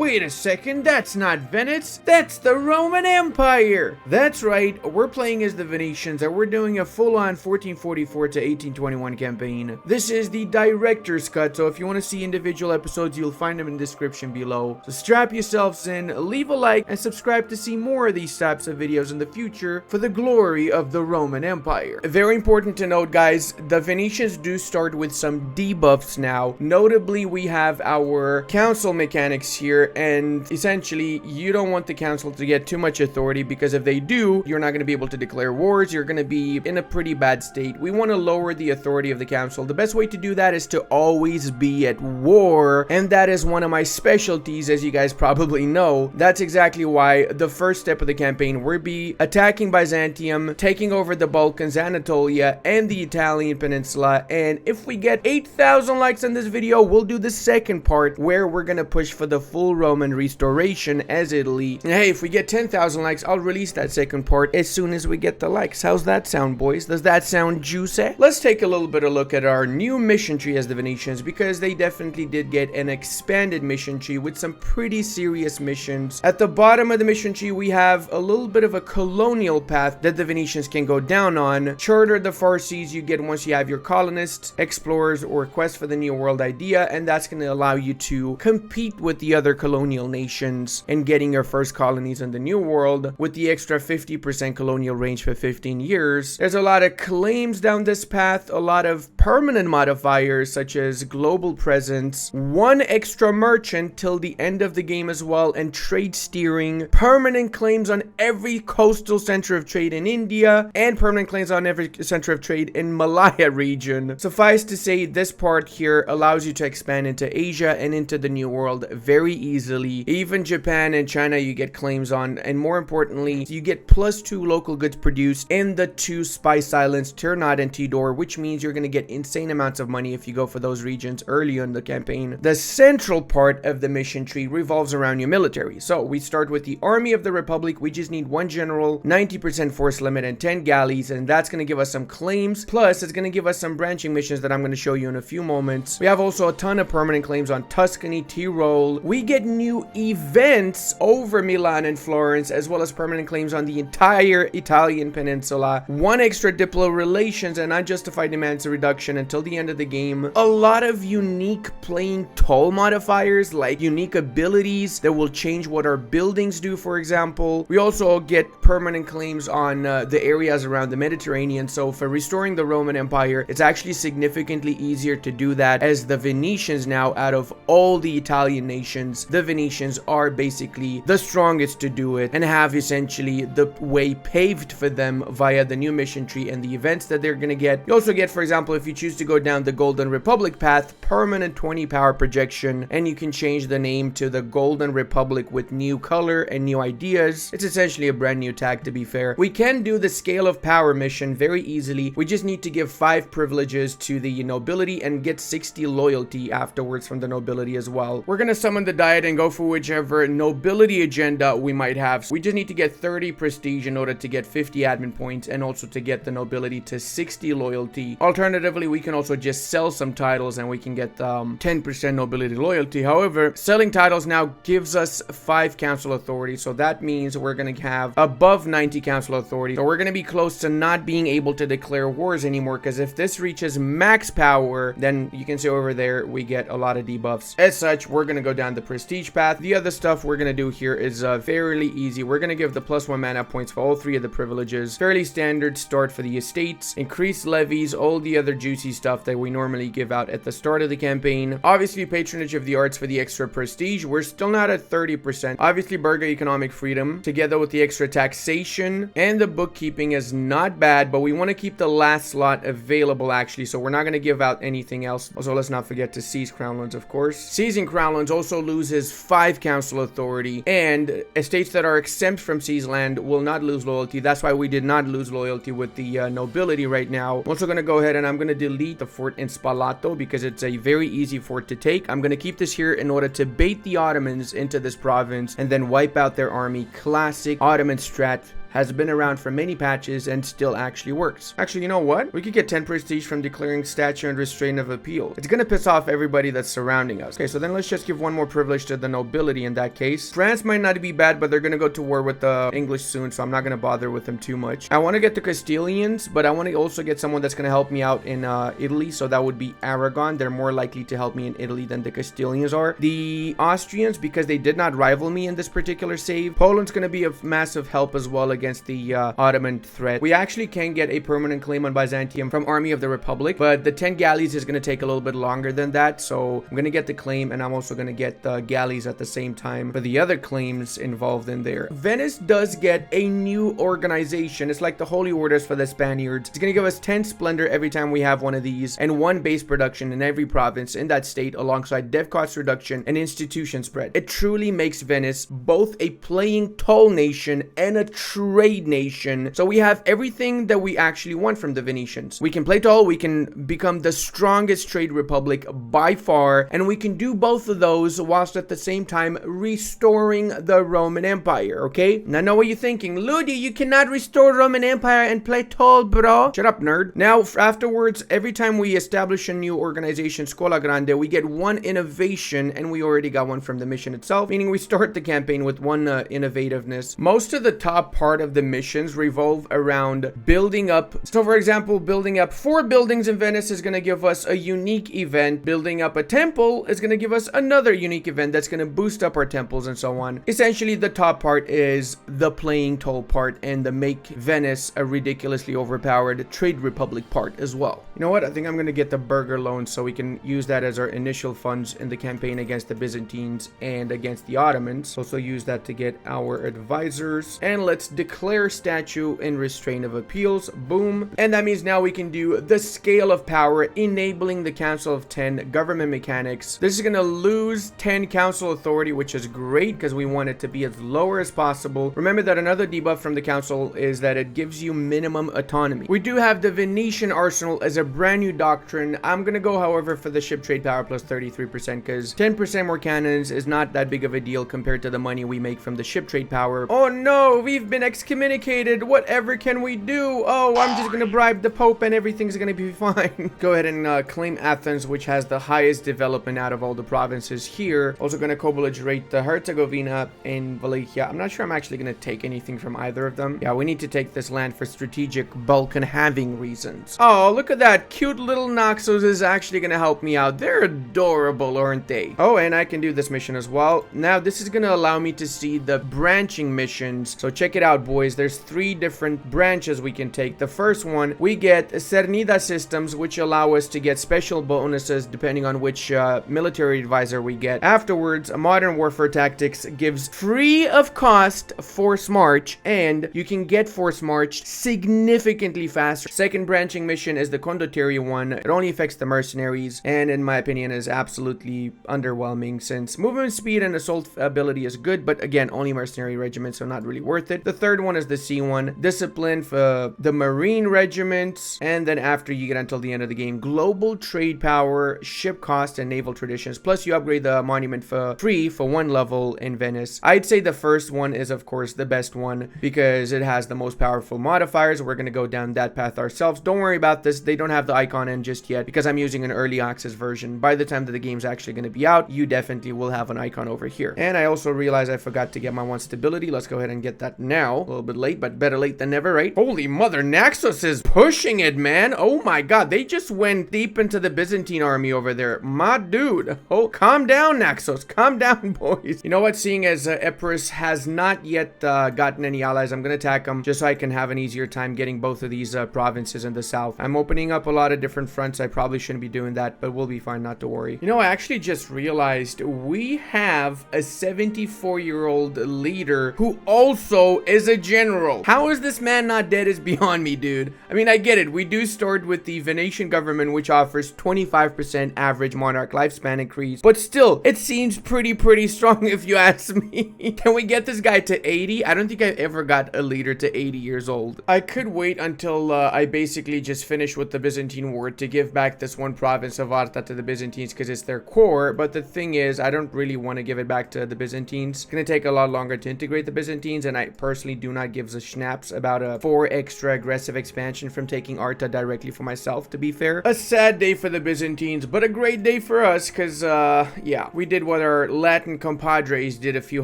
Wait a second, that's not Venice, that's the Roman Empire! That's right, we're playing as the Venetians and we're doing a full-on 1444 to 1821 campaign. This is the director's cut, so if you want to see individual episodes, you'll find them in the description below. So strap yourselves in, leave a like, and subscribe to see more of these types of videos in the future for the glory of the Roman Empire. Very important to note, guys, the Venetians do start with some debuffs now. Notably, we have our council mechanics here, and essentially, you don't want the council to get too much authority, because if they do, you're not going to be able to declare wars. You're going to be in a pretty bad state. We want to lower the authority of the council. The best way to do that is to always be at war, and that is one of my specialties, as you guys probably know. That's exactly why the first step of the campaign will be attacking Byzantium, taking over the Balkans, Anatolia, and the Italian peninsula. And if we get 8,000 likes on this video, we'll do the second part where we're gonna push for the full Roman restoration as Italy. And hey, if we get 10,000 likes, I'll release that second part as soon as we get the likes. How's that sound, boys? Does that sound juicy? Let's take a little bit of a look at our new mission tree as the Venetians, because they definitely did get an expanded mission tree with some pretty serious missions. At the bottom of the mission tree, we have a little bit of a colonial path that the Venetians can go down on. Charter the far seas you get once you have your colonists, explorers, or quest for the New World idea, and that's going to allow you to compete with the other colonial nations in getting your first colonies in the New World with the extra 50% colonial range for 15 years. There's a lot of claims down this path, a lot of permanent modifiers such as global presence, one extra merchant till the end of the game as well, and trade steering, permanent claims on every coastal center of trade in India, and permanent claims on every center of trade in Malaya region. Suffice to say, this part here allows you to expand into Asia and into the New World very easily. Even Japan and China you get claims on, and more importantly, you get +2 local goods produced in the 2 spice islands, Ternate and Tidor, which means you're going to get insane amounts of money if you go for those regions early in the campaign. The central part of the mission tree revolves around your military. So we start with the Army of the Republic. We just need 1 general, 90% force limit, and 10 galleys, and that's going to give us some claims. Plus, it's going to give us some branching missions that I'm going to show you in a few moments. We have also a ton of permanent claims on Tuscany, Tyrol. We get new events over Milan and Florence, as well as permanent claims on the entire Italian peninsula. 1 extra diplo relations and unjustified demands reduction until the end of the game. A lot of unique playing toll modifiers, like unique abilities that will change what our buildings do, for example. We also get permanent claims on the areas around the Mediterranean. So for restoring the Roman Empire, it's actually significantly easier to do that, as the Venetians now, out of all the Italian nations, the Venetians are basically the strongest to do it and have essentially the way paved for them via the new mission tree and the events that they're going to get. You also get, for example, if you choose to go down the Golden Republic path, permanent 20 power projection, and you can change the name to the Golden Republic with new color and new ideas. It's essentially a brand new tag, to be fair. We can do the Scale of Power mission very easily. We just need to give 5 privileges to the nobility and get 60 loyalty afterwards from the nobility as well. We're gonna summon the Diet and go for whichever nobility agenda we might have. We just need to get 30 prestige in order to get 50 admin points, and also to get the nobility to 60 loyalty. Alternatively, we can also just sell some titles and we can get 10% nobility loyalty. However, selling titles now gives us 5 council authority, so that means we're gonna have above 90 council authority. So we're gonna be close to not being able to declare wars anymore, because if this reaches max power, then you can see over there we get a lot of debuffs. As such, we're gonna go down the prestige path. The other stuff we're gonna do here is fairly easy. We're gonna give the +1 mana points for all 3 of the privileges. Fairly standard start for the estates. Increased levies, all the other juicy stuff that we normally give out at the start of the campaign. Obviously, patronage of the arts for the extra prestige. We're still not at 30%. Obviously, burger economic freedom, together with the extra taxation and the bookkeeping, is not bad, but we want to keep the last slot available, actually, so we're not going to give out anything else. Also, let's not forget to seize crown lands, of course. Seizing crown lands also loses 5 council authority, and estates that are exempt from seize land will not lose loyalty. That's why we did not lose loyalty with the nobility right now. I'm also going to go ahead and I'm going to delete the fort in Spalato, because it's a very easy fort to take. I'm going to keep this here in order to bait the Ottomans into this province and then wipe out their army. Classic Ottoman strat has been around for many patches and still actually works. Actually, you know what? We could get 10 prestige from declaring statute and restraint of appeal. It's gonna piss off everybody that's surrounding us. Okay, so then let's just give one more privilege to the nobility in that case. France might not be bad, but they're gonna go to war with the English soon, so I'm not gonna bother with them too much. I want to get the Castilians, but I want to also get someone that's gonna help me out in Italy, so that would be Aragon. They're more likely to help me in Italy than the Castilians are. The Austrians, because they did not rival me in this particular save. Poland's gonna be a massive help as well against the Ottoman threat. We actually can get a permanent claim on Byzantium from Army of the Republic, but the 10 galleys is gonna take a little bit longer than that, so I'm gonna get the claim, and I'm also gonna get the galleys at the same time for the other claims involved in there. Venice does get a new organization. It's like the Holy Orders for the Spaniards. It's gonna give us 10 splendor every time we have one of these, and 1 base production in every province in that state, alongside dev cost reduction and institution spread. It truly makes Venice both a playing toll nation and a trade nation. So we have everything that we actually want from the Venetians. We can play toll, we can become the strongest trade republic by far, and we can do both of those whilst at the same time restoring the Roman Empire, okay? Now, I know what you're thinking. Ludi, you cannot restore Roman Empire and play toll, bro. Shut up, nerd. Now, afterwards, every time we establish a new organization, Scuola Grande, we get 1 innovation, and we already got one from the mission itself, meaning we start the campaign with 1 innovativeness. Most of the top part of the missions revolve around building up. So, for example, building up 4 buildings in Venice is going to give us a unique event. Building up a temple is going to give us another unique event that's going to boost up our temples and so on. Essentially, the top part is the playing toll part and the make Venice a ridiculously overpowered trade republic part as well. You know what? I think I'm going to get the burger loan so we can use that as our initial funds in the campaign against the Byzantines and against the Ottomans. Also use that to get our advisors. And let's declare statute and restraint of appeals. Boom. And that means now we can do the scale of power, enabling the Council of 10 government mechanics. This is going to lose 10 council authority, which is great because we want it to be as lower as possible. Remember that another debuff from the council is that it gives you minimum autonomy. We do have the Venetian arsenal as a brand new doctrine. I'm going to go, however, for the ship trade power plus 33% because 10% more cannons is not that big of a deal compared to the money we make from the ship trade power. Oh no, we've been excommunicated. Whatever can we do? Oh, I'm just going to bribe the Pope and everything's going to be fine. Go ahead and claim Athens, which has the highest development out of all the provinces here. Also going to co-belligerate the Herzegovina and Wallachia. I'm not sure I'm actually going to take anything from either of them. Yeah, we need to take this land for strategic Balkan having reasons. Oh, look at that. Cute little Naxos is actually going to help me out. They're adorable, aren't they? Oh, and I can do this mission as well. Now, this is going to allow me to see the branching missions. So check it out, boys. There's 3 different branches we can take. The first one, we get Cernida systems, which allow us to get special bonuses depending on which military advisor we get. Afterwards, modern warfare tactics gives free of cost force march, and you can get force march significantly faster. Second branching mission is the condottieri one. It only affects the mercenaries, and in my opinion is absolutely underwhelming since movement speed and assault ability is good, but again, only mercenary regiments, so not really worth it. The third one is the C1, discipline for the marine regiments, and then after you get until the end of the game, global trade power, ship cost, and naval traditions, plus you upgrade the monument for free for 1 level in Venice. I'd say the first one is of course the best one because it has the most powerful modifiers. We're going to go down that path ourselves. Don't worry about this, they don't have the icon in just yet because I'm using an early access version. By the time that the game's actually going to be out, you definitely will have an icon over here. And I also realized I forgot to get my 1 stability. Let's go ahead and get that now. A little bit late, but better late than never, right? Holy mother, Naxos is pushing it, man. Oh my god, they just went deep into the Byzantine army over there. My dude. Oh, calm down, Naxos. Calm down, boys. You know what? Seeing as Epirus has not yet gotten any allies, I'm going to attack them just so I can have an easier time getting both of these provinces in the south. I'm opening up a lot of different fronts. I probably shouldn't be doing that, but we'll be fine, not to worry. You know, I actually just realized we have a 74-year-old leader who also is a general. How is this man not dead is beyond me, dude. I mean, I get it. We do start with the Venetian government, which offers 25% average monarch lifespan increase, but still, it seems pretty strong if you ask me. Can we get this guy to 80? I don't think I ever got a leader to 80 years old. I could wait until I basically just finish with the Byzantine Byzantine War to give back this one province of Arta to the Byzantines because it's their core. But the thing is, I don't really want to give it back to the Byzantines. It's going to take a lot longer to integrate the Byzantines, and I personally do not give a schnaps about a 4 extra aggressive expansion from taking Arta directly for myself, to be fair. A sad day for the Byzantines, but a great day for us because, yeah, we did what our Latin compadres did a few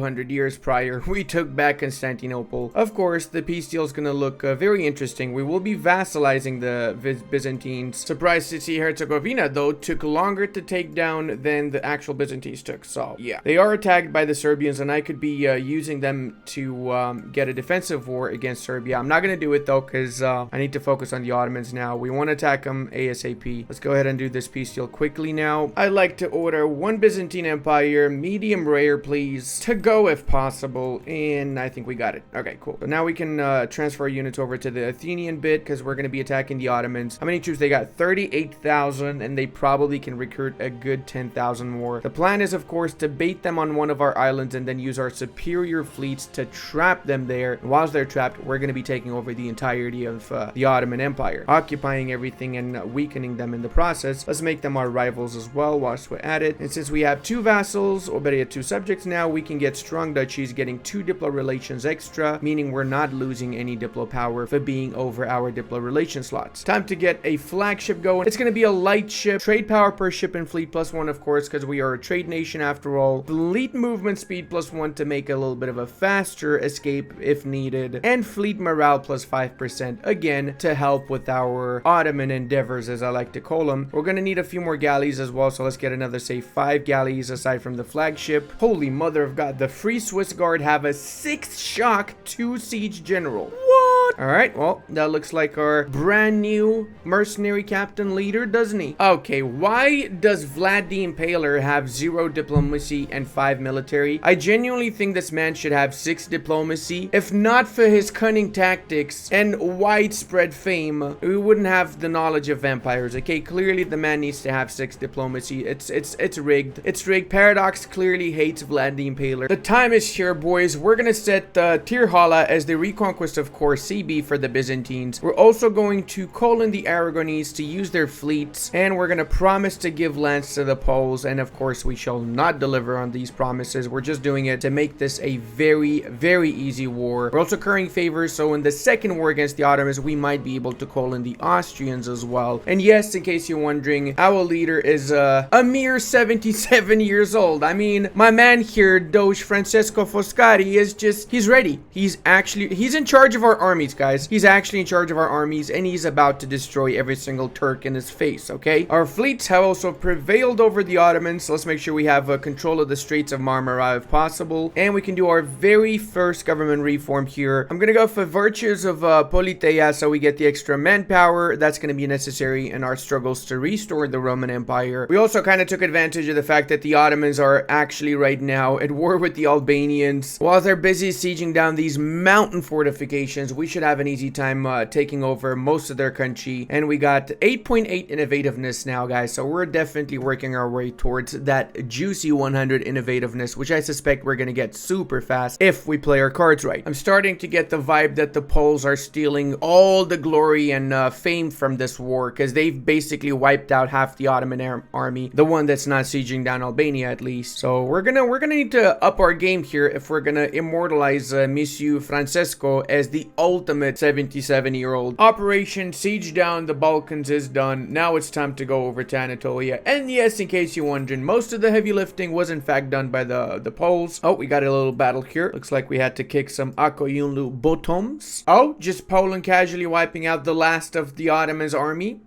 hundred years prior. We took back Constantinople. Of course, the peace deal is going to look very interesting. We will be vassalizing the Byzantines. Surprised to see Herzegovina, though, took longer to take down than the actual Byzantines took. So, yeah. They are attacked by the Serbians, and I could be using them to get a defensive war against Serbia. I'm not going to do it, though, because I need to focus on the Ottomans now. We want to attack them ASAP. Let's go ahead and do this peace deal quickly now. I'd like to order 1 Byzantine Empire, medium rare, please, to go if possible, and I think we got it. Okay, cool. So now we can transfer units over to the Athenian bit, because we're going to be attacking the Ottomans. How many troops they got? 38,000, and they probably can recruit a good 10,000 more. The plan is, of course, to bait them on one of our islands and then use our superior fleets to trap them there. And whilst they're trapped, we're going to be taking over the entirety of the Ottoman Empire, occupying everything and weakening them in the process. Let's make them our rivals as well whilst we're at it. And since we have 2 vassals, or better yet 2 subjects now, we can get strong duchies, getting 2 diplo relations extra, meaning we're not losing any diplo power for being over our diplo relation slots. Time to get a flagship going. It's going to be a light ship, trade power per ship and fleet +1, of course, because we are a trade nation after all. Fleet movement speed +1 to make a little bit of a faster escape if needed, and fleet morale +5% again to help with our Ottoman endeavors, as I like to call them. We're going to need a few more galleys as well, so let's get another, say, 5 galleys aside from the flagship. Holy mother of God, the Free Swiss Guard have a 6 shock 2 siege general. What? Alright, well, that looks like our brand new mercenary captain leader, doesn't he? Okay, why does Vlad the Impaler have 0 diplomacy and 5 military? I genuinely think this man should have 6 diplomacy. If not for his cunning tactics and widespread fame, we wouldn't have the knowledge of vampires. Okay, clearly the man needs to have 6 diplomacy. It's rigged. It's rigged. Paradox clearly hates Vlad the Impaler. The time is here, boys. We're gonna set Tirhala as the reconquest of Corsibi for the Byzantines. We're also going to call in the Aragonese to use their fleets, and we're gonna promise to give lands to the Poles, and of course we shall not deliver on these promises. We're just doing it to make this a very, very easy war. We're also currying favors, so in the second war against the Ottomans, we might be able to call in the Austrians as well. And yes, in case you're wondering, our leader is a mere 77 years old. I mean, my man here, Doge Francesco Foscari, is just, he's ready. He's in charge of our armies, guys. He's actually in charge of our armies, and he's about to destroy every single Turk in his face, okay? Our fleets have also prevailed over the Ottomans, so let's make sure we have control of the Straits of Marmara if possible, and we can do our very first government reform here. I'm gonna go for virtues of Politeia, so we get the extra manpower that's gonna be necessary in our struggles to restore the Roman Empire. We also kind of took advantage of the fact that the Ottomans are actually right now at war with the Albanians. While they're busy sieging down these mountain fortifications, we should have an easy time taking over most of their country, and we got 8.8 innovativeness now, guys, so we're definitely working our way towards that juicy 100 innovativeness, which I suspect we're gonna get super fast if we play our cards right. I'm starting to get the vibe that the Poles are stealing all the glory and fame from this war, because they've basically wiped out half the Ottoman army, the one that's not sieging down Albania at least. So we're gonna need to up our game here if we're gonna immortalize Monsieur Francesco as the ultimate 77-year-old. Operation Siege Down the Balkans is done. Now it's time to go over to Anatolia. And yes, in case you're wondering, most of the heavy lifting was in fact done by the Poles. Oh, we got a little battle here. Looks like we had to kick some Akoyunlu bottoms. Oh, just Poland casually wiping out the last of the Ottomans army.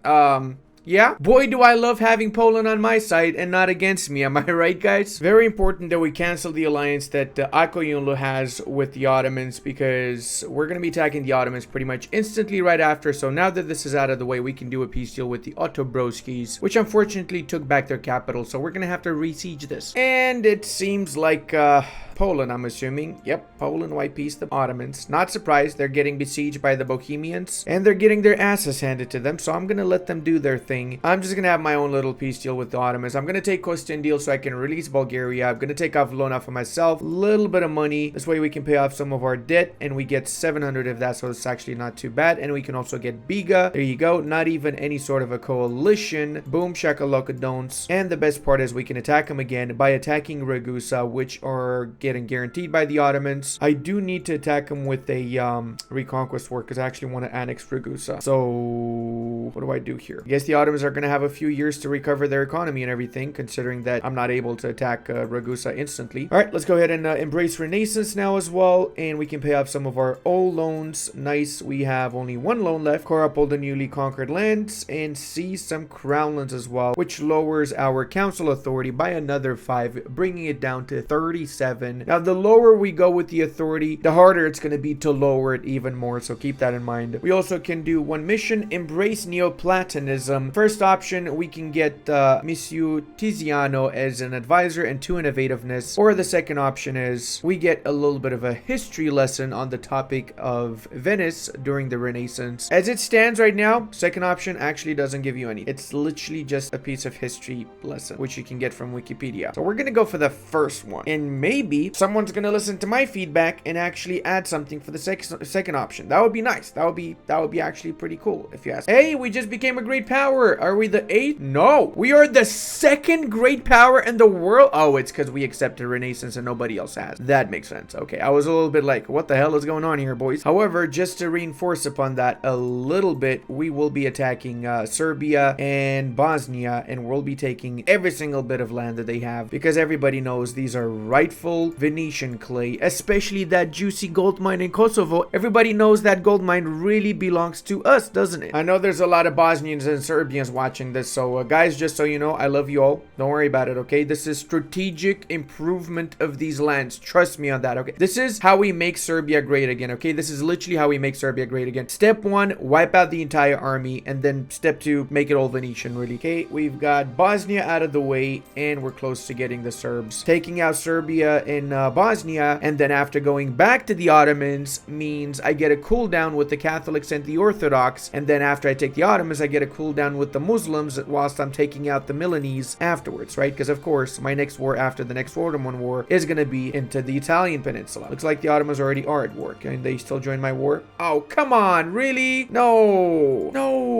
Yeah, boy do I love having Poland on my side and not against me, am I right, guys? Very important that we cancel the alliance that Akoyunlu has with the Ottomans, because we're going to be attacking the Ottomans pretty much instantly right after. So now that this is out of the way, we can do a peace deal with the Ottobroskis, which unfortunately took back their capital, so we're going to have to re-siege this. And it seems like Poland, I'm assuming. Yep, Poland, white peace, the Ottomans. Not surprised, they're getting besieged by the Bohemians, and they're getting their asses handed to them, so I'm gonna let them do their thing. I'm just gonna have my own little peace deal with the Ottomans. I'm gonna take Costindil so I can release Bulgaria. I'm gonna take off Lona for myself. Little bit of money. This way we can pay off some of our debt, and we get 700 of that, so it's actually not too bad. And we can also get Biga. There you go. Not even any sort of a coalition. Boom, shakalaka don'ts. And the best part is we can attack them again by attacking Ragusa, which are getting guaranteed by the Ottomans. I do need to attack them with a reconquest war because I actually want to annex Ragusa. So what do I do here? I guess the Ottomans are going to have a few years to recover their economy and everything, considering that I'm not able to attack Ragusa instantly. All right, let's go ahead and embrace Renaissance now as well, and we can pay off some of our old loans. Nice. We have only one loan left. Core up all the newly conquered lands and seize some crown lands as well, which lowers our council authority by another 5, bringing it down to 37. Now, the lower we go with the authority, the harder it's going to be to lower it even more, so keep that in mind. We also can do one mission, embrace Neoplatonism. First option, we can get Monsieur Tiziano as an advisor and 2 innovativeness, or the second option is we get a little bit of a history lesson on the topic of Venice during the Renaissance. As it stands right now, second option actually doesn't give you any. It's literally just a piece of history lesson, which you can get from Wikipedia. So we're gonna go for the first one, and maybe someone's gonna listen to my feedback and actually add something for the second option. That would be nice. That would be actually pretty cool, if you ask. Hey, we just became a great power. Are we the 8th? No, we are the 2nd great power in the world. Oh, it's because we accepted Renaissance and nobody else has. That makes sense. Okay, I was a little bit like, what the hell is going on here, boys? However, just to reinforce upon that a little bit, we will be attacking Serbia and Bosnia, and we'll be taking every single bit of land that they have, because everybody knows these are rightful Venetian clay, especially that juicy gold mine in Kosovo. Everybody knows that gold mine really belongs to us, doesn't it? I know there's a lot of Bosnians and Serbians watching this, so guys, just so you know, I love you all. Don't worry about it, okay? This is strategic improvement of these lands. Trust me on that, okay? This is how we make Serbia great again, okay? This is literally how we make Serbia great again. Step 1, wipe out the entire army, and then step 2, make it all Venetian, really. Okay, we've got Bosnia out of the way, and we're close to getting the Serbs. Taking out Serbia in Bosnia, and then after going back to the Ottomans means I get a cooldown with the Catholics and the Orthodox, and then after I take the Ottomans, I get a cooldown with the Muslims whilst I'm taking out the Milanese afterwards, right? Because of course, my next war after the next Ottoman war is going to be into the Italian peninsula. Looks like the Ottomans already are at work, and they still join my war. Oh, come on, really? No,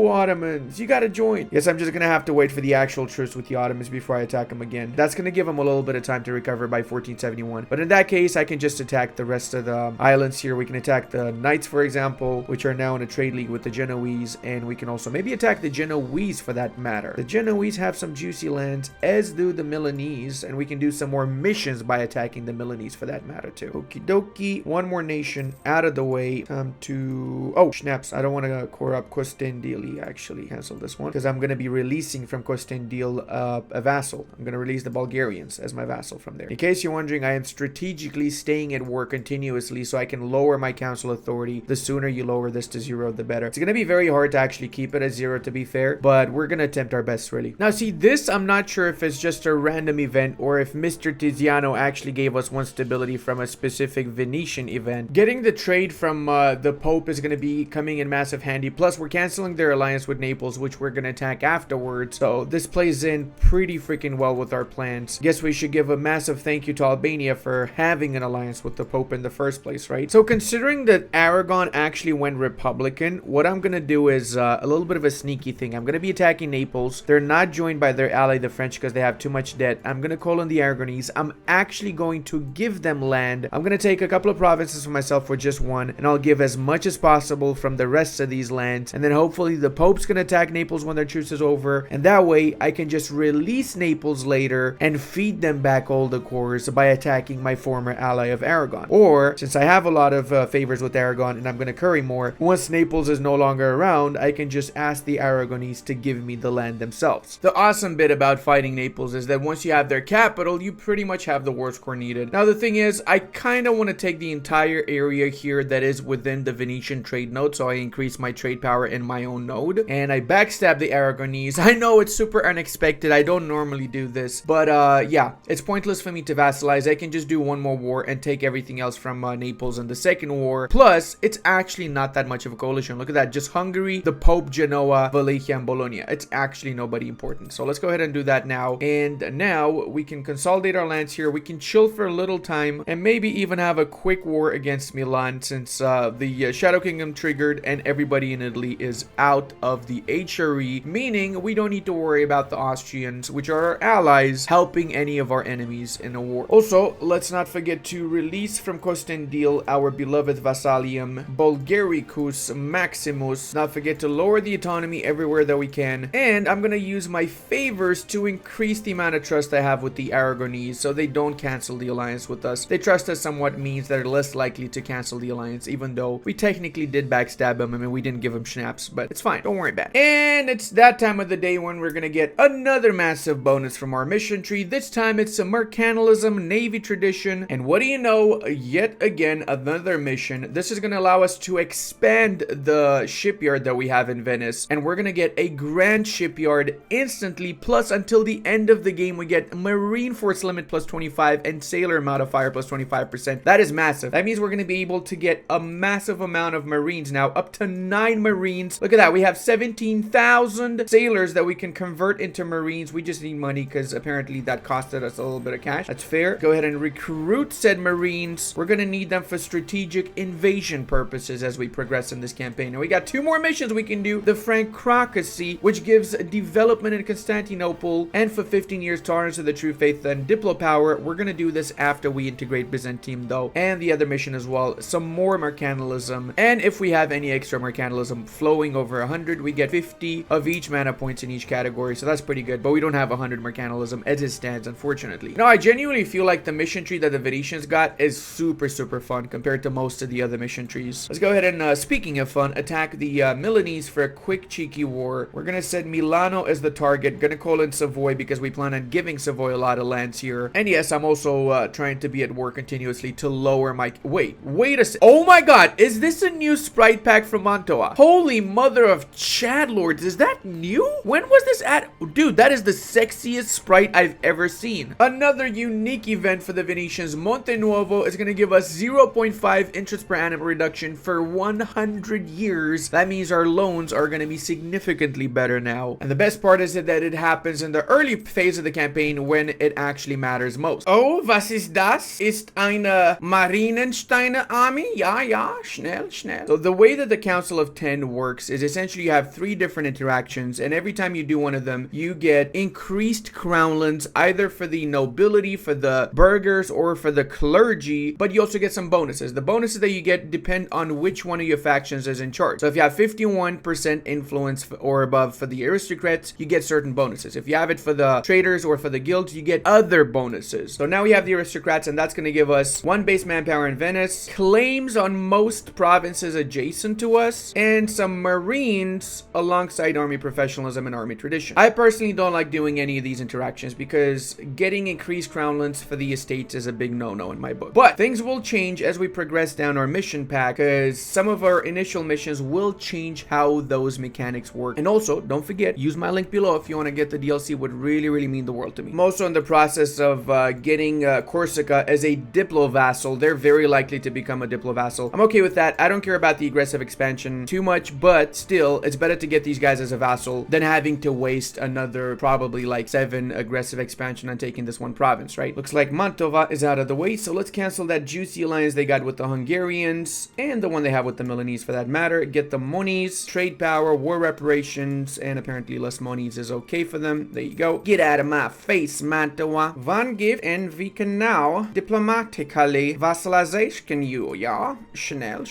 Ottomans, you gotta join. Yes, I'm just gonna have to wait for the actual truce with the Ottomans before I attack them again. That's gonna give them a little bit of time to recover by 1471. But in that case, I can just attack the rest of the islands here. We can attack the Knights, for example, which are now in a trade league with the Genoese, and we can also maybe attack the Genoese for that matter. The Genoese have some juicy lands, as do the Milanese, and we can do some more missions by attacking the Milanese for that matter too. Okie dokie, one more nation out of the way. Oh, snaps, I don't want to core up Costindili, actually. Cancel this one, because I'm going to be releasing from Costindil a vassal. I'm going to release the Bulgarians as my vassal from there. In case you're wondering, I am strategically staying at war continuously so I can lower my council authority. The sooner you lower this to 0, the better. It's going to be very hard to actually keep it at 0, to be fair, but we're going to attempt our best, really. Now, see, this, I'm not sure if it's just a random event or if Mr. Tiziano actually gave us one stability from a specific Venetian event. Getting the trade from the Pope is going to be coming in massive handy. Plus, we're canceling their alliance with Naples, which we're going to attack afterwards. So this plays in pretty freaking well with our plans. Guess we should give a massive thank you to Albania for having an alliance with the Pope in the first place, right? So considering that Aragon actually went Republican, what I'm going to do is a little bit of a sneaky thing. I'm going to be attacking Naples. They're not joined by their ally, the French, because they have too much debt. I'm going to call on the Aragonese. I'm actually going to give them land. I'm going to take a couple of provinces for myself for just one, and I'll give as much as possible from the rest of these lands, and then hopefully the Pope's going to attack Naples when their truce is over, and that way I can just release Naples later and feed them back all the cores by attacking my former ally of Aragon. Or, since I have a lot of favors with Aragon and I'm going to curry more, once Naples is no longer around, I can just ask the Aragonese to give me the land themselves. The awesome bit about fighting Naples is that once you have their capital, you pretty much have the war score needed. Now the thing is, I kind of want to take the entire area here that is within the Venetian trade node, so I increase my trade power in my own node, and I backstab the Aragonese. I know it's super unexpected, I don't normally do this, but yeah, it's pointless for me to vassalize. can just do one more war and take everything else from Naples in the second war. Plus, it's actually not that much of a coalition. Look at that. Just Hungary, the Pope, Genoa, Wallachia, and Bologna. It's actually nobody important. So let's go ahead and do that now. And now we can consolidate our lands here. We can chill for a little time and maybe even have a quick war against Milan, since the Shadow Kingdom triggered and everybody in Italy is out of the HRE, meaning we don't need to worry about the Austrians, which are our allies, helping any of our enemies in a war. Also, let's not forget to release from Costendil our beloved Vassalium, Bulgaricus Maximus. Not forget to lower the autonomy everywhere that we can. And I'm gonna use my favors to increase the amount of trust I have with the Aragonese so they don't cancel the alliance with us. They trust us somewhat means they're less likely to cancel the alliance, even though we technically did backstab them. I mean, we didn't give them schnapps, but it's fine. Don't worry about it. And it's that time of the day when we're gonna get another massive bonus from our mission tree. This time it's a mercantilism, navy tradition, and what do you know? Yet again, another mission. This is gonna allow us to expand the shipyard that we have in Venice, and we're gonna get a grand shipyard instantly. Plus, until the end of the game, we get marine force limit plus 25 and sailor modifier plus 25%. That is massive. That means we're gonna be able to get a massive amount of marines now, up to 9 marines. Look at that. We have 17,000 sailors that we can convert into marines. We just need money because apparently that costed us a little bit of cash. That's fair. Go ahead and recruit said marines. We're gonna need them for strategic invasion purposes as we progress in this campaign. And we got 2 more missions we can do. The Francocracy, which gives development in Constantinople, and for 15 years tolerance to the true faith and diplo power. We're gonna do this after we integrate Byzantium though. And the other mission as well, some more mercantilism. And if we have any extra mercantilism flowing over 100, we get 50 of each mana points in each category. So that's pretty good, but we don't have 100 mercantilism as it stands, unfortunately. No, I genuinely feel like the mission tree that the Venetians got is super fun compared to most of the other mission trees. Let's go ahead and, speaking of fun, attack the Milanese for a quick cheeky war. We're gonna set Milano as the target, gonna call in Savoy because we plan on giving Savoy a lot of lands here. And yes, I'm also trying to be at war continuously to lower my... Wait a sec. Oh my god, is this a new sprite pack from Mantua? Holy mother of Chad Lords, is that new? When was this at? Dude, that is the sexiest sprite I've ever seen. Another unique event for the Venetians. Monte Nuovo is gonna give us 0.5 interest per annum reduction for 100 years. That means our loans are gonna be significantly better now. And the best part is that it happens in the early phase of the campaign when it actually matters most. Oh, was ist das? Ist eine Marinensteine Army? Ja, schnell. So the way that the Council of 10 works is essentially you have 3 different interactions, and every time you do one of them, you get increased crownlands, either for the nobility, for the burghers, or for the clergy, but you also get some bonuses. The bonuses that you get depend on which one of your factions is in charge. So if you have 51% influence or above for the aristocrats, you get certain bonuses. If you have it for the traders or for the guilds, you get other bonuses. So now we have the aristocrats, and that's going to give us 1 base manpower in Venice, claims on most provinces adjacent to us, and some marines alongside army professionalism and army tradition. I personally don't like doing any of these interactions because getting increased crownlands for the estates is a big no-no in my book. But things will change as we progress down our mission pack, because some of our initial missions will change how those mechanics work. And also, don't forget, use my link below if you want to get the DLC. Would really mean the world to me. I'm also in the process of getting Corsica as a diplo vassal. They're very likely to become a diplo vassal. I'm okay with that. I don't care about the aggressive expansion too much, but still, it's better to get these guys as a vassal than having to waste another probably like 7 aggressive expansion on taking this one province, right? Looks like Mantova is out of the way, so let's cancel that juicy alliance they got with the Hungarians and the one they have with the Milanese for that matter. Get the monies, trade power, war reparations, and apparently less monies is okay for them. There you go. Get out of my face, Mantova. Van gift, and we can now diplomatically vassalization you, yeah? Chanel.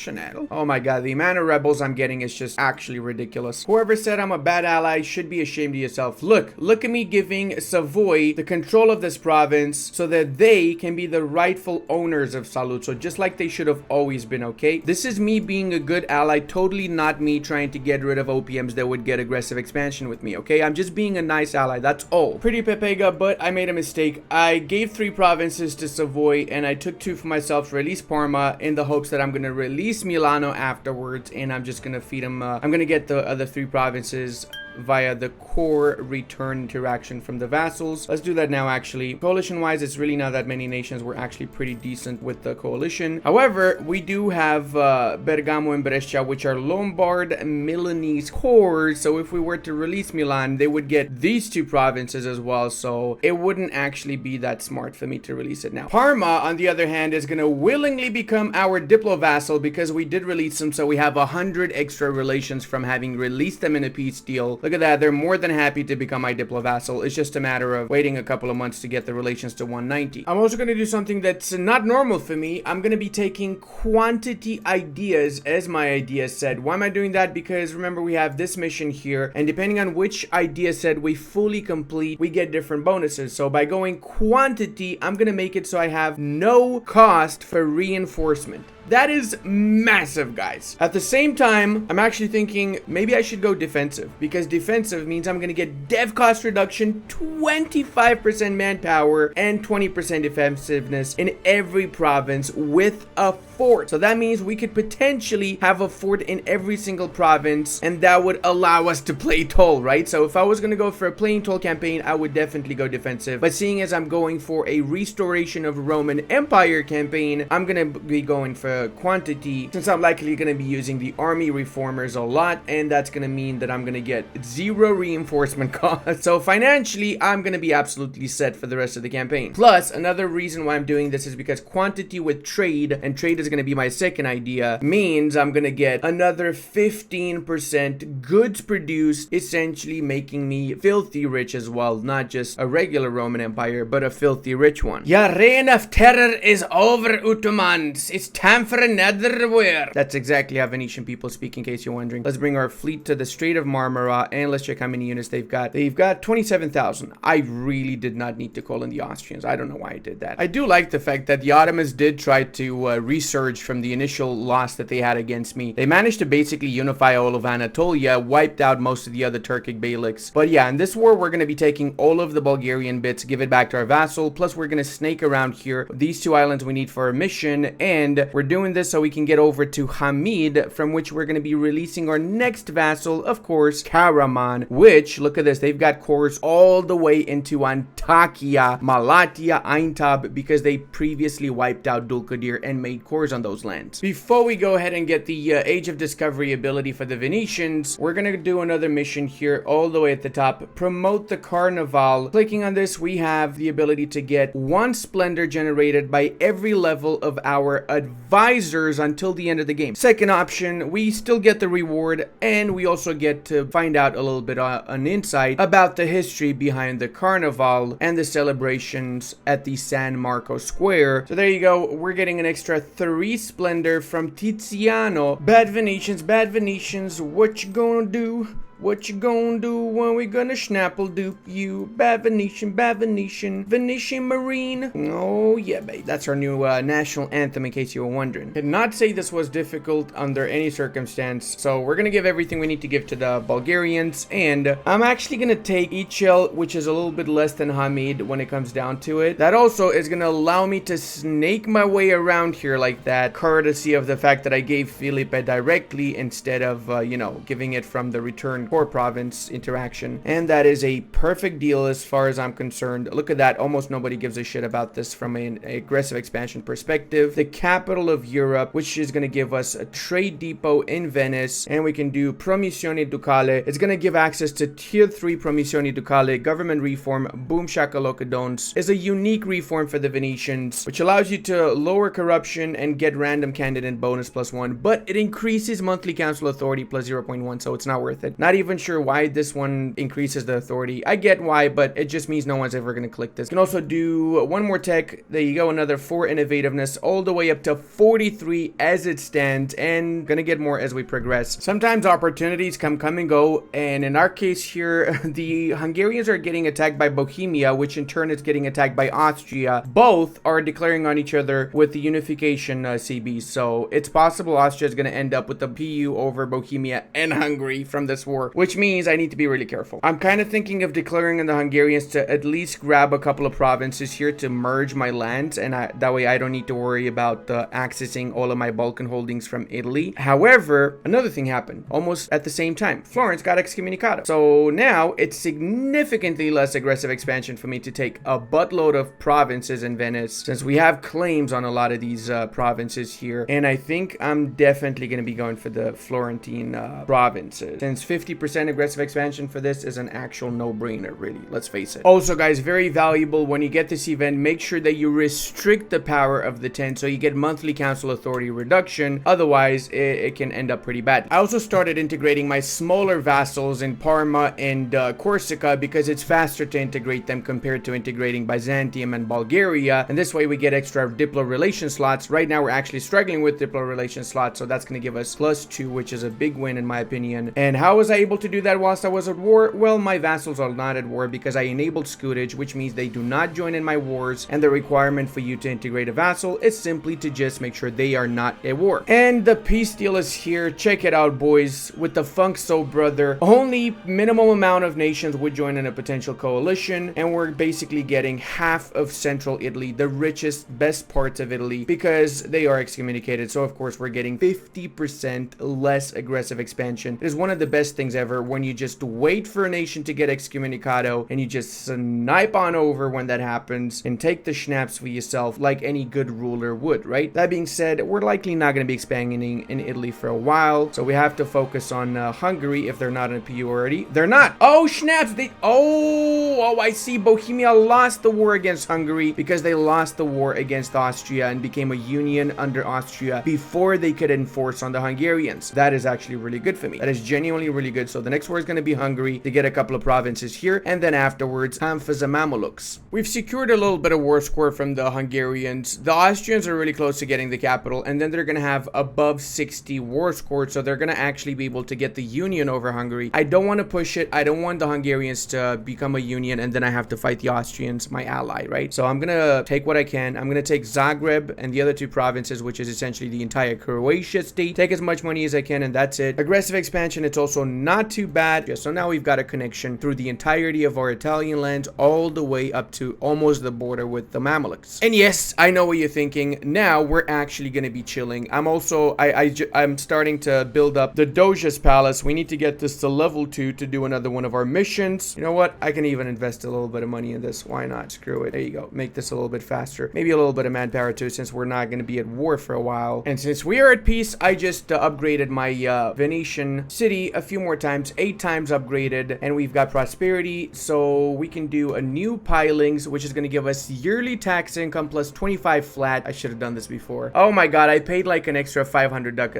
Oh my god, the amount of rebels I'm getting is just actually ridiculous. Whoever said I'm a bad ally should be ashamed of yourself. Look at me giving Savoy the control of this province so that they can be the rightful owners of Saluzzo, just like they should have always been, okay? This is me being a good ally, totally not me trying to get rid of OPMs that would get aggressive expansion with me, okay? I'm just being a nice ally, that's all. Pretty Pepega, but I made a mistake. I gave 3 provinces to Savoy, and I took 2 for myself to release Parma in the hopes that I'm gonna release Milano afterwards, and I'm just gonna feed them, I'm gonna get the other 3 provinces via the core return interaction from the vassals. Let's do that now, actually. Coalition-wise, it's really not that many nations. We're actually pretty decent with the coalition. However, we do have Bergamo and Brescia, which are Lombard Milanese cores. So if we were to release Milan, they would get these two provinces as well. So it wouldn't actually be that smart for me to release it now. Parma, on the other hand, is going to willingly become our diplo vassal because we did release them. So we have 100 extra relations from having released them in a peace deal. Look at that. They're more than happy to become my diplo vassal. It's just a matter of waiting a couple of months to get the relations to 190. I'm also going to do something that's not normal for me. I'm going to be taking quantity ideas as my idea set. Why am I doing that? Because remember, we have this mission here, and depending on which idea set we fully complete, we get different bonuses. So by going quantity, I'm going to make it so I have no cost for reinforcement. That is massive, guys. At the same time, I'm actually thinking maybe I should go defensive, because defensive means I'm going to get dev cost reduction, 25% manpower, and 20% defensiveness in every province with a fort. So that means we could potentially have a fort in every single province, and that would allow us to play toll, right? So if I was going to go for a playing toll campaign, I would definitely go defensive. But seeing as I'm going for a restoration of Roman Empire campaign, I'm going to be going for quantity, since I'm likely going to be using the army reformers a lot, and that's going to mean that I'm going to get 0 reinforcement costs. So financially, I'm going to be absolutely set for the rest of the campaign. Plus, another reason why I'm doing this is because quantity with trade, and trade is going to be my second idea, means I'm going to get another 15% goods produced, essentially making me filthy rich as well, not just a regular Roman Empire, but a filthy rich one. Your reign of terror is over, Ottomans. It's time for another war. That's exactly how Venetian people speak, in case you're wondering. Let's bring our fleet to the Strait of Marmara, and let's check how many units they've got. They've got 27,000. I really did not need to call in the Austrians. I don't know why I did that. I do like the fact that the Ottomans did try to resurge from the initial loss that they had against me. They managed to basically unify all of Anatolia, wiped out most of the other Turkic beyliks. But yeah, in this war, we're going to be taking all of the Bulgarian bits, give it back to our vassal, plus we're going to snake around here. These two islands we need for our mission, and we're doing this so we can get over to Hamid, from which we're going to be releasing our next vassal, of course, Karaman, which, look at this, they've got cores all the way into Antakya, Malatya, Aintab, because they previously wiped out Dulkadir and made cores on those lands. Before we go ahead and get the Age of Discovery ability for the Venetians, we're going to do another mission here all the way at the top. Promote the Carnival. Clicking on this, we have the ability to get 1 splendor generated by every level of our advisors until the end of the game. Second option, we still get the reward, and we also get to find out a little bit an insight about the history behind the Carnival and the celebrations at the San Marco Square. So there you go. We're getting an extra 3 splendor from Tiziano. Bad Venetians, what you gonna do? What you gonna do when we gonna schnapple dupe you? Bad Venetian, Venetian Marine. Oh yeah, babe. That's our new national anthem, in case you were wondering. Could not say this was difficult under any circumstance. So we're gonna give everything we need to give to the Bulgarians, and I'm actually gonna take Ichel, which is a little bit less than Hamid when it comes down to it. That also is gonna allow me to snake my way around here like that, courtesy of the fact that I gave Filipe directly instead of, you know, giving it from the return core province interaction, and that is a perfect deal as far as I'm concerned. Look at that. Almost nobody gives a shit about this from an aggressive expansion perspective. The capital of Europe, which is going to give us a trade depot in Venice, and we can do Promissioni Ducale. It's going to give access to tier 3 Promissioni Ducale. Government reform, boom shakalaka dons, is a unique reform for the Venetians, which allows you to lower corruption and get random candidate bonus +1, but it increases monthly council authority +0.1, so it's not worth it. Not even sure why this one increases the authority. I get why, but it just means no one's ever going to click this. You can also do one more tech. There you go, another 4 innovativeness, all the way up to 43 as it stands, and gonna get more as we progress. Sometimes opportunities come and go, and in our case here, the Hungarians are getting attacked by Bohemia, which in turn is getting attacked by Austria. Both are declaring on each other with the unification CBs, so it's possible Austria is going to end up with the PU over Bohemia and Hungary from this war. which means I need to be really careful. I'm kind of thinking of declaring on the Hungarians to at least grab a couple of provinces here to merge my lands, and that way I don't need to worry about accessing all of my Balkan holdings from Italy. However, another thing happened almost at the same time. Florence got excommunicado. So now it's significantly less aggressive expansion for me to take a buttload of provinces in Venice, since we have claims on a lot of these provinces here. And I think I'm definitely going to be going for the Florentine provinces, since 50% aggressive expansion for this is an actual no-brainer, really. Let's face it. Also, guys, very valuable when you get this event, make sure that you restrict the power of the 10 so you get monthly council authority reduction. Otherwise, it can end up pretty bad. I also started integrating my smaller vassals in Parma and Corsica because it's faster to integrate them compared to integrating Byzantium and Bulgaria. And this way we get extra Diplo relation slots. Right now we're actually struggling with Diplo relation slots, so that's going to give us +2, which is a big win in my opinion. And how was I able to do that whilst I was at war? Well, my vassals are not at war because I enabled scutage, which means they do not join in my wars, and the requirement for you to integrate a vassal is simply to just make sure they are not at war. And the peace deal is here. Check it out, boys. With the Funk So brother, only minimum amount of nations would join in a potential coalition, and we're basically getting half of central Italy, the richest, best parts of Italy, because they are excommunicated. So of course we're getting 50% less aggressive expansion. It is one of the best things ever when you just wait for a nation to get excommunicado and you just snipe on over when that happens and take the schnapps for yourself like any good ruler would, right? That being said, we're likely not going to be expanding in Italy for a while, so we have to focus on Hungary if they're not a priority. They're not. Oh, schnapps. Oh, I see. Bohemia lost the war against Hungary because they lost the war against Austria and became a union under Austria before they could enforce on the Hungarians. That is actually really good for me. That is genuinely really good. So the next war is going to be Hungary to get a couple of provinces here, and then afterwards, Hamfas and Mamelukes. We've secured a little bit of war score from the Hungarians. The Austrians are really close to getting the capital, and then they're going to have above 60 war score, so they're going to actually be able to get the union over Hungary. I don't want to push it. I don't want the Hungarians to become a union, and then I have to fight the Austrians, my ally, right? So I'm going to take what I can. I'm going to take Zagreb and the other two provinces, which is essentially the entire Croatia state. Take as much money as I can, and that's it. Aggressive expansion, it's also not too bad. So now we've got a connection through the entirety of our Italian lands all the way up to almost the border with the Mamelukes. And yes, I know what you're thinking. Now we're actually going to be chilling. I'm also, I'm starting to build up the Doge's Palace. We need to get this to level 2 to do another one of our missions. You know what? I can even invest a little bit of money in this. Why not? Screw it. There you go. Make this a little bit faster. Maybe a little bit of manpower too, since we're not going to be at war for a while. And since we are at peace, I just upgraded my Venetian city a few more times, 8 times upgraded, and we've got prosperity, so we can do a new pilings, which is going to give us yearly tax income plus 25 flat. I should have done this before. Oh my god, I paid like an extra 500 duck.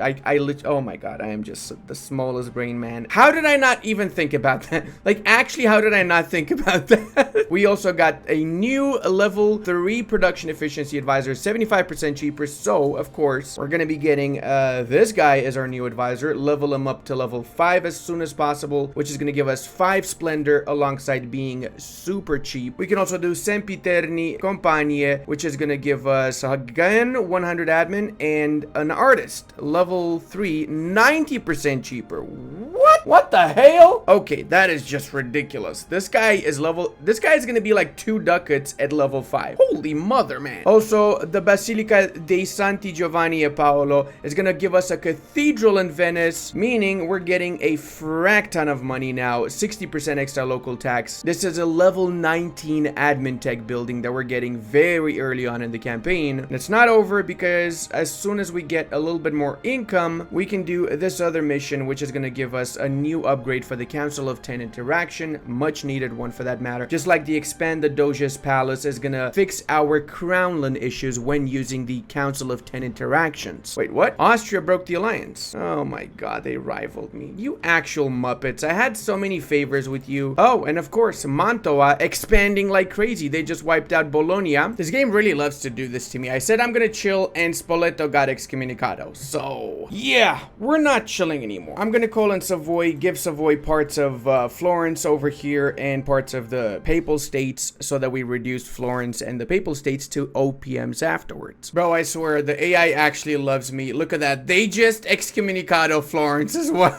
Oh my god, I am just the smallest brain man. How did I not even think about that? Like, actually, how did I not think about that? We also got a new level 3 production efficiency advisor, 75% cheaper, so of course we're going to be getting this guy as our new advisor. Level him up to level 5 as soon as possible, which is going to give us 5 splendor alongside being super cheap. We can also do Sempiterni Compagnie, which is going to give us again 100 admin and an artist. Level 3, 90% cheaper. What the hell? Okay, that is just ridiculous. This guy is going to be like 2 ducats at level 5. Holy mother, man. Also, the Basilica dei Santi Giovanni e Paolo is going to give us a cathedral in Venice, meaning we're getting a frack ton of money now, 60% extra local tax. This is a level 19 admin tech building that we're getting very early on in the campaign. And it's not over because as soon as we get a little bit more income, we can do this other mission, which is going to give us a new upgrade for the Council of 10 interaction, much needed one for that matter. Just like the Expand the Doge's Palace is going to fix our crownland issues when using the Council of 10 interactions. Wait, what? Austria broke the alliance. Oh my god, they rivaled me. You actual muppets. I had so many favors with you. Oh, and of course, Mantua expanding like crazy. They just wiped out Bologna. This game really loves to do this to me. I said I'm gonna chill, and Spoleto got excommunicado. So, yeah, we're not chilling anymore. I'm gonna call in Savoy, give Savoy parts of Florence over here and parts of the Papal States so that we reduce Florence and the Papal States to OPMs afterwards. Bro, I swear, the AI actually loves me. Look at that. They just excommunicado Florence as well.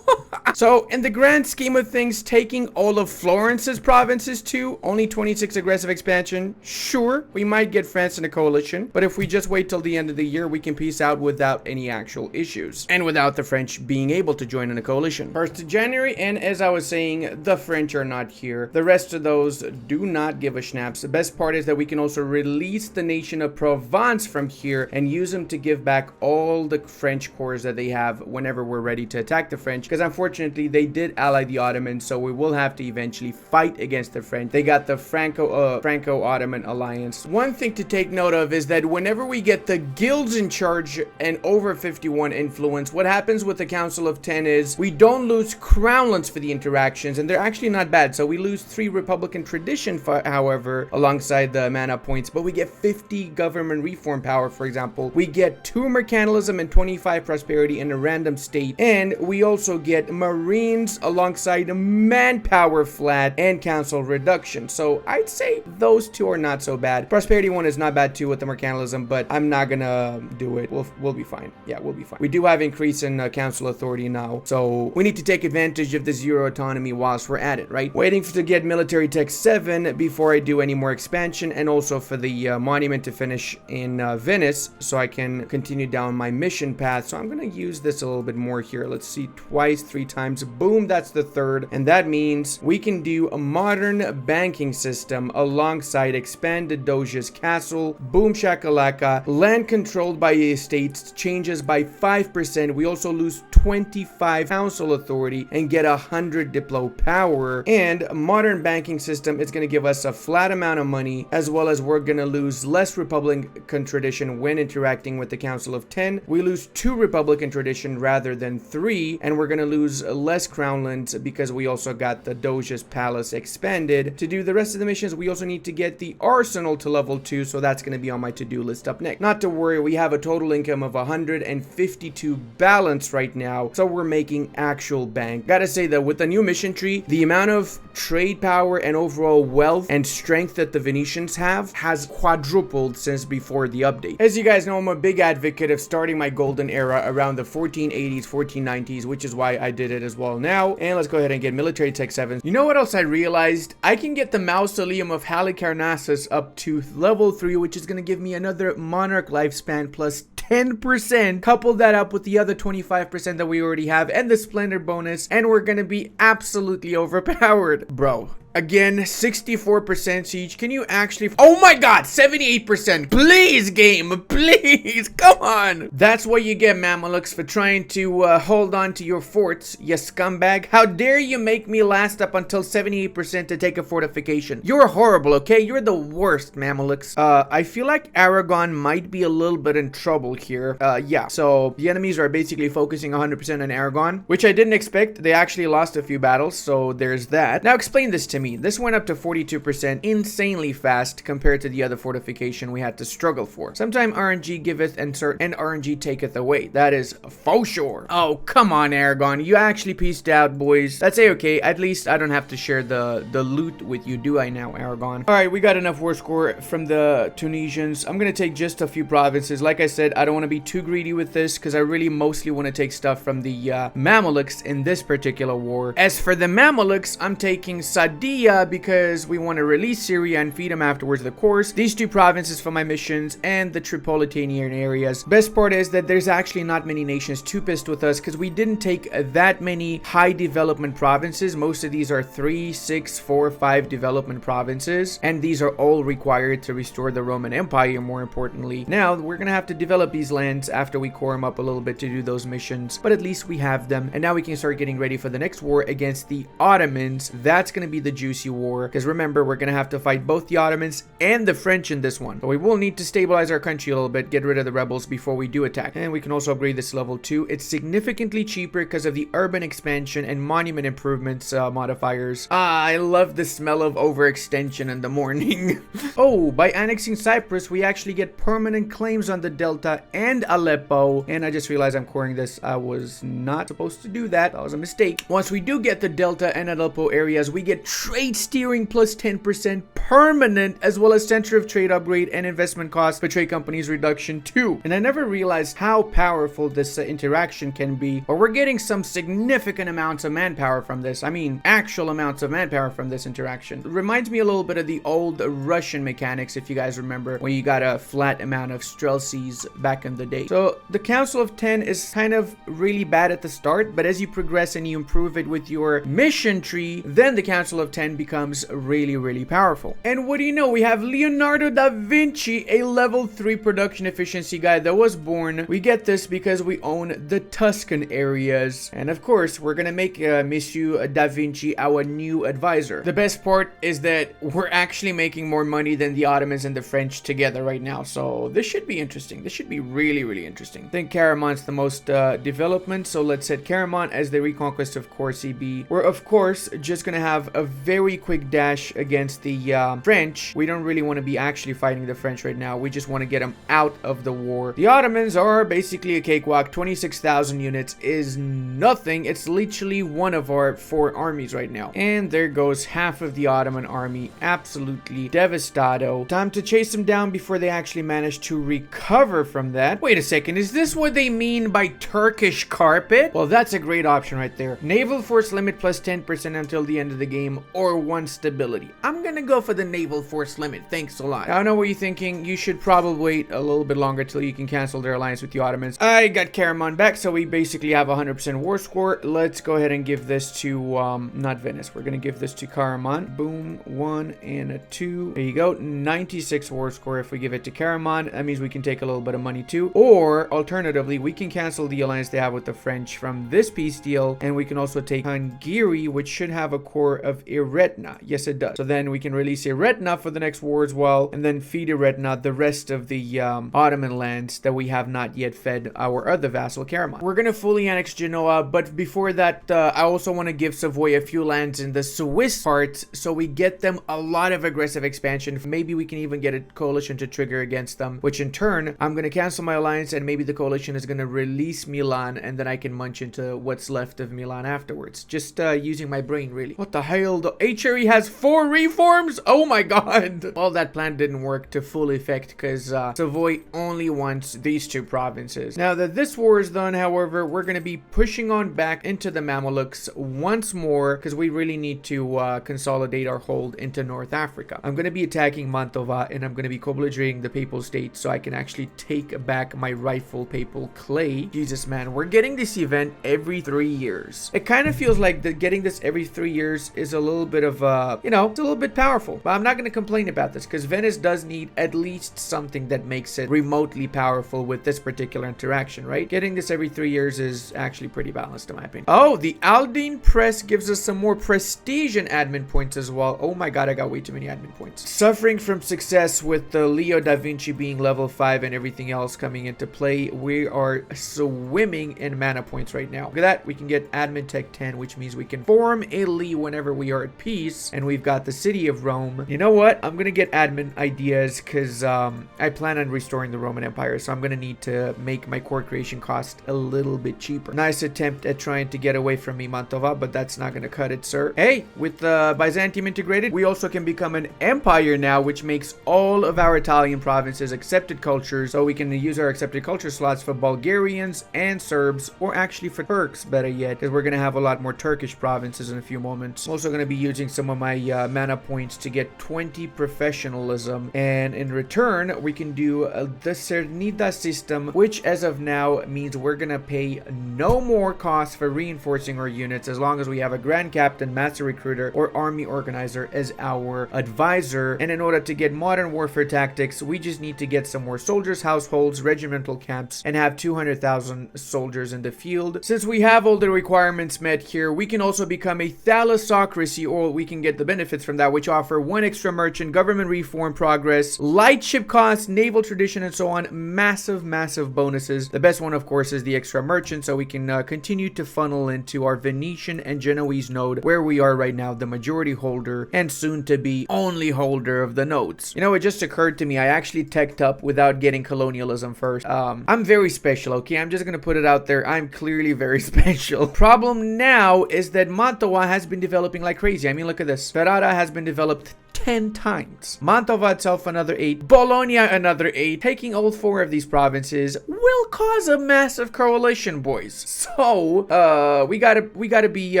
So in the grand scheme of things, taking all of Florence's provinces too, only 26 aggressive expansion. Sure, we might get France in a coalition, but if we just wait till the end of the year, we can peace out without any actual issues. And without the French being able to join in a coalition. 1st of January, and as I was saying, the French are not here. The rest of those do not give a schnaps. The best part is that we can also release the nation of Provence from here and use them to give back all the French corps that they have whenever we're ready to attack the French, because unfortunately they did ally the Ottomans, so we will have to eventually fight against the French. They got the Franco-Ottoman alliance. One thing to take note of is that whenever we get the guilds in charge and over 51 influence, what happens with the Council of 10 is we don't lose crownlands for the interactions, and they're actually not bad. So we lose 3 Republican tradition, however, alongside the mana points, but we get 50 government reform power, for example. We get 2 mercantilism and 25 prosperity in a random state, and we also get marines alongside manpower flat and council reduction. So I'd say those 2 are not so bad. Prosperity 1 is not bad too with the mercantilism, but I'm not gonna do it. We'll be fine. Yeah, we'll be fine. We do have increase in council authority now, so we need to take advantage of the 0 autonomy whilst we're at it, right? Waiting to get military tech 7 before I do any more expansion, and also for the monument to finish in Venice so I can continue down my mission path. So I'm gonna use this a little bit more here. Let's see, twice, 3 times. Boom, that's the 3rd, and that means we can do a modern banking system alongside expanded Doge's castle. Boom shakalaka. Land controlled by estates changes by 5%. We also lose 25 council authority and get 100 diplo power. And a modern banking system is going to give us a flat amount of money, as well as we're going to lose less Republican tradition when interacting with the Council of 10. We lose 2 Republican tradition rather than 3, and we're going to lose less crownlands because we also got the Doge's palace expanded. To do the rest of the missions, we also need to get the arsenal to level 2, so that's going to be on my to-do list up next. Not to worry, we have a total income of 152 balance right now, so we're making actual bank. Gotta say that with the new mission tree, the amount of trade power and overall wealth and strength that the Venetians have has quadrupled since before the update. As you guys know, I'm a big advocate of starting my golden era around the 1480s, 1490s, which is why I did it as well now. And let's go ahead and get military tech 7. You know what else I realized? I can get the mausoleum of Halicarnassus up to level 3, which is going to give me another monarch lifespan plus 10%. Couple that up with the other 25% that we already have and the splendor bonus, and we're gonna be absolutely overpowered. Bro, again, 64% siege. Can you actually... Oh my god, 78%. Please, game, please. Come on. That's what you get, Mamelukes, for trying to hold on to your forts, you scumbag. How dare you make me last up until 78% to take a fortification. You're horrible, okay? You're the worst, Mamelukes. I feel like Aragon might be a little bit in trouble here. Yeah, so the enemies are basically focusing 100% on Aragon, which I didn't expect. They actually lost a few battles, so there's that. Now explain this to me. This went up to 42%, insanely fast compared to the other fortification we had to struggle for. Sometime RNG giveth and RNG taketh away. That is for sure. Oh, come on, Aragon. You actually pieced out, boys. That's a-okay. At least I don't have to share the loot with you, do I now, Aragon? Alright, we got enough war score from the Tunisians. I'm gonna take just a few provinces. Like I said, I don't want to be too greedy with this because I really mostly want to take stuff from the Mamelukes in this particular war. As for the Mamelukes, I'm taking Sadia because we want to release Syria and feed them afterwards, of course. These 2 provinces for my missions and the Tripolitanian areas. Best part is that there's actually not many nations too pissed with us because we didn't take that many high development provinces. Most of these are 3, 6, 4, 5 development provinces, and these are all required to restore the Roman Empire, more importantly. Now, we're gonna have to develop these lands after we core them up a little bit to do those missions, but at least we have them, and now we can start getting ready for the next war against the Ottomans. That's gonna be the juicy war, because remember, we're gonna have to fight both the Ottomans and the French in this one. So we will need to stabilize our country a little bit, get rid of the rebels before we do attack. And we can also upgrade this level 2. It's significantly cheaper because of the urban expansion and monument improvements modifiers. I love the smell of overextension in the morning. Oh, by annexing Cyprus, we actually get permanent claims on the Delta and Aleppo. And I just realized I'm coring this. I was not supposed to do that. That was a mistake. Once we do get the Delta and Aleppo areas, we get trade steering plus 10% permanent, as well as center of trade upgrade and investment costs for trade companies reduction too. And I never realized how powerful this interaction can be, or we're getting some significant amounts of manpower from this. I mean, actual amounts of manpower from this interaction. It reminds me a little bit of the old Russian mechanics, if you guys remember, when you got a flat amount of streltsies back in the day. So the Council of 10 is kind of really bad at the start, but as you progress and you improve it with your mission tree, then the Council of 10 becomes really, really powerful. And what do you know? We have Leonardo da Vinci, a level 3 production efficiency guy that was born. We get this because we own the Tuscan areas. And of course, we're gonna make Monsieur da Vinci our new advisor. The best part is that we're actually making more money than the Ottomans and the French together right now. So this should be interesting. This should be really, really interesting. I think Caraman's the most development. So let's set Caraman as the reconquest of Corsi B. We're of course just gonna have a very quick dash against the French. We don't really want to be actually fighting the French right now. We just want to get them out of the war. The Ottomans are basically a cakewalk. 26,000 units is nothing. It's literally one of our 4 armies right now. And there goes half of the Ottoman army. Absolutely devastado. Time to chase them down before they actually manage to recover from that. Wait a second. Is this what they mean by Turkish carpet? Well, that's a great option right there. Naval force limit plus 10% until the end of the game, or 1 stability. I'm gonna go for the naval force limit. Thanks a lot. I know what you're thinking. You should probably wait a little bit longer till you can cancel their alliance with the Ottomans. I got Karaman back, so we basically have 100% war score. Let's go ahead and give this to, not Venice. We're gonna give this to Karaman. Boom, 1 and a 2. There you go. 96 war score. If we give it to Karaman, that means we can take a little bit of money too. Or, alternatively, we can cancel the alliance they have with the French from this peace deal, and we can also take Hungary, which should have a core of Eretna. Yes, it does. So then we can release Eretna for the next war as well, and then feed Eretna the rest of the Ottoman lands that we have not yet fed our other vassal, Karaman. We're gonna fully annex Genoa, but before that, I also want to give Savoy a few lands in the Swiss parts, so we get them a lot of aggressive expansion. Maybe we can even get a coalition to trigger against them, which in turn, I'm gonna cancel my alliance, and maybe the coalition is gonna release Milan, and then I can munch into what's left of Milan afterwards. Just using my brain, really. What the hell? The HRE has 4 reforms? Oh my god. Well, that plan didn't work to full effect because Savoy only wants these 2 provinces. Now that this war is done, however, we're going to be pushing on back into the Mamelukes once more because we really need to consolidate our hold into North Africa. I'm going to be attacking Mantova, and I'm going to be co-belligerating the Papal State so I can actually take back my rightful Papal clay. Jesus, man, we're getting this event every 3 years. It kind of feels like getting this every 3 years is a little bit of you know, it's a little bit powerful, but I'm not going to complain about this because Venice does need at least something that makes it remotely powerful with this particular interaction, right? Getting this every 3 years is actually pretty balanced in my opinion. Oh, the Aldine Press gives us some more prestige and admin points as well. Oh my god, I got way too many admin points. Suffering from success with the Leo da Vinci being level 5 and everything else coming into play, we are swimming in mana points right now. Look at that. We can get admin tech 10, which means we can form a Lee whenever we are at peace, and we've got the city of Rome. You know what? I'm gonna get admin ideas because I plan on restoring the Roman Empire, so I'm gonna need to make my core creation cost a little bit cheaper. Nice attempt at trying to get away from me, Mantova, but that's not gonna cut it, sir. Hey, with Byzantium integrated, we also can become an empire now, which makes all of our Italian provinces accepted cultures, so we can use our accepted culture slots for Bulgarians and Serbs, or actually for Turks, better yet, because we're gonna have a lot more Turkish provinces in a few moments. I'm also going to be using some of my mana points to get 20 professionalism, and in return we can do the Cernida system, which as of now means we're going to pay no more costs for reinforcing our units as long as we have a Grand Captain, Master Recruiter, or Army Organizer as our advisor. And in order to get modern warfare tactics, we just need to get some more soldiers, households, regimental camps, and have 200,000 soldiers in the field. Since we have all the requirements met here, we can also become a thalassocracy, or we can get the benefits from that, which offer 1 extra merchant, government reform progress, light ship costs, naval tradition, and so on. Massive bonuses. The best one, of course, is the extra merchant, so we can continue to funnel into our Venetian and Genoese node, where we are right now the majority holder and soon to be only holder of the nodes. You know, it just occurred to me, I actually teched up without getting colonialism first. I'm very special, okay? I'm just gonna put it out there. I'm clearly very special. Problem now is that Mantua has been developing like crazy. crazy. I mean, look at this. Ferrara has been developed 10 times. Mantova itself another 8. Bologna another 8. Taking all 4 of these provinces will cause a massive coalition, boys. So, we gotta be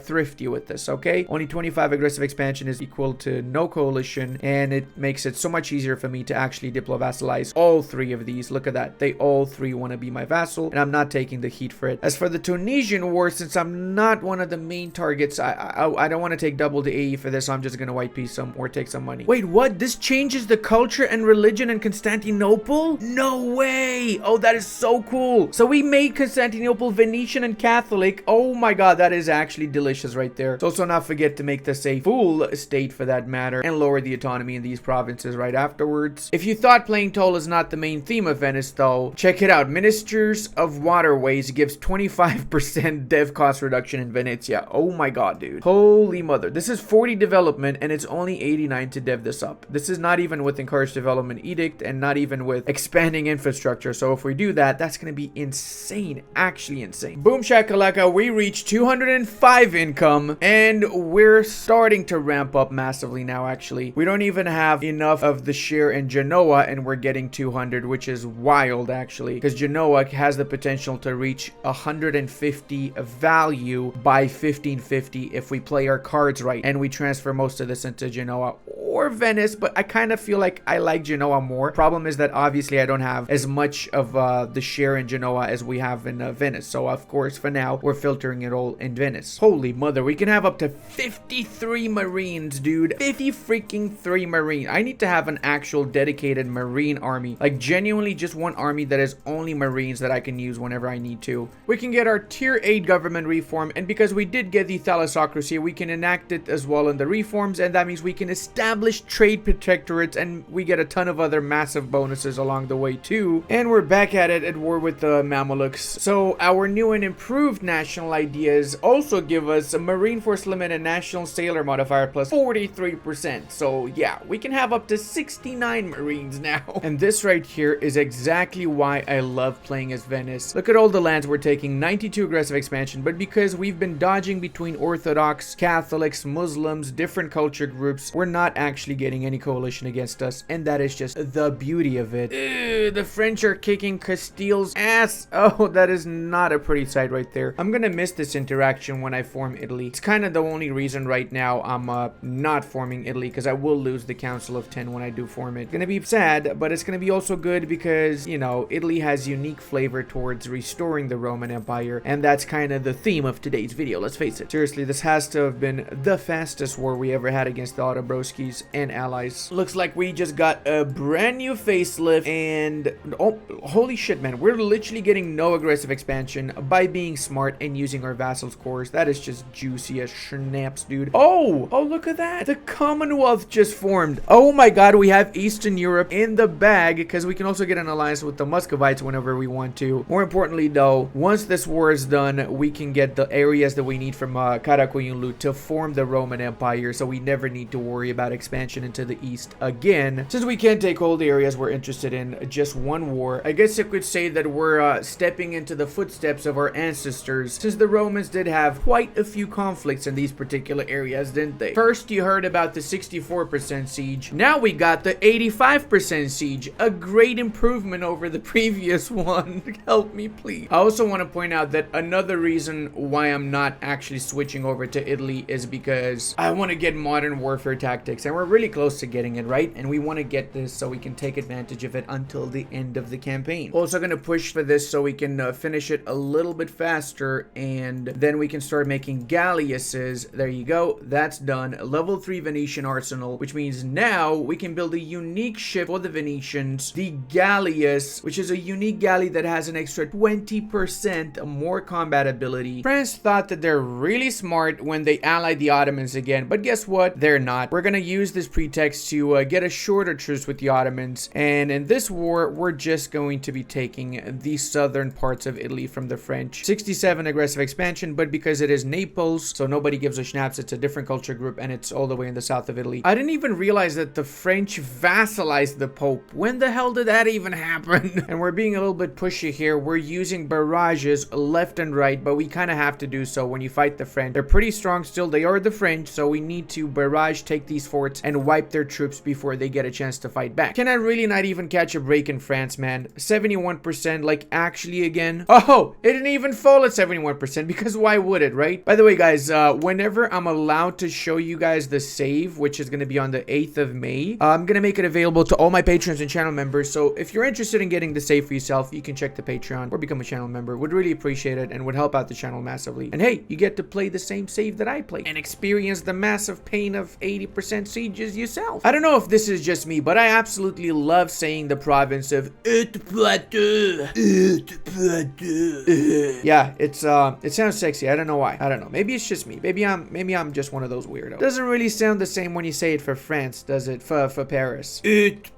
thrifty with this, okay? Only 25 aggressive expansion is equal to no coalition, and it makes it so much easier for me to actually diplo-vassalize all 3 of these. Look at that. They all 3 want to be my vassal, and I'm not taking the heat for it. As for the Tunisian war, since I'm not one of the main targets, I don't want to take double the AE for this, so I'm just gonna white piece some or take some money. Wait, what? This changes the culture and religion in Constantinople? No way! Oh, that is so cool. So we made Constantinople Venetian and Catholic. Oh my god, that is actually delicious right there. So also not forget to make this a full state for that matter and lower the autonomy in these provinces right afterwards. If you thought playing toll is not the main theme of Venice though, check it out. Ministers of Waterways gives 25% dev cost reduction in Venezia. Oh my god, dude. Holy mother. This is 40 development and it's only 89 to dev this up. This is not even with encouraged development edict and not even with expanding infrastructure. So if we do that, that's going to be insane. Actually insane. Boom shakalaka, we reached 205 income and we're starting to ramp up massively now actually. We don't even have enough of the share in Genoa and we're getting 200, which is wild actually, because Genoa has the potential to reach 150 value by 1550 if we play our cards right and we transfer most of this into Genoa or Venice, but I kind of feel like I like Genoa more. Problem is that obviously I don't have as much of the share in Genoa as we have in Venice. So of course for now we're filtering it all in Venice. Holy mother, we can have up to 53 Marines, dude. 50 freaking 3 Marine. I need to have an actual dedicated Marine army. Like genuinely just one army that is only Marines that I can use whenever I need to. We can get our tier 8 government reform, and because we did get the thalassocracy, we can enact it as well in the reforms, and that means we can establish trade protectorates and we get a ton of other massive bonuses along the way too. And we're back at it at war with the Mamelukes. So our new and improved national ideas also give us a Marine Force limit and national sailor modifier plus 43%. So yeah, we can have up to 69 Marines now. And this right here is exactly why I love playing as Venice. Look at all the lands we're taking. 92 aggressive expansion, but because we've been dodging between Orthodox, Catholics, Muslims, different culture groups, we're not actually getting any coalition against us, and that is just the beauty of it. Ew, the French are kicking Castile's ass. Oh, that is not a pretty sight right there. I'm gonna miss this interaction when I form Italy. It's kind of the only reason right now I'm not forming Italy, because I will lose the Council of 10 when I do form it. It's gonna be sad, but it's gonna be also good because, you know, Italy has unique flavor towards restoring the Roman Empire, and that's kind of the theme of today's video, let's face it. Seriously, this has to have been the fastest war we ever had against the Autobroskis and allies. Looks like we just got a brand new facelift, and oh, holy shit, man, we're literally getting no aggressive expansion by being smart and using our vassals cores. That is just juicy as snaps, dude. Oh, look at that. The Commonwealth just formed. Oh my god, we have Eastern Europe in the bag because we can also get an alliance with the Muscovites whenever we want to. More importantly though, once this war is done, we can get the areas that we need from Karakoyunlu to form the Roman Empire, so we never need to worry about expansion into the east again, since we can't take all the areas we're interested in just one war. I guess you could say that we're stepping into the footsteps of our ancestors, since the Romans did have quite a few conflicts in these particular areas, didn't they? First you heard about the 64% siege, now we got the 85% siege, a great improvement over the previous one. Help me please. I also want to point out that another reason why I'm not actually switching over to Italy is because I want to get modern warfare tactics, and we're really close to getting it, right? And we want to get this so we can take advantage of it until the end of the campaign. Also going to push for this so we can finish it a little bit faster, and then we can start making galleasses. There you go, that's done. Level 3 Venetian arsenal, which means now we can build a unique ship for the Venetians, the galleass, which is a unique galley that has an extra 20% more combat ability. France thought that they're really smart when they allied the Ottomans again, but guess what? They're not. We're gonna use the this pretext to get a shorter truce with the Ottomans. And in this war, we're just going to be taking the southern parts of Italy from the French. 67 aggressive expansion, but because it is Naples, so nobody gives a schnapps. It's a different culture group, and it's all the way in the south of Italy. I didn't even realize that the French vassalized the Pope. When the hell did that even happen? And we're being a little bit pushy here. We're using barrages left and right, but we kind of have to do so when you fight the French. They're pretty strong still. They are the French, so we need to barrage, take these forts, and wipe their troops before they get a chance to fight back. Can I really not even catch a break in France, man? 71%, like actually again? Oh, it didn't even fall at 71% because why would it, right? By the way, guys, whenever I'm allowed to show you guys the save, which is going to be on the 8th of May, I'm going to make it available to all my patrons and channel members. So if you're interested in getting the save for yourself, you can check the Patreon or become a channel member. Would really appreciate it and would help out the channel massively. And hey, you get to play the same save that I play and experience the massive pain of 80% sieges yourself. I don't know if this is just me, but I absolutely love saying the province of Plateau. Yeah, it sounds sexy. I don't know why. I don't know. Maybe it's just me. Maybe I'm just one of those weirdos. Doesn't really sound the same when you say it for France, does it? For Paris.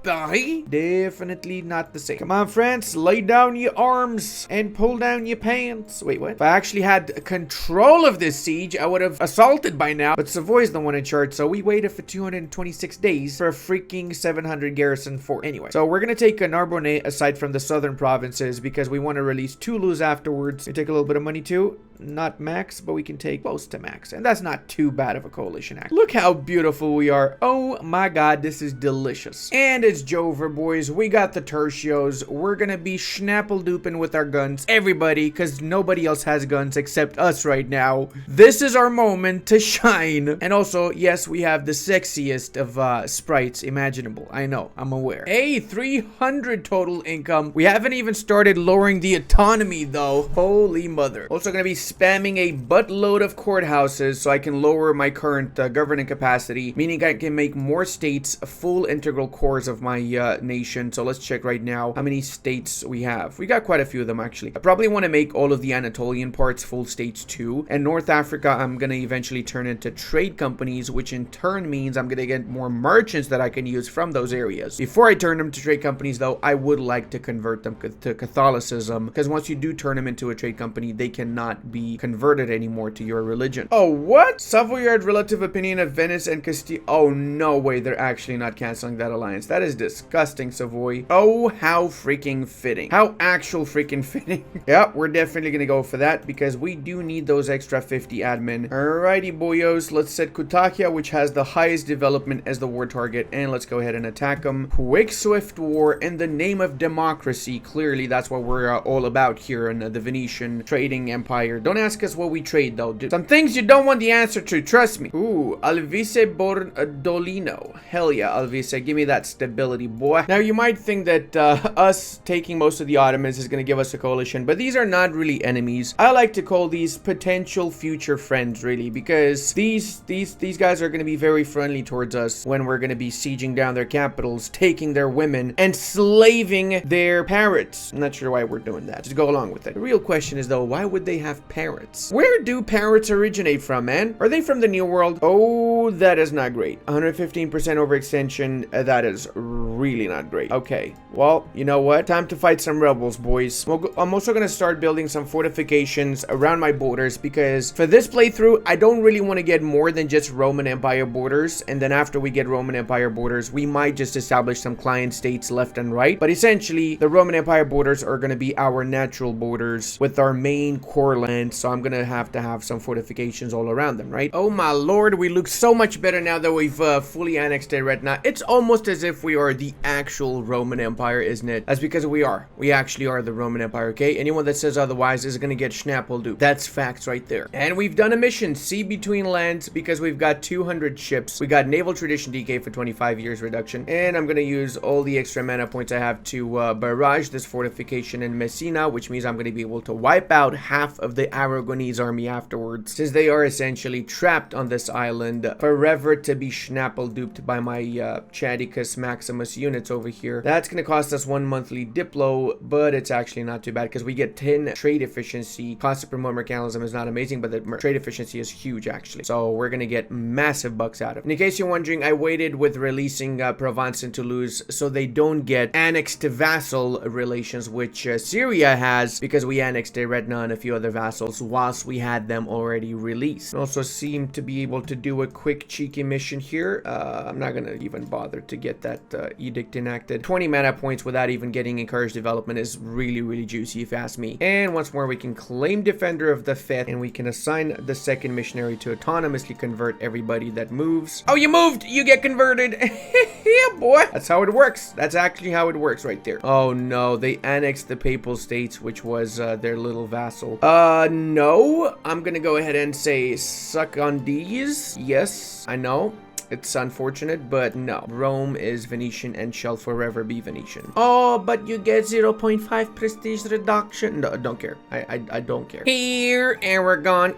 Paris? Definitely not the same. Come on, France, lay down your arms and pull down your pants. Wait, what? If I actually had control of this siege, I would have assaulted by now. But Savoy's the one in charge, so we waited for 226 days for a freaking 700 garrison fort. Anyway, so we're gonna take a Narbonne aside from the southern provinces because we want to release Toulouse afterwards. We take a little bit of money too. Not max, but we can take close to max. And that's not too bad of a coalition act. Look how beautiful we are. Oh my god, this is delicious. And it's Jover, boys. We got the tertios. We're gonna be schnapple-dooping with our guns. Everybody, because nobody else has guns except us right now. This is our moment to shine. And also, yes, we have the sexiest of sprites imaginable. I know, I'm aware. Hey, 300 total income. We haven't even started lowering the autonomy though. Holy mother. Also gonna be spamming a buttload of courthouses so I can lower my current governing capacity, meaning I can make more states full integral cores of my nation. So let's check right now how many states we have. We got quite a few of them actually. I probably want to make all of the Anatolian parts full states too. And North Africa, I'm going to eventually turn into trade companies, which in turn means I'm going to get more merchants that I can use from those areas. Before I turn them to trade companies though, I would like to convert them to Catholicism, because once you do turn them into a trade company, they cannot be converted anymore to your religion. Oh, what? Savoyard relative opinion of Venice and Castile. Oh, no way. They're actually not canceling that alliance. That is disgusting, Savoy. Oh, how freaking fitting. How actual freaking fitting. Yeah, we're definitely gonna go for that because we do need those extra 50 admin. Alrighty, boyos. Let's set Kutakia, which has the highest development, as the war target, and let's go ahead and attack them. Quick, swift war in the name of democracy. Clearly, that's what we're all about here in the Venetian trading empire. Don't ask us what we trade though. Some things you don't want the answer to, trust me. Ooh, Alvise Bordolino. Hell yeah, Alvise, give me that stability, boy. Now you might think that us taking most of the Ottomans is gonna give us a coalition, but these are not really enemies. I like to call these potential future friends, really, because these guys are gonna be very friendly towards us when we're gonna be sieging down their capitals, taking their women, and slaving their parrots. I'm not sure why we're doing that. Just go along with it. The real question is though, why would they have parrots? Where do parrots originate from, man? Are they from the New World? Oh, that is not great. 115% overextension. That is really not great. Okay, well, you know what? Time to fight some rebels, boys. I'm also gonna start building some fortifications around my borders because for this playthrough, I don't really want to get more than just Roman Empire borders. And then after we get Roman Empire borders, we might just establish some client states left and right. But essentially, the Roman Empire borders are gonna be our natural borders with our main core land. So I'm gonna have to have some fortifications all around them, right? Oh my lord, we look so much better now that we've fully annexed Eretna. It's almost as if we are the actual Roman Empire, isn't it? That's because we are. We actually are the Roman Empire, okay? Anyone that says otherwise is gonna get schnappled. That's facts right there. And we've done a mission, Sea Between Lands, because we've got 200 ships. We got Naval Tradition DK for 25 years reduction. And I'm gonna use all the extra mana points I have to barrage this fortification in Messina, which means I'm gonna be able to wipe out half of the Aragonese army afterwards, since they are essentially trapped on this island forever to be schnapple-duped by my Chadicus Maximus units over here. That's gonna cost us 1 monthly Diplo, but it's actually not too bad because we get 10 trade efficiency. Cost to promote mercantilism is not amazing, but the trade efficiency is huge actually. So we're gonna get massive bucks out of it. In case you're wondering, I waited with releasing Provence and Toulouse so they don't get annexed to vassal relations, which Syria has, because we annexed Eretna and a few other vassals whilst we had them already released. Also seem to be able to do a quick cheeky mission here. I'm not gonna even bother to get that edict enacted. 20 mana points without even getting encouraged development is really, really juicy if you ask me. And once more, we can claim Defender of the Fifth, and we can assign the second missionary to autonomously convert everybody that moves. Oh, you moved! You get converted! Yeah, boy! That's how it works. That's actually how it works right there. Oh no, they annexed the Papal States, which was their little vassal. No. I'm gonna go ahead and say suck on these. Yes, I know. It's unfortunate, but no. Rome is Venetian and shall forever be Venetian. Oh, but you get 0.5 prestige reduction. No, don't care. I don't care. Here, Aragon.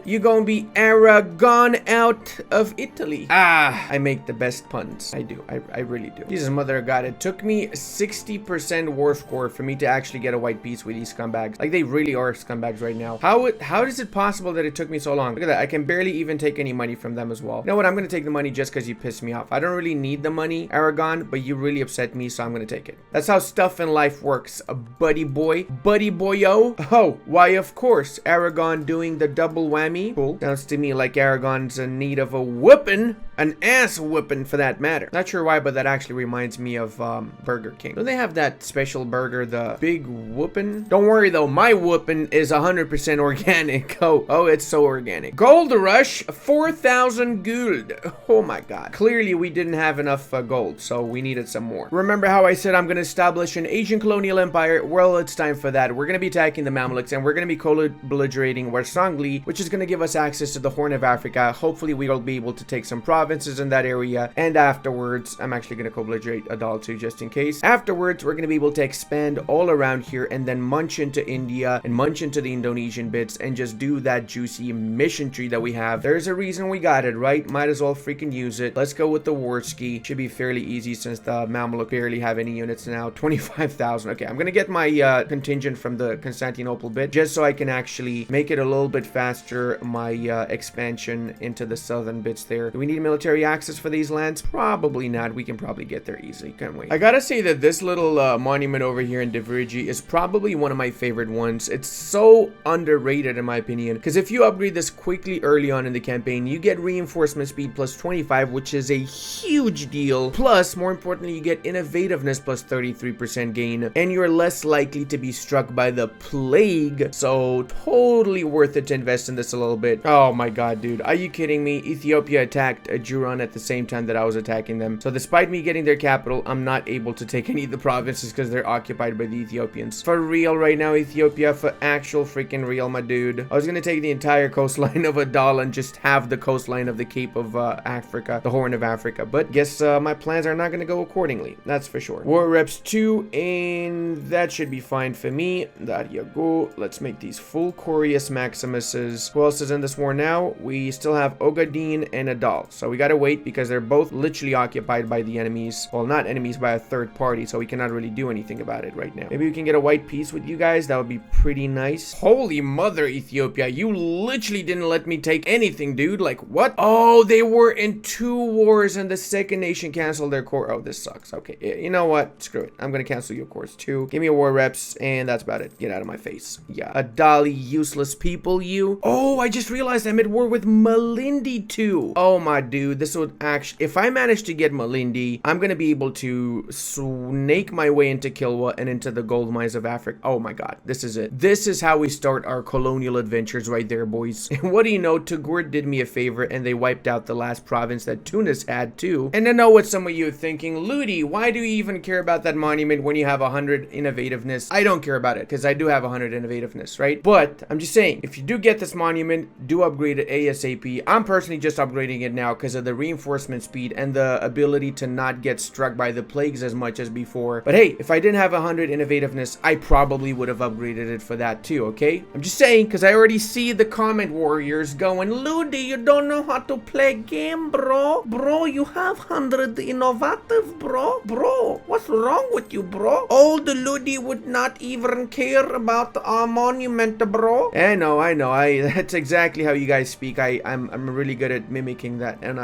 You gonna be Aragon out of Italy. Ah, I make the best puns. I do. I really do. Jesus, mother of God. It took me 60% war score for me to actually get a white piece with these scumbags. Like, they really are scumbags right now. How is it possible that it took me so long? Look at that. I can barely even take any money from them as well. You know what? I'm gonna take the money just because you pissed me off. I don't really need the money, Aragon, but you really upset me, so I'm gonna take it. That's how stuff in life works, buddy boyo. Oh, why of course, Aragon doing the double whammy. Cool. Sounds to me like Aragon's in need of a whooping. An ass whooping for that matter. Not sure why, but that actually reminds me of Burger King. Don't they have that special burger, the big whooping? Don't worry though, my whooping is 100% organic. Oh, it's so organic. Gold rush, 4,000 gold. Oh my god. Clearly we didn't have enough gold, so we needed some more. Remember how I said I'm gonna establish an Asian colonial empire? Well, it's time for that. We're gonna be attacking the Mamluks, and we're gonna be belligerate Warsangli, which is gonna give us access to the Horn of Africa. Hopefully we will be able to take some provinces in that area, and afterwards, I'm actually gonna co-belligerate Adal too, just in case. Afterwards, we're gonna be able to expand all around here, and then munch into India, and munch into the Indonesian bits, and just do that juicy mission tree that we have. There's a reason we got it, right? Might as well freaking use it. Let's go with the war ski. Should be fairly easy since the Mamluk barely have any units now. 25,000. Okay, I'm gonna get my contingent from the Constantinople bit, just so I can actually make it a little bit faster, my expansion into the southern bits there. Do we need military access for these lands? Probably not. We can probably get there easily. Can't wait. I gotta say that this little monument over here in Devriji is probably one of my favorite ones. It's so underrated in my opinion, because if you upgrade this quickly early on in the campaign, you get reinforcement speed plus 25, which is a huge deal. Plus, more importantly, you get innovativeness plus 33% gain, and you're less likely to be struck by the plague. So totally worth it to invest in this a little bit. Oh my god, dude. Are you kidding me? Ethiopia attacked Juran at the same time that I was attacking them. So despite me getting their capital, I'm not able to take any of the provinces because they're occupied by the Ethiopians. For real right now, Ethiopia, for actual freaking real, my dude. I was gonna take the entire coastline of Adal and just have the coastline of the Cape of Africa, the Horn of Africa, but guess my plans are not gonna go accordingly. That's for sure. War reps 2, and that should be fine for me. There you go. Let's make these full Corius Maximuses. Who else is in this war now? We still have Ogaden and Adal. So we gotta wait because they're both literally occupied by the enemies. Well, not enemies, by a third party, so we cannot really do anything about it right now. Maybe we can get a white peace with you guys. That would be pretty nice. Holy mother, Ethiopia. You literally didn't let me take anything, dude. Like, what? Oh, they were in 2 wars and the second nation canceled their core. Oh, this sucks. Okay, you know what? Screw it. I'm gonna cancel your cores too. Give me a war reps, and that's about it. Get out of my face. Yeah. Adali, useless people, you. Oh, I just realized I'm at war with Malindi too. Oh my dude, this would actually, if I manage to get Malindi, I'm gonna be able to snake my way into Kilwa and into the gold mines of Africa. Oh my god, this is it. This is how we start our colonial adventures right there, boys. And what do you know, Togur did me a favor and they wiped out the last province that Tunis had too. And I know what some of you are thinking, Ludi, why do you even care about that monument when you have 100 innovativeness? I don't care about it because I do have 100 innovativeness, right? But I'm just saying, if you do get this monument, do upgrade it ASAP. I'm personally just upgrading it now because because of the reinforcement speed and the ability to not get struck by the plagues as much as before. But hey, if I didn't have 100 innovativeness, I probably would have upgraded it for that too, okay? I'm just saying, because I already see the comment warriors going, Ludi, you don't know how to play game, bro. Bro, you have 100 innovative, bro. Bro, what's wrong with you, bro? Old Ludi would not even care about our monument, bro. I know. That's exactly how you guys speak. I'm really good at mimicking that, and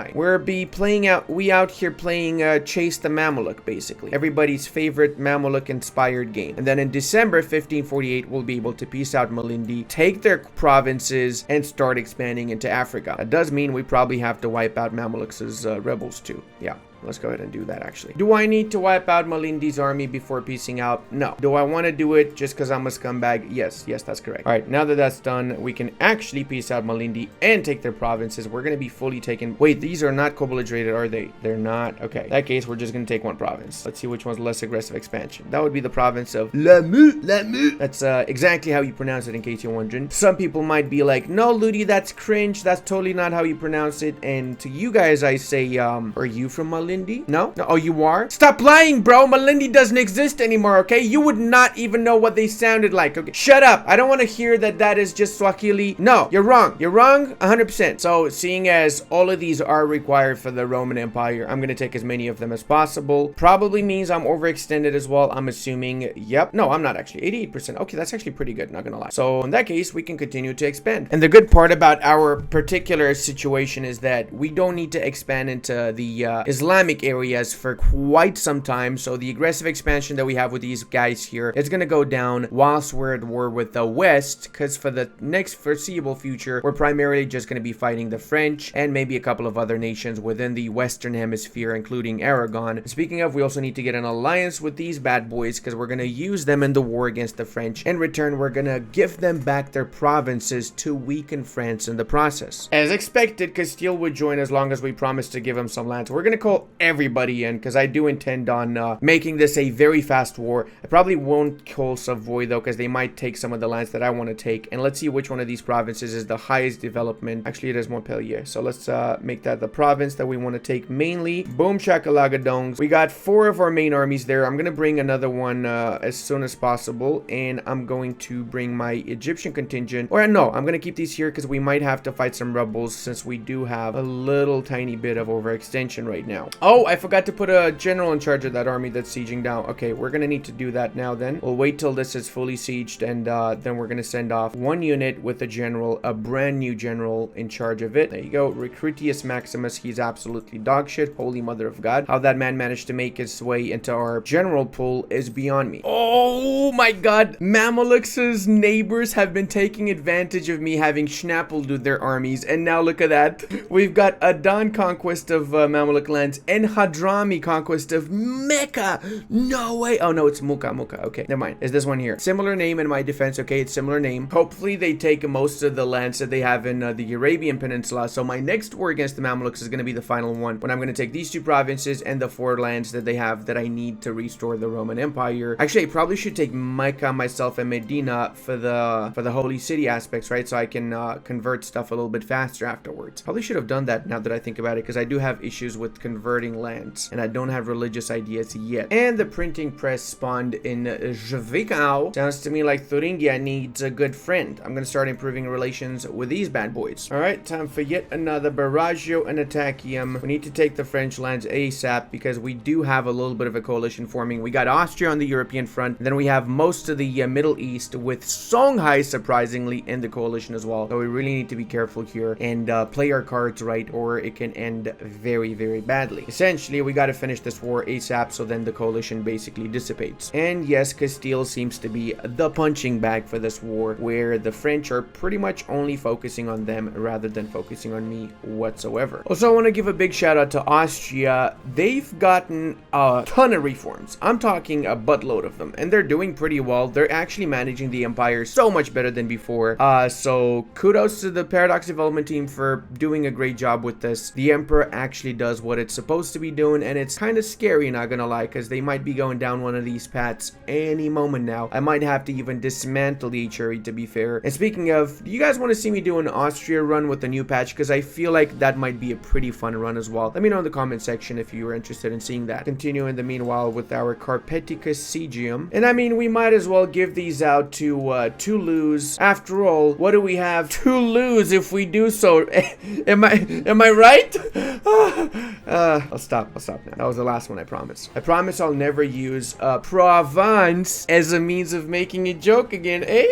we out here playing Chase the Mameluke, basically. Everybody's favorite Mameluke-inspired game. And then in December 1548, we'll be able to peace out Malindi, take their provinces, and start expanding into Africa. That does mean we probably have to wipe out Mamelukes' rebels too. Yeah. Let's go ahead and do that, actually. Do I need to wipe out Malindi's army before piecing out? No. Do I want to do it just because I'm a scumbag? Yes, that's correct. All right, now that that's done, we can actually piece out Malindi and take their provinces. We're going to be fully taken. Wait, these are not co-belligerate, are they? They're not. Okay. In that case, we're just going to take one province. Let's see which one's less aggressive expansion. That would be the province of Lamu. That's exactly how you pronounce it, in case you're wondering. Some people might be like, no, Ludi, that's cringe. That's totally not how you pronounce it. And to you guys, I say, are you from Malindi? No? Oh, you are? Stop lying, bro. Malindi doesn't exist anymore, okay? You would not even know what they sounded like, okay? Shut up. I don't want to hear that is just Swahili. No, you're wrong. You're wrong 100%. So, seeing as all of these are required for the Roman Empire, I'm going to take as many of them as possible. Probably means I'm overextended as well. I'm assuming, yep. No, I'm not actually. 88%. Okay, that's actually pretty good, not going to lie. So, in that case, we can continue to expand. And the good part about our particular situation is that we don't need to expand into the Islamic areas for quite some time. So the aggressive expansion that we have with these guys here is going to go down whilst we're at war with the West, because for the next foreseeable future, we're primarily just going to be fighting the French and maybe a couple of other nations within the Western Hemisphere, including Aragon. Speaking of, we also need to get an alliance with these bad boys because we're going to use them in the war against the French. In return, we're going to give them back their provinces to weaken France in the process. As expected, Castile would join as long as we promise to give them some lands. We're going to call everybody in because I do intend on making this a very fast war. I probably won't call Savoy though because they might take some of the lands that I want to take. And let's see which one of these provinces is the highest development. Actually, it is Montpellier. So let's make that the province that we want to take mainly. Boom shakalaka dongs. We got 4 of our main armies there. I'm going to bring another one as soon as possible. And I'm going to bring my Egyptian contingent. Or no, I'm going to keep these here because we might have to fight some rebels since we do have a little tiny bit of overextension right now. Oh, I forgot to put a general in charge of that army that's sieging down. Okay, we're gonna need to do that now then. We'll wait till this is fully sieged and then we're gonna send off one unit with a general, a brand new general in charge of it. There you go, Recrutius Maximus. He's absolutely dog shit. Holy mother of God. How that man managed to make his way into our general pool is beyond me. Oh my God. Mamelukes' neighbors have been taking advantage of me having Schnappeldude their armies, and now look at that. We've got Adan conquest of Mameluke lands and Hadrami conquest of Mecca. No way. Oh no, it's Muka. Okay, never mind. Is this one here? Similar name in my defense. Okay, it's similar name. Hopefully they take most of the lands that they have in the Arabian Peninsula. So my next war against the Mamelukes is going to be the final one, when I'm going to take these 2 provinces and the 4 lands that they have that I need to restore the Roman Empire. Actually, I probably should take Mecca, myself, and Medina for the holy city aspects, right? So I can convert stuff a little bit faster afterwards. Probably should have done that now that I think about it, because I do have issues with converting lands and I don't have religious ideas yet. And the printing press spawned in Zwickau. Sounds to me like Thuringia needs a good friend. I'm gonna start improving relations with these bad boys. All right, time for yet another Barragio and Attackium. We need to take the French lands ASAP because we do have a little bit of a coalition forming. We got Austria on the European front, and then we have most of the Middle East with Songhai surprisingly in the coalition as well. So we really need to be careful here and play our cards right, or it can end very, very badly. Essentially, we got to finish this war ASAP so then the coalition basically dissipates. And yes, Castile seems to be the punching bag for this war, where the French are pretty much only focusing on them rather than focusing on me whatsoever. Also, I want to give a big shout out to Austria. They've gotten a ton of reforms. I'm talking a buttload of them, and they're doing pretty well. They're actually managing the empire so much better than before. So kudos to the Paradox development team for doing a great job with this. The emperor actually does what it's supposed supposed to be doing, and it's kind of scary, not gonna lie, because they might be going down one of these paths any moment now. I might have to even dismantle the HRE, to be fair. And speaking of, do you guys want to see me do an Austria run with the new patch? Because I feel like that might be a pretty fun run as well. Let me know in the comment section if you are interested in seeing that. Continue in the meanwhile with our Carpetica Sigium. And I mean, we might as well give these out to Toulouse. After all, what do we have to lose if we do so? Am I right? I'll stop now. That was the last one, I promise. I promise I'll never use Provence as a means of making a joke again, eh?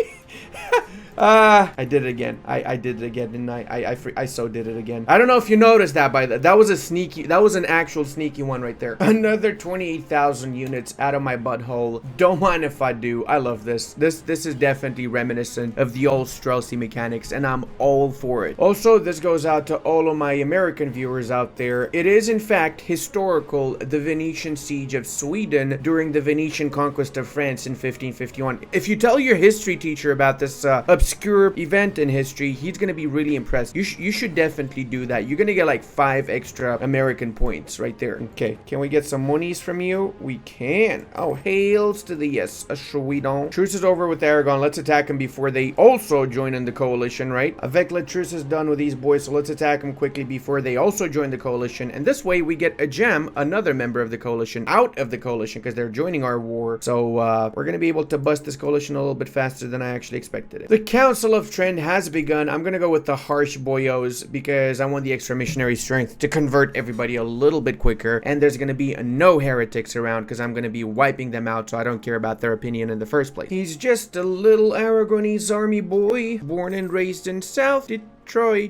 I did it again. I did it again, didn't I? I so did it again. I don't know if you noticed that by that. That was an actual sneaky one right there. Another 28,000 units out of my butthole. Don't mind if I do. I love this. This is definitely reminiscent of the old Streltsy mechanics, and I'm all for it. Also, this goes out to all of my American viewers out there. It is, in fact, historical, the Venetian siege of Sweden during the Venetian conquest of France in 1551. If you tell your history teacher about this obscure event in history, he's gonna be really impressed. You should definitely do that. You're gonna get like 5 extra American points right there. Okay, can we get some monies from you? We can. Oh, hails to the yes, Sweden. Truce is over with Aragon. Let's attack them before they also join in the coalition, right? Avec la truce is done with these boys, so let's attack them quickly before they also join the coalition. And this way we get a gem, another member of the coalition, out of the coalition because they're joining our war. So we're gonna be able to bust this coalition a little bit faster than I actually expected it. The Council of Trent has begun. I'm gonna go with the harsh boyos because I want the extra missionary strength to convert everybody a little bit quicker, and there's gonna be no heretics around because I'm gonna be wiping them out, so I don't care about their opinion in the first place. He's just a little Aragonese army boy, born and raised in South Detroit.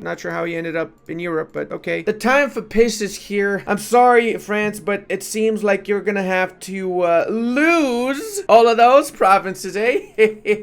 Not sure how he ended up in Europe, but okay. The time for piss is here. I'm sorry, France, but it seems like you're gonna have to lose all of those provinces, eh?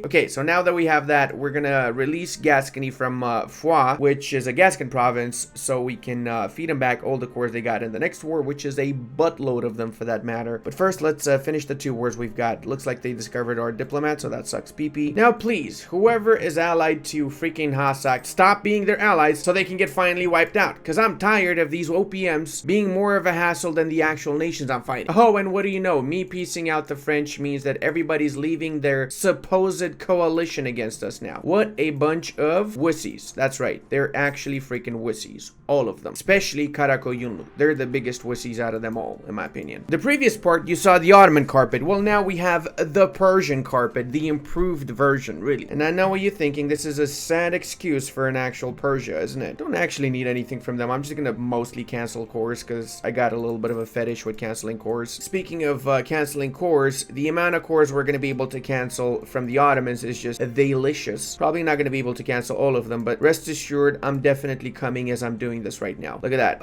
Okay, so now that we have that, we're gonna release Gascony from Foix, which is a Gascon province, so we can feed them back all the cores they got in the next war, which is a buttload of them for that matter. But first, let's finish the 2 wars we've got. Looks like they discovered our diplomat, so that sucks pee-pee. Now, please, whoever is allied to freaking Cossacks, stop being their allies so they can get finally wiped out, because I'm tired of these OPMs being more of a hassle than the actual nations I'm fighting. Oh, and what do you know? Me piecing out the French means that everybody's leaving their supposed coalition against us now. What a bunch of wussies. That's right. They're actually freaking wussies. All of them. Especially Karakoyunlu. They're the biggest wussies out of them all, in my opinion. The previous part, you saw the Ottoman carpet. Well, now we have the Persian carpet, the improved version, really. And I know what you're thinking. This is a sad excuse for an actual Persia, isn't it? Don't actually need anything from them. I'm just gonna mostly cancel cores because I got a little bit of a fetish with canceling cores. Speaking of canceling cores, the amount of cores we're gonna be able to cancel from the Ottomans is just delicious. Probably not gonna be able to cancel all of them, but rest assured, I'm definitely coming as I'm doing this right now. Look at that.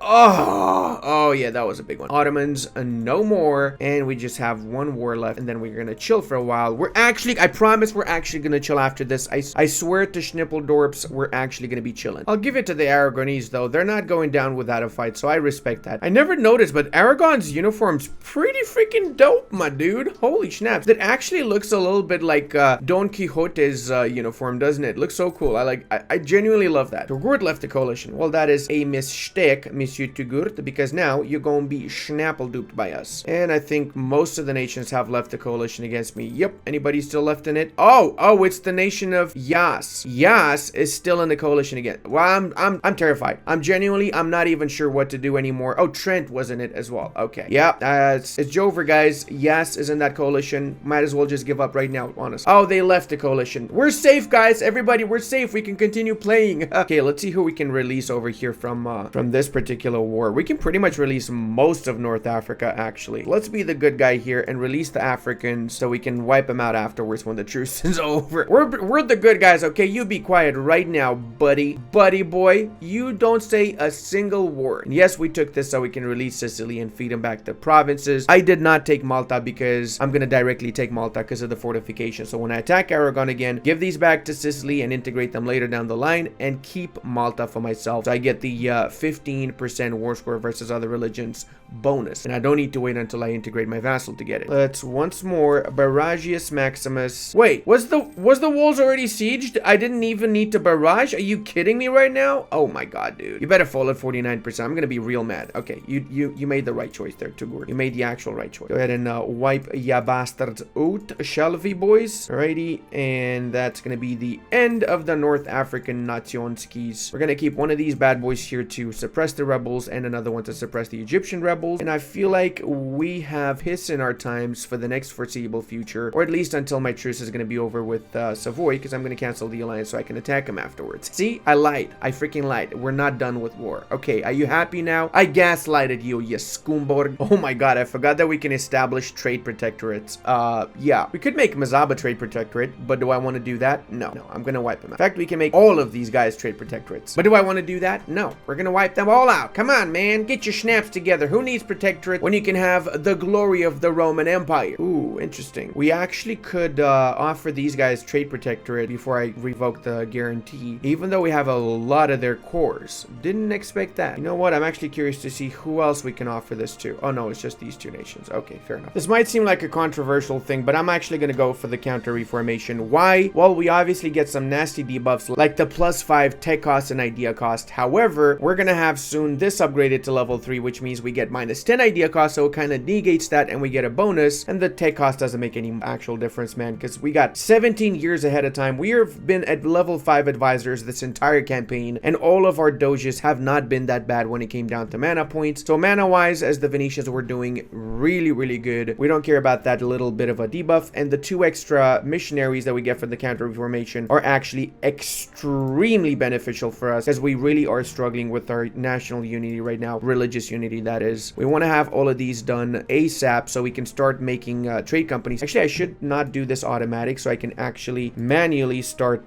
Oh yeah, that was a big one. Ottomans, no more, and we just have 1 war left, and then we're gonna chill for a while. I promise we're actually gonna chill after this. I swear to Schnippeldorps, we're actually gonna be chilling. I'll give it to the Aragonese though. They're not going down without a fight, so I respect that. I never noticed, but Aragon's uniform's pretty freaking dope, my dude. Holy snaps. That actually looks a little bit like Don Quixote's uniform, doesn't it? Looks so cool. I genuinely love that. Turgurt left the coalition. Well, that is a mistake, Monsieur Turgurt, because now you're gonna be schnapple-duped by us. And I think most of the nations have left the coalition against me. Yep. Anybody still left in it? Oh, it's the nation of Yas. Yas is still in the coalition again. Well, I'm terrified. I'm not even sure what to do anymore. Oh, Trent was in it as well. Okay. Yeah, it's Jover, guys. Yas is in that coalition. Might as well just give up right now, honestly. Oh, they left the coalition. We're safe, guys. Everybody, we're safe. We can continue playing. Okay, let's see who we can release over here from this particular war. We can pretty much release most of North Africa, actually. Let's be the good guy here and release the Africans so we can wipe them out afterwards when the truce is over. We're the good guys, okay? You be quiet right now, buddy boy. You don't say a single word. And yes, we took this so we can release Sicily and feed them back the provinces. I did not take Malta because I'm gonna directly take Malta because of the fortification. So when I attack Aragon again, give these back to Sicily and integrate them later down the line and keep Malta for myself. So I get the 15% 5% war score versus other religions bonus. And I don't need to wait until I integrate my vassal to get it. Let's once more Barragius Maximus. Wait, was the walls already sieged? I didn't even need to barrage? Are you kidding me right now? Oh my god, dude. You better fall at 49%. I'm gonna be real mad. Okay, you made the right choice there, Tugur. You made the actual right choice. Go ahead and wipe ya bastards out, shall we, boys? Alrighty, and that's gonna be the end of the North African Nationskis. We're gonna keep one of these bad boys here to suppress the rebels and another one to suppress the Egyptian rebels. And I feel like we have hiss in our times for the next foreseeable future, or at least until my truce is gonna be over with Savoy, because I'm gonna cancel the alliance so I can attack him afterwards. See, I lied. I freaking lied. We're not done with war. Okay, are you happy now? I gaslighted you, you scumbag. Oh my god, I forgot that we can establish trade protectorates. Yeah, we could make Mazaba trade protectorate, but do I want to do that? No, I'm gonna wipe them out. In fact, we can make all of these guys trade protectorates. But do I want to do that? No, we're gonna wipe them all out. Come on, man, get your schnaps together. Who needs protectorate when you can have the glory of the Roman Empire? Ooh, interesting. We actually could offer these guys trade protectorate before I revoke the guarantee, even though we have a lot of their cores. Didn't expect that. You know what? I'm actually curious to see who else we can offer this to. Oh no, it's just these two nations. Okay, fair enough. This might seem like a controversial thing, but I'm actually gonna go for the counter reformation. Why? Well, we obviously get some nasty debuffs like the +5 tech cost and idea cost. However, we're gonna have soon this upgraded to level 3, which means we get -10 idea cost, so it kind of negates that and we get a bonus, and the tech cost doesn't make any actual difference, man, because we got 17 years ahead of time. We have been at level 5 advisors this entire campaign, and all of our doges have not been that bad when it came down to mana points. So mana wise, as the Venetians were doing really good. We don't care about that little bit of a debuff, and the 2 extra missionaries that we get for the counter reformation are actually extremely beneficial for us, as we really are struggling with our national unity right now, religious unity that is. We want to have all of these done ASAP so we can start making trade companies. Actually, I should not do this automatic, so I can actually manually start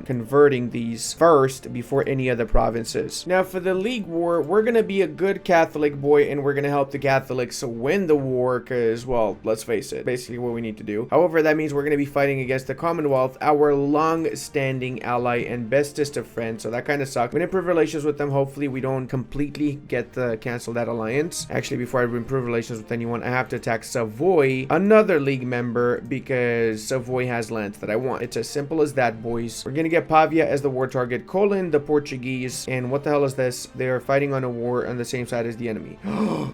converting these first before any other provinces. Now for the League War, we're gonna be a good Catholic boy, and we're gonna help the Catholics win the war, because, well, let's face it, basically what we need to do. However, that means we're gonna be fighting against the Commonwealth, our long-standing ally and bestest of friends, so that kind of sucks. We improve relations with them. Hopefully we don't completely get to cancel that alliance. Actually, before I improve relations with anyone, I have to attack Savoy, another League member, because Savoy has lands that I want. It's as simple as that, boys. We're gonna get Pavia as the war target, Colin the Portuguese, and what the hell is this? They are fighting on a war on the same side as the enemy.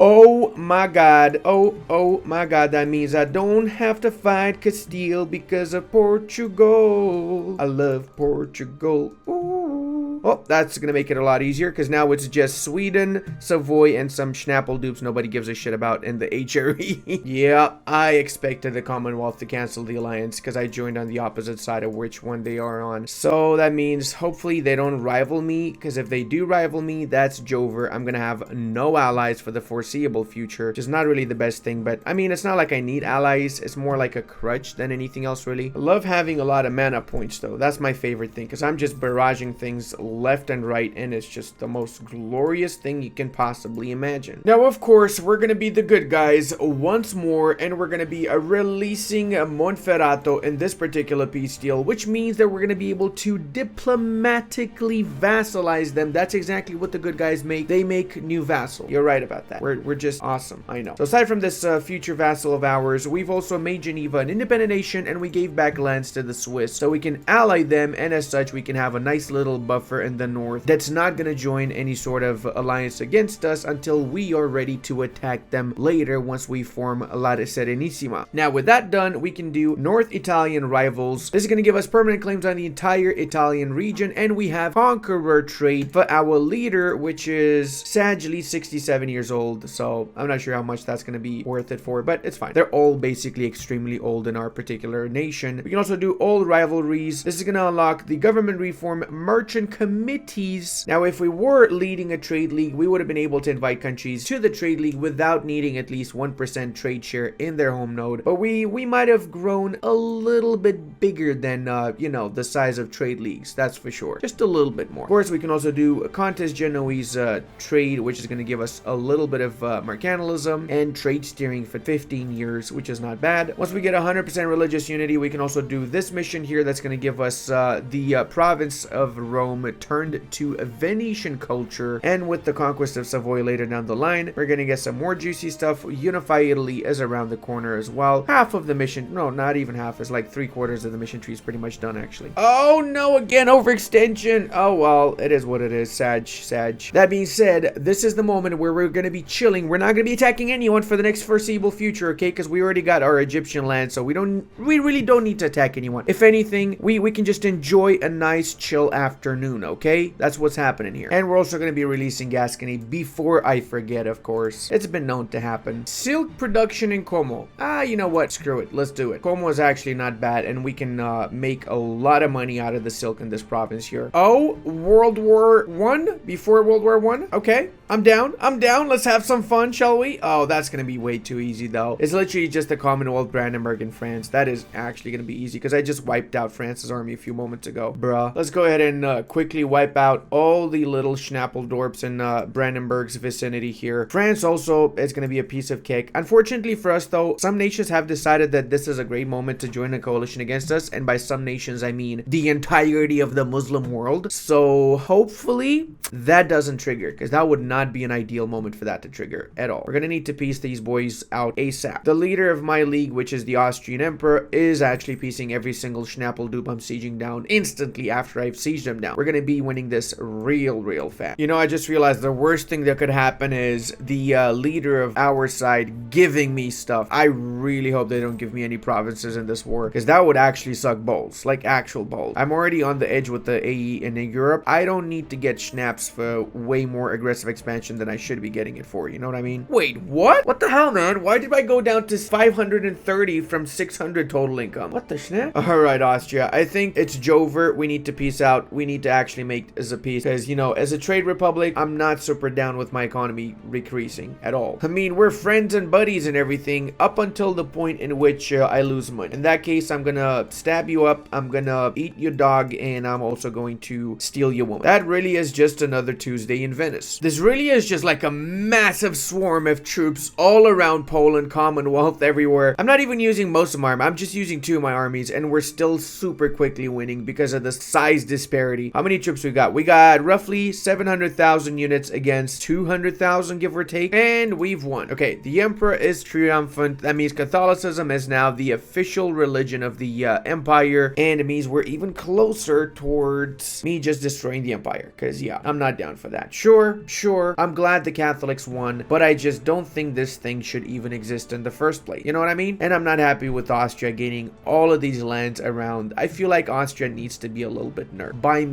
Oh my god. Oh my god, that means I don't have to fight Castile because of Portugal. I love Portugal. Ooh. Oh, that's gonna make it a lot easier, because now it's just Sweden, Savoy, and some Schnapple dupes nobody gives a shit about in the HRE. Yeah, I expected the Commonwealth to cancel the alliance because I joined on the opposite side of which one they are on. So that means hopefully they don't rival me, because if they do rival me, that's Jover. I'm gonna have no allies for the foreseeable future, which is not really the best thing, but I mean, it's not like I need allies. It's more like a crutch than anything else, really. I love having a lot of mana points, though. That's my favorite thing, because I'm just barraging things left and right, and it's just the most glorious thing you can possibly imagine. Now, of course, we're gonna be the good guys once more, and we're gonna be releasing Monferrato in this particular peace deal, which means that we're gonna be able to diplomatically vassalize them. That's exactly what the good guys make. They make new vassal. You're right about that. We're just awesome. I know. So aside from this future vassal of ours, we've also made Geneva an independent nation, and we gave back lands to the Swiss, so we can ally them, and as such, we can have a nice little buffer in the north that's not gonna join any sort of alliance against us until we are ready to attack them later once we form La Serenissima. Now, with that done, we can do North Italian rivals. This is gonna give us permanent claims on the entire Italian region, and we have Conqueror trait for our leader, which is sagely 67 years old, so I'm not sure how much that's gonna be worth it for, but it's fine. They're all basically extremely old in our particular nation. We can also do all rivalries. This is gonna unlock the government reform merchant committees. Now, if we were leading a trade league, we would have been able to invite countries to the trade league without needing at least 1% trade share in their home node, but we might have grown a little bit bigger than you know, the size of trade leagues, that's for sure. Just a little bit more. Of course, we can also do a Contest Genoese trade, which is going to give us a little bit of mercantilism and trade steering for 15 years, which is not bad. Once we get 100% religious unity, we can also do this mission here that's going to give us the province of Rome returned to Venetian culture, and with the conquest of Savoy later down the line, we're gonna get some more juicy stuff. Unify Italy is around the corner as well. Half of the mission, no, not even half, is like 3/4 of the mission tree is pretty much done actually. Oh no, again, overextension. Oh well, it is what it is, Sag. That being said, this is the moment where we're gonna be chilling. We're not gonna be attacking anyone for the next foreseeable future, okay? Because we already got our Egyptian land, so we really don't need to attack anyone. If anything, we can just enjoy a nice chill afternoon, okay? That's what's happening here. And we're also gonna be releasing Gascony before I forget, of course. It's been known to happen. Silk production in Como. You know what? Screw it. Let's do it. Como is actually not bad, and we can make a lot of money out of the silk in this province here. Oh, World War I? Before World War I? Okay, I'm down. Let's have some fun, shall we? Oh, that's gonna be way too easy, though. It's literally just the Commonwealth, Brandenburg, and France. That is actually gonna be easy, because I just wiped out France's army a few moments ago. Bruh. Let's go ahead and quickly wipe out all the little Schnappeldorps in Brandenburg's vicinity here. France also is gonna be a piece of cake. Unfortunately for us, though, some nations have decided that this is a great moment to join a coalition against us, and by some nations I mean the entirety of the Muslim world. So hopefully that doesn't trigger, because that would not be an ideal moment for that to trigger at all. We're gonna need to piece these boys out ASAP. The leader of my league, which is the Austrian Emperor, is actually piecing every single Schnappeldub I'm sieging down instantly after I've sieged them down. We're gonna be winning this real fast. You know, I just realized the worst thing that could happen is the leader of our side giving me stuff. I really hope they don't give me any provinces in this war, because that would actually suck balls, like actual balls. I'm already on the edge with the AE in Europe. I don't need to get schnaps for way more aggressive expansion than I should be getting it for, you know what I mean? Wait, what? What the hell, man? Why did I go down to 530 from 600 total income? What the snap? Alright, Austria, I think it's Jover. We need to peace out. We need to actually make as a peace, because, you know, as a trade republic, I'm not super down with my economy decreasing at all. I mean, we're friends and buddies and everything up until the point in which I lose money. In that case, I'm gonna stab you up, I'm gonna eat your dog, and I'm also going to steal your woman. That really is just another Tuesday in Venice. This really is just like a massive swarm of troops all around Poland, Commonwealth, everywhere. I'm not even using most of my army. I'm just using 2 of my armies, and we're still super quickly winning because of the size disparity. How many troops we got? We got roughly 700,000 units against 200,000, give or take, and we've won. Okay, the Emperor is triumphant. That means Catholicism is now the official religion of the empire, and it means we're even closer towards me just destroying the empire, because yeah, I'm not down for that. Sure, I'm glad the Catholics won, but I just don't think this thing should even exist in the first place. You know what I mean? And I'm not happy with Austria gaining all of these lands around. I feel like Austria needs to be a little bit nerfed by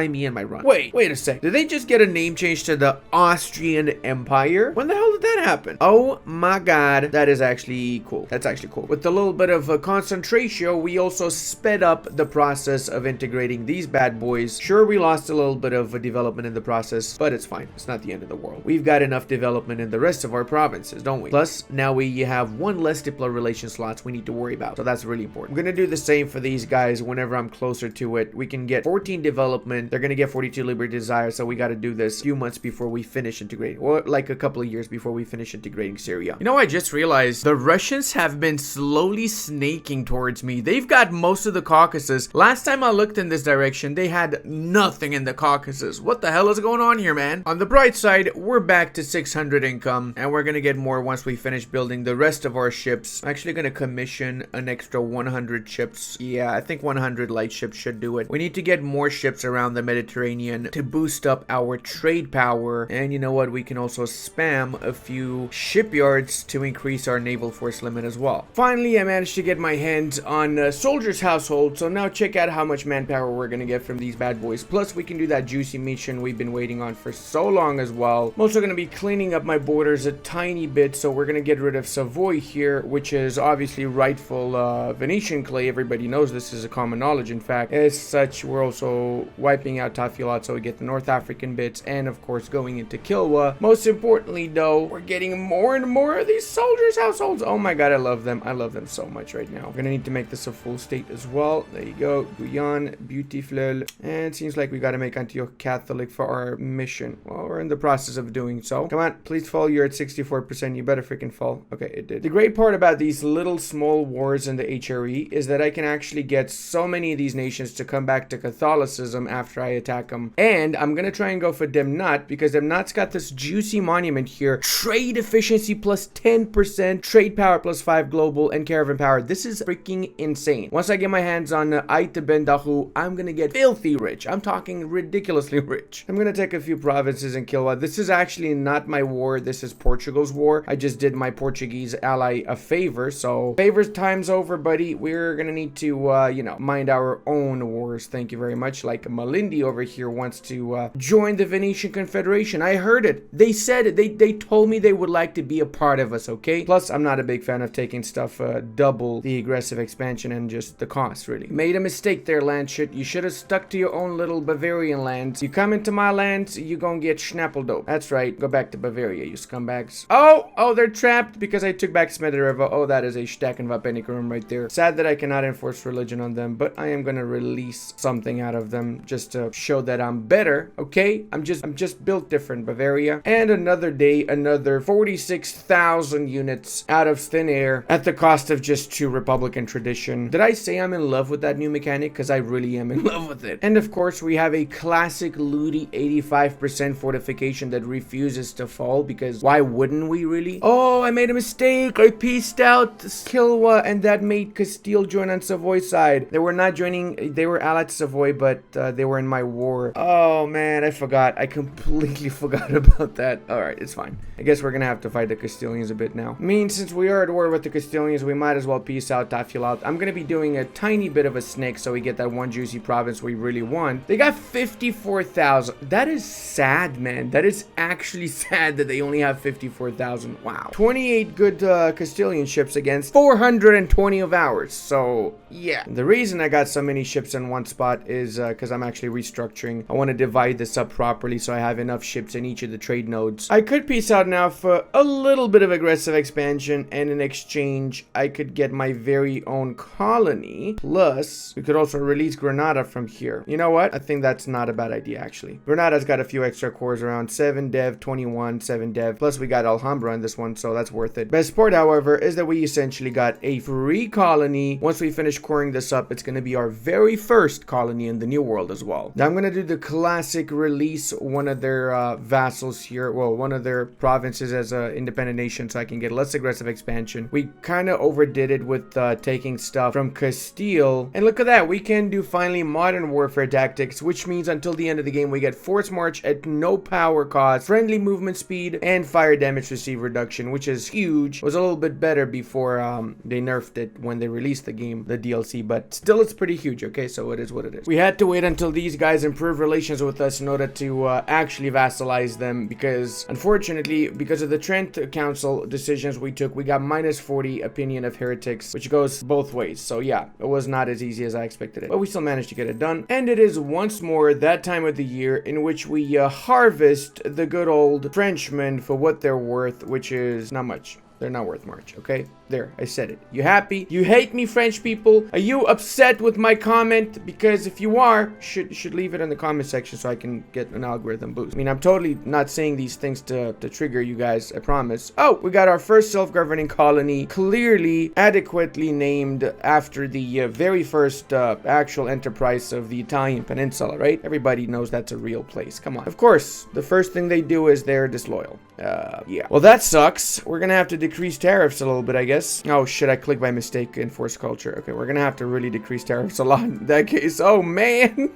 me and my run. Wait a sec. Did they just get a name change to the Austrian Empire? When the hell did that happen? Oh my god, that is actually cool. That's actually cool. With a little bit of a concentration, we also sped up the process of integrating these bad boys. Sure, we lost a little bit of development in the process, but it's fine. It's not the end of the world. We've got enough development in the rest of our provinces, don't we? Plus, now we have 1 less diplomatic relation slots we need to worry about, so that's really important. I'm gonna do the same for these guys whenever I'm closer to it. We can get 14 development. They're gonna get 42 liberty desire, so we got to do this a few months before we finish integrating, or like a couple of years before we finish integrating Syria. You know, I just realized the Russians have been slowly snaking towards me. They've got most of the Caucasus. Last time I looked in this direction, they had nothing in the Caucasus. What the hell is going on here, man? On the bright side, we're back to 600 income, and we're gonna get more once we finish building the rest of our ships. I'm actually gonna commission an extra 100 ships. Yeah, I think 100 light ships should do it. We need to get more ships around the Mediterranean to boost up our trade power, and you know what? We can also spam a few shipyards to increase our naval force limit as well. Finally, I managed to get my hands on Soldier's Household, so now check out how much manpower we're gonna get from these bad boys. Plus, we can do that juicy mission we've been waiting on for so long as well. I'm also gonna be cleaning up my borders a tiny bit, so we're gonna get rid of Savoy here, which is obviously rightful Venetian clay. Everybody knows this is a common knowledge, in fact. As such, we're also wiping out Tafilat so we get the North African bits, and of course going into Kilwa. Most importantly though, we're getting more and more of these soldiers' households. Oh my god, I love them. I love them so much right now. We're gonna need to make this a full state as well. There you go. Guyane, beautiful. And it seems like we gotta make Antioch Catholic for our mission. Well, we're in the process of doing so. Come on, please fall. You're at 64%. You better freaking fall. Okay, it did. The great part about these little small wars in the HRE is that I can actually get so many of these nations to come back to Catholicism after I attack them. And I'm gonna try and go for Demnat because Demnat's got this juicy monument here. Trade efficiency plus 10%, trade power plus 5 global, and caravan power. This is freaking insane. Once I get my hands on Aite Ben Dahu, I'm gonna get filthy rich. I'm talking ridiculously rich. I'm gonna take a few provinces and kill one. This is actually not my war. This is Portugal's war. I just did my Portuguese ally a favor. So favors time's over, buddy. We're gonna need to, you know, mind our own wars. Thank you very much. Like Malindi over here wants to join the Venetian Confederation. I heard it. They said it. They told me they would like to be a part of us, okay? Plus, I'm not a big fan of taking stuff double the aggressive expansion and just the cost, really. Made a mistake there, land shit. You should have stuck to your own little Bavarian lands. You come into my lands, you gonna get schnappeldope. That's right. Go back to Bavaria, you scumbags. Oh, they're trapped because I took back Smederevo. Oh, that is a Stack and Vapenicum right there. Sad that I cannot enforce religion on them, but I am gonna release something out of them just to show that I'm better, okay? I'm just built different, Bavaria. And another day, another 46,000 units out of thin air at the cost of just 2 Republican tradition. Did I say I'm in love with that new mechanic? Because I really am in love with it. And of course, we have a classic Ludi 85% fortification that refuses to fall, because why wouldn't we really? Oh, I made a mistake. I pieced out Kilwa, and that made Castile join on Savoy's side. They were not joining, they were allied to Savoy, but they were in my war. Oh man, I forgot. I completely forgot about that. Alright, it's fine. I guess we're gonna have to fight the Castilians a bit now. I mean, since we are at war with the Castilians, we might as well peace out, Tafil out. I'm gonna be doing a tiny bit of a snake so we get that one juicy province we really want. They got 54,000. That is sad, man. That is actually sad that they only have 54,000. Wow. 28 good Castilian ships against 420 of ours. So, yeah. The reason I got so many ships in one spot is because I'm actually restructuring. I want to divide this up properly so I have enough ships in each of the trade nodes. I could peace out now for a little bit of aggressive expansion, and in exchange, I could get my very own colony. Plus, we could also release Granada from here. You know what? I think that's not a bad idea, actually. Granada's got a few extra cores around 7 dev, 21, 7 dev. Plus, we got Alhambra in this one, so that's worth it. Best part, however, is that we essentially got a free colony. Once we finish coring this up, it's going to be our very first colony in the New World as well. Now, I'm going to do the classic release one of their vassals here. Well, one of their provinces as an independent nation so I can get less aggressive expansion. We kind of overdid it with taking stuff from Castile. And look at that. We can do finally modern warfare tactics, which means until the end of the game, we get force march at no power cost, friendly movement speed, and fire damage received reduction, which is huge. It was a little bit better before they nerfed it when they released the game, the DLC, but still it's pretty huge, okay? So it is what it is. We had to wait until these guys improve relations with us in order to actually vassalize them, because unfortunately, because of the Trent Council decisions we took, we got minus 40 opinion of heretics, which goes both ways. So yeah, it was not as easy as I expected it, but we still managed to get it done. And it is once more that time of the year in which we harvest the good old Frenchmen for what they're worth, which is not much. They're not worth much, okay? There, I said it. You happy? You hate me, French people? Are you upset with my comment? Because if you are, should leave it in the comment section so I can get an algorithm boost. I mean, I'm totally not saying these things to trigger you guys, I promise. Oh, we got our first self-governing colony, clearly adequately named after the very first actual enterprise of the Italian peninsula, right? Everybody knows that's a real place. Come on. Of course, the first thing they do is they're disloyal. Yeah. Well, that sucks. We're gonna have to decrease tariffs a little bit, I guess. Oh shit, I clicked by mistake in force culture. Okay, we're gonna have to really decrease tariffs a lot in that case. Oh man.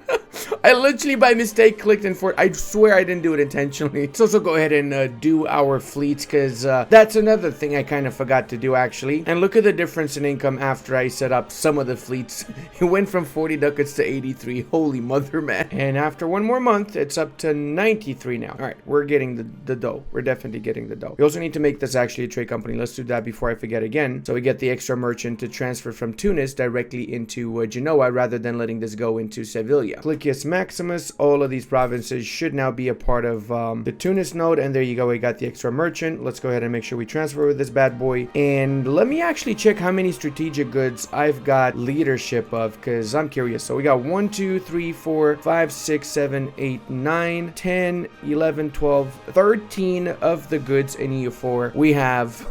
I literally by mistake clicked in force. I swear I didn't do it intentionally. Let's also go ahead and do our fleets, because that's another thing I kind of forgot to do actually. And look at the difference in income after I set up some of the fleets. It went from 40 ducats to 83. Holy mother, man. And after one more month, it's up to 93 now. All right, we're getting the dough. We're definitely getting the dough. We also need to make this actually a trade company. Let's do that before I forget again. So we get the extra merchant to transfer from Tunis directly into Genoa rather than letting this go into Sevilla. Click yes Civius Maximus. All of these provinces should now be a part of the Tunis node, and there you go, we got the extra merchant. Let's go ahead and make sure we transfer with this bad boy, and let me actually check how many strategic goods I've got leadership of, because I'm curious. So we got 1 2 3 4 5 6 7 8 9 10 11 12 13 of the goods in EU4 we have.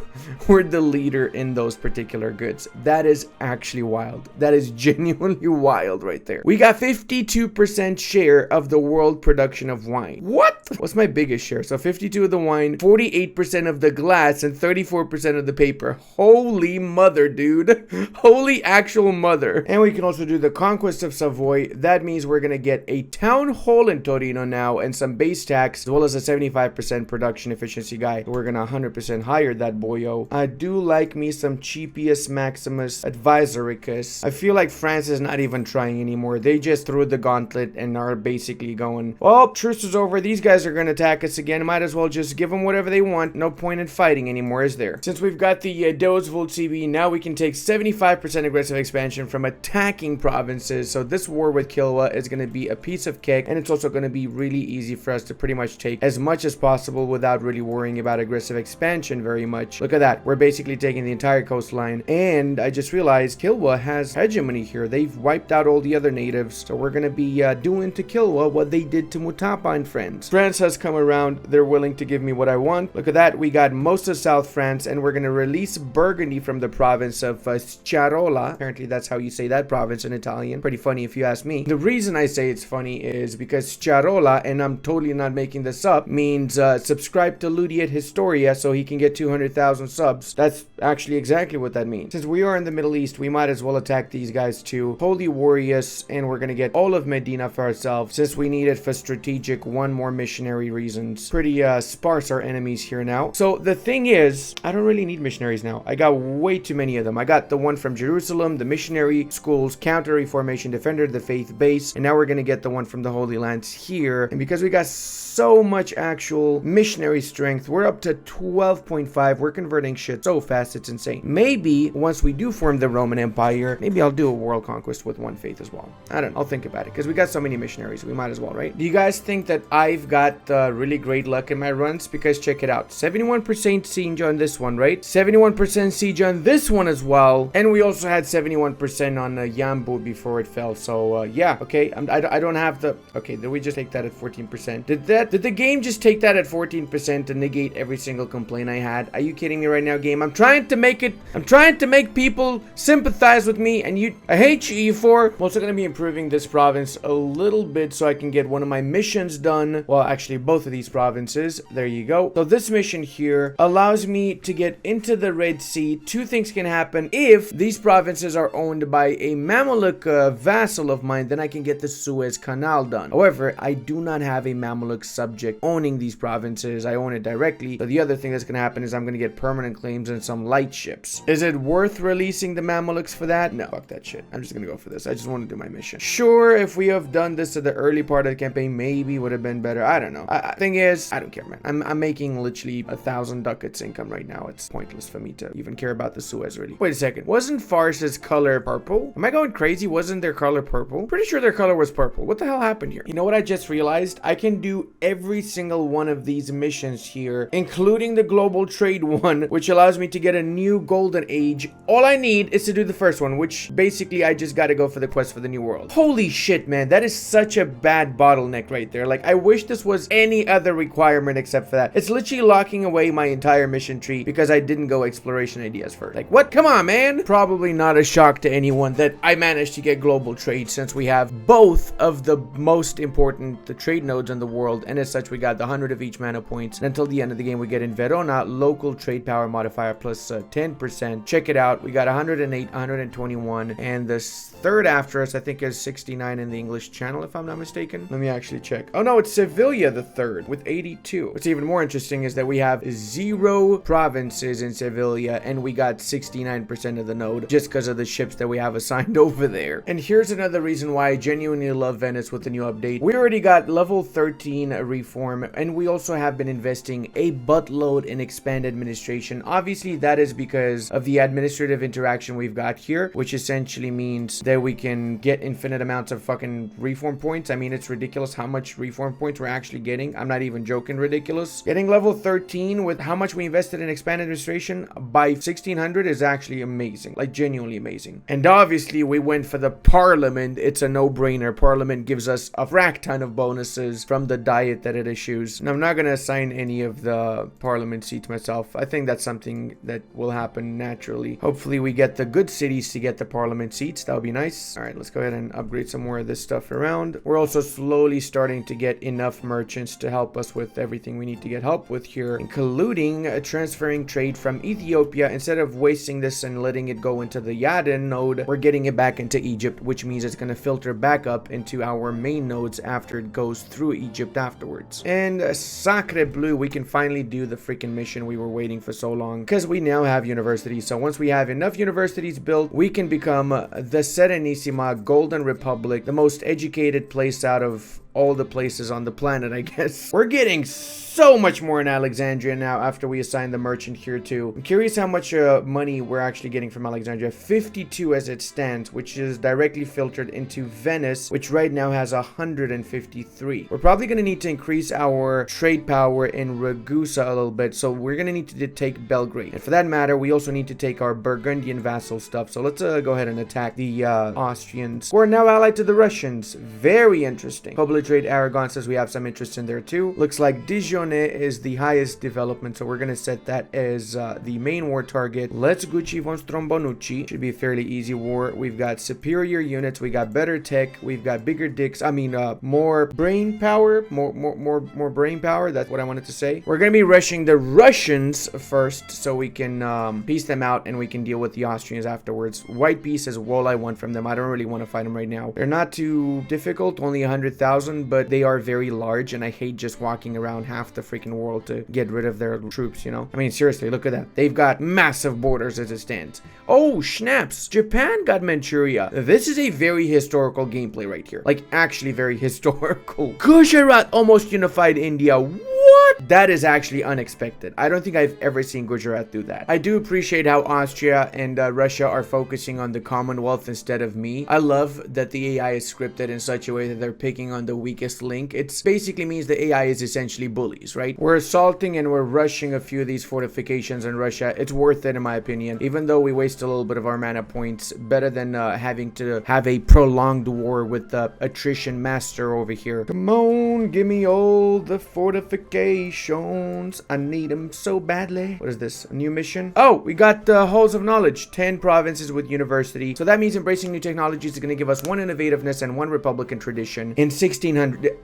We're the leader in those particular goods. That is actually wild. That is genuinely wild right there. We got 52% share of the world production of wine. What? What's my biggest share? So 52 of the wine, 48% of the glass, and 34% of the paper. Holy mother, dude. Holy actual mother. And we can also do the Conquest of Savoy. That means we're going to get a town hall in Torino now and some base tax, as well as a 75% production efficiency guy. We're going to 100% hire that boyo. I do like me some Civius Maximus Advisoricus. I feel like France is not even trying anymore. They just threw the gauntlet and are basically going, well, truce is over. These guys are going to attack us again. Might as well just give them whatever they want. No point in fighting anymore, is there? Since we've got the Dozvold CB, now we can take 75% aggressive expansion from attacking provinces. So this war with Kilwa is going to be a piece of cake, and it's also going to be really easy for us to pretty much take as much as possible without really worrying about aggressive expansion very much. Look at that. We're basically taking the entire coastline, and I just realized Kilwa has hegemony here. They've wiped out all the other natives, so we're going to be doing to Kilwa what they did to Mutapa and friends. France has come around. They're willing to give me what I want. Look at that. We got most of South France, and we're going to release Burgundy from the province of Sciarola. Apparently that's how you say that province in Italian. Pretty funny if you ask me. The reason I say it's funny is because Sciarola, and I'm totally not making this up, means subscribe to Ludi at Historia so he can get 200,000 subs. That's actually exactly what that means. Since we are in the Middle East, we might as well attack these guys too. Holy Warriors, and we're gonna get all of Medina for ourselves since we need it for strategic one more missionary reasons. Pretty sparse our enemies here now. So the thing is, I don't really need missionaries now. I got way too many of them. I got the one from Jerusalem, the missionary schools, counter reformation defender, the faith base, and now we're gonna get the one from the Holy Lands here. And because we got so much actual missionary strength, we're up to 12.5. We're converting shit so fast, it's insane. Maybe once we do form the Roman Empire, maybe I'll do a world conquest with one faith as well. I don't know. I'll think about it, because we got so many missionaries. We might as well, right? Do you guys think that I've got really great luck in my runs? Because check it out. 71% siege on this one, right? 71% siege on this one as well. And we also had 71% on Yambu before it fell. So yeah, okay. I don't have the... Okay, did we just take that at 14%? Did the game just take that at 14% to negate every single complaint I had? Are you kidding me right now, game? I'm trying to make people sympathize with me, and I hate you, EU4. I'm also going to be improving this province a little bit so I can get one of my missions done. Well, actually, both of these provinces. There you go. So this mission here allows me to get into the Red Sea. Two things can happen. If these provinces are owned by a Mamluk vassal of mine, then I can get the Suez Canal done. However, I do not have a Mamluk subject owning these provinces. I own it directly. So the other thing that's going to happen is I'm going to get permanent claims and some light ships. Is it worth releasing the Mamluks for that? No, fuck that shit. I'm just going to go for this. I just want to do my mission. Sure, if we have done this at the early part of the campaign, maybe would have been better. I don't know. Thing is, I don't care, man. I'm making literally 1,000 ducats income right now. It's pointless for me to even care about the Suez, really. Wait a second. Wasn't Fars's color purple? Am I going crazy? Wasn't their color purple? Pretty sure their color was purple. What the hell happened here? You know what I just realized? I can do every single one of these missions here, including the global trade one, which allows me to get a new golden age. All I need is to do the first one, which basically I just gotta go for the quest for the new world. Holy shit, man. That is such a bad bottleneck right there. Like, I wish this was any other requirement except for that. It's literally locking away my entire mission tree because I didn't go exploration ideas first. Like, what? Come on, man. Probably not a shock to anyone that I managed to get global trade, since we have both of the most important trade nodes in the world, and as such we got the 100 of each mana points, and until the end of the game we get in Verona local trade power modifier plus 10%. Check it out. We got 108, 121, and the third after us I think is 69 in the English channel, if I'm not mistaken. Let me actually check. Oh no, it's Sevilla the third with 82. What's even more interesting is that we have 0 provinces in Sevilla, and we got 69% of the node just because of the ships that we have assigned over there. And here's another reason why I genuinely love Venice with the new update. We already got level 13 reform, and we also have been investing a buttload in expanded administration administration. Obviously, that is because of the administrative interaction we've got here, which essentially means that we can get infinite amounts of fucking reform points. I mean, it's ridiculous how much reform points we're actually getting. I'm not even joking, ridiculous. Getting level 13 with how much we invested in expanded administration by 1600 is actually amazing, like genuinely amazing. And obviously, we went for the parliament. It's a no-brainer. Parliament gives us a frack ton of bonuses from the diet that it issues. And I'm not going to assign any of the parliament seats myself. I think that's something that will happen naturally. Hopefully we get the good cities to get the parliament seats. That would be nice. All right, let's go ahead and upgrade some more of this stuff around. We're also slowly starting to get enough merchants to help us with everything we need to get help with here, including transferring trade from Ethiopia. Instead of wasting this and letting it go into the Yaden node, we're getting it back into Egypt, which means it's going to filter back up into our main nodes after it goes through Egypt afterwards. And Sacre Bleu, we can finally do the freaking mission we were waiting for so long, because we now have universities. So once we have enough universities built, we can become the Serenissima Golden Republic, the most educated place out of all the places on the planet, I guess. We're getting so much more in Alexandria now after we assign the merchant here too. I'm curious how much money we're actually getting from Alexandria. 52 as it stands, which is directly filtered into Venice, which right now has 153. We're probably going to need to increase our trade power in Ragusa a little bit, so we're going to need to take Belgrade. And for that matter, we also need to take our Burgundian vassal stuff. So let's go ahead and attack the Austrians, who are now allied to the Russians. Very interesting. Public trade Aragon says we have some interest in there too. Looks like Dijon is the highest development, so we're going to set that as the main war target. Let's Gucci von Strombonucci. Should be a fairly easy war. We've got superior units, we got better tech, we've got bigger dicks. I mean, more brain power, more brain power. That's what I wanted to say. We're going to be rushing the Russians first, so we can piece them out and we can deal with the Austrians afterwards. White peace is all I want from them. I don't really want to fight them right now. They're not too difficult, only 100,000. But they are very large, and I hate just walking around half the freaking world to get rid of their troops, you know? I mean, seriously, look at that. They've got massive borders as it stands. Oh, snaps. Japan got Manchuria. This is a very historical gameplay right here. Like, actually very historical. Gujarat almost unified India. What? That is actually unexpected. I don't think I've ever seen Gujarat do that. I do appreciate how Austria and Russia are focusing on the Commonwealth instead of me. I love that the AI is scripted in such a way that they're picking on the weakest link. It basically means the AI is essentially bullies, right? We're assaulting and we're rushing a few of these fortifications in Russia. It's worth it in my opinion, even though we waste a little bit of our mana points. Better than having to have a prolonged war with the attrition master over here. Come on, give me all the fortifications. I need them so badly. What is this? A new mission? Oh, we got halls of knowledge. 10 provinces with university. So that means embracing new technologies is going to give us 1 innovativeness and 1 republican tradition. In 1600...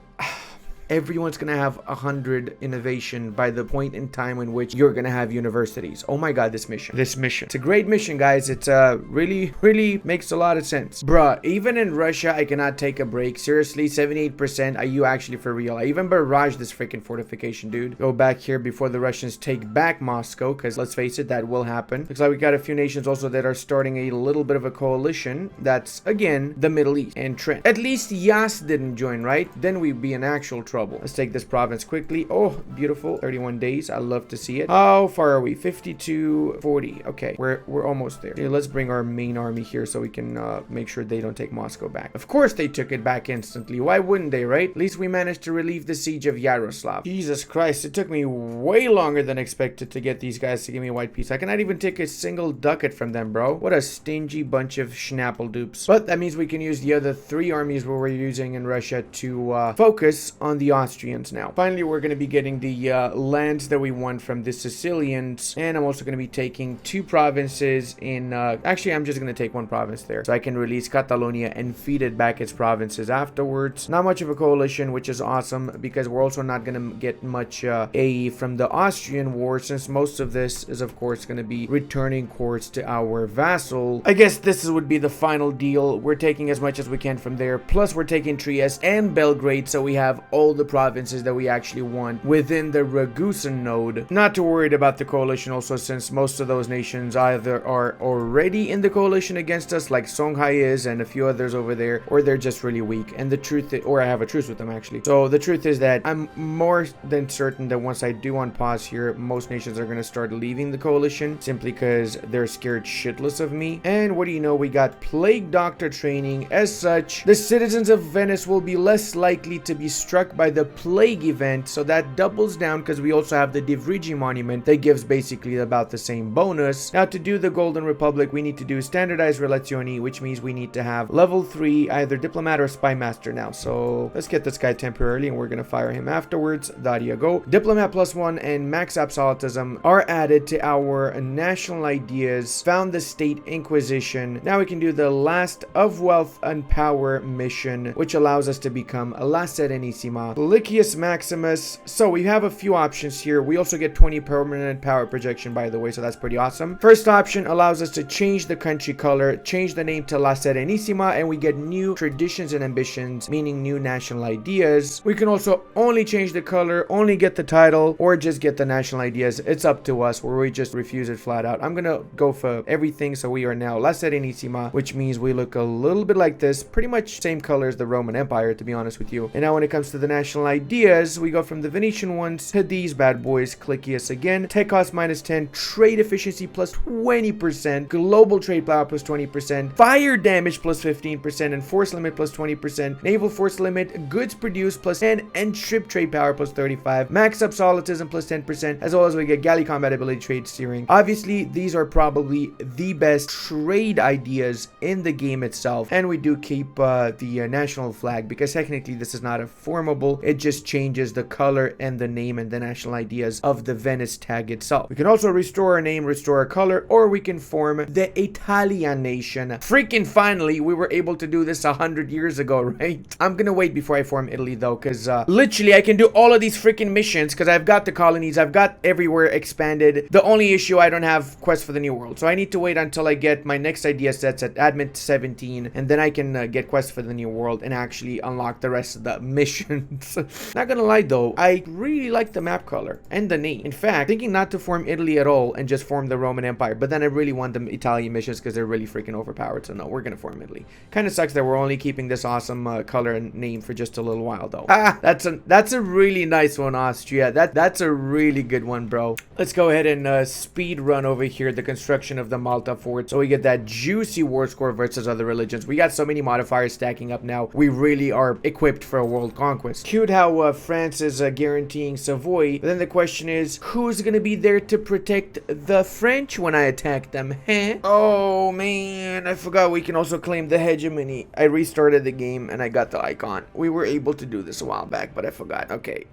Everyone's gonna have 100 innovation by the point in time in which you're gonna have universities. Oh my god, this mission. It's a great mission, guys. It's really makes a lot of sense. Bruh, even in Russia, I cannot take a break. Seriously, 78%. Are you actually for real? I even barraged this freaking fortification, dude. Go back here before the Russians take back Moscow, because let's face it, that will happen. Looks like we got a few nations also that are starting a little bit of a coalition. That's, again, the Middle East and Trent. At least Yas didn't join, right? Then we'd be in actual trouble. Let's take this province quickly. Oh, beautiful. 31 days. I love to see it. How far are we? 52, 40. Okay, we're almost there. Okay, let's bring our main army here so we can make sure they don't take Moscow back. Of course they took it back instantly. Why wouldn't they, right? At least we managed to relieve the siege of Yaroslav. Jesus Christ, it took me way longer than expected to get these guys to give me white peace. I cannot even take a single ducat from them, bro. What a stingy bunch of schnappledupes. But that means we can use the other 3 armies we were using in Russia to focus on the Austrians now. Finally, we're going to be getting the lands that we won from the Sicilians, and I'm also going to be taking 2 provinces in actually I'm just going to take 1 province there so I can release Catalonia and feed it back its provinces afterwards. Not much of a coalition, which is awesome because we're also not going to get much AE from the Austrian war, since most of this is of course going to be returning courts to our vassal. I guess this would be the final deal. We're taking as much as we can from there, plus we're taking Trieste and Belgrade, so we have all the provinces that we actually want within the Ragusan node. Not too worried about the coalition also, since most of those nations either are already in the coalition against us, like Songhai is and a few others over there, or they're just really weak. And the truth is, or I have a truce with them actually. So the truth is that I'm more than certain that once I do unpause here, most nations are going to start leaving the coalition simply because they're scared shitless of me. And what do you know, we got plague doctor training. As such, the citizens of Venice will be less likely to be struck by the plague event, so that doubles down because we also have the Divrigi monument that gives basically about the same bonus. Now, to do the Golden Republic, we need to do standardized relazioni, which means we need to have level 3 either diplomat or spy master now. So let's get this guy temporarily and we're gonna fire him afterwards. There you go. Diplomat +1 and max absolutism are added to our national ideas. Found the state inquisition. Now we can do the last of wealth and power mission, which allows us to become La Serenissima, Lycius Maximus. So we have a few options here. We also get 20 permanent power projection, by the way, so that's pretty awesome. First option allows us to change the country color, change the name to La Serenissima, and we get new traditions and ambitions, meaning new national ideas. We can also only change the color, only get the title, or just get the national ideas. It's up to us, where we just refuse it flat out. I'm gonna go for everything, so we are now La Serenissima, which means we look a little bit like this, pretty much same color as the Roman Empire, to be honest with you. And now when it comes to the national ideas, we go from the Venetian ones to these bad boys. Clicius again, tech cost -10, trade efficiency +20%, global trade power +20%, fire damage +15%, and force limit +20%, naval force limit, goods produced +10, and ship trade power +35, max absolutism +10%, as well as we get galley combat ability, trade steering. Obviously, these are probably the best trade ideas in the game itself, and we do keep the national flag, because technically this is not a formable, it just changes the color and the name and the national ideas of the Venice tag itself. We can also restore our name, restore our color, or we can form the Italian nation. Freaking finally, we were able to do this 100 years ago, right? I'm gonna wait before I form Italy though, because literally I can do all of these freaking missions because I've got the colonies, I've got everywhere expanded. The only issue, I don't have Quest for the New World, so I need to wait until I get my next idea sets at admin 17, and then I can get Quest for the New World and actually unlock the rest of the missions. Not gonna lie though, I really like the map color and the name. In fact, thinking not to form Italy at all and just form the Roman Empire, but then I really want the Italian missions because they're really freaking overpowered, so no, we're gonna form Italy. Kind of sucks that we're only keeping this awesome color and name for just a little while though. That's a really nice one, Austria. That's a really good one, bro. Let's go ahead and speed run over here the construction of the Malta fort, so we get that juicy war score versus other religions. We got so many modifiers stacking up now. We really are equipped for a world conquest. Cute how France is guaranteeing Savoy, but then the question is, who's gonna be there to protect the French when I attack them, huh? Oh man, I forgot we can also claim the hegemony. I restarted the game and I got the icon. We were able to do this a while back, but I forgot. Okay,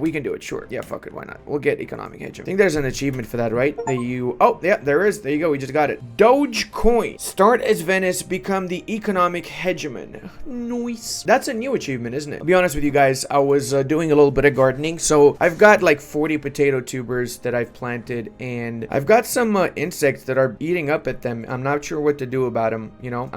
we can do it, sure. Yeah, fuck it, why not? We'll get economic hegemony. I think there's an achievement for that, right? Oh, yeah, there is. There you go, we just got it. Doge coin. Start as Venice, become the economic hegemon. Nice. That's a new achievement, isn't it? I'll be honest with you guys, I was doing a little bit of gardening, so I've got like 40 potato tubers that I've planted, and I've got some insects that are eating up at them. I'm not sure what to do about them, you know?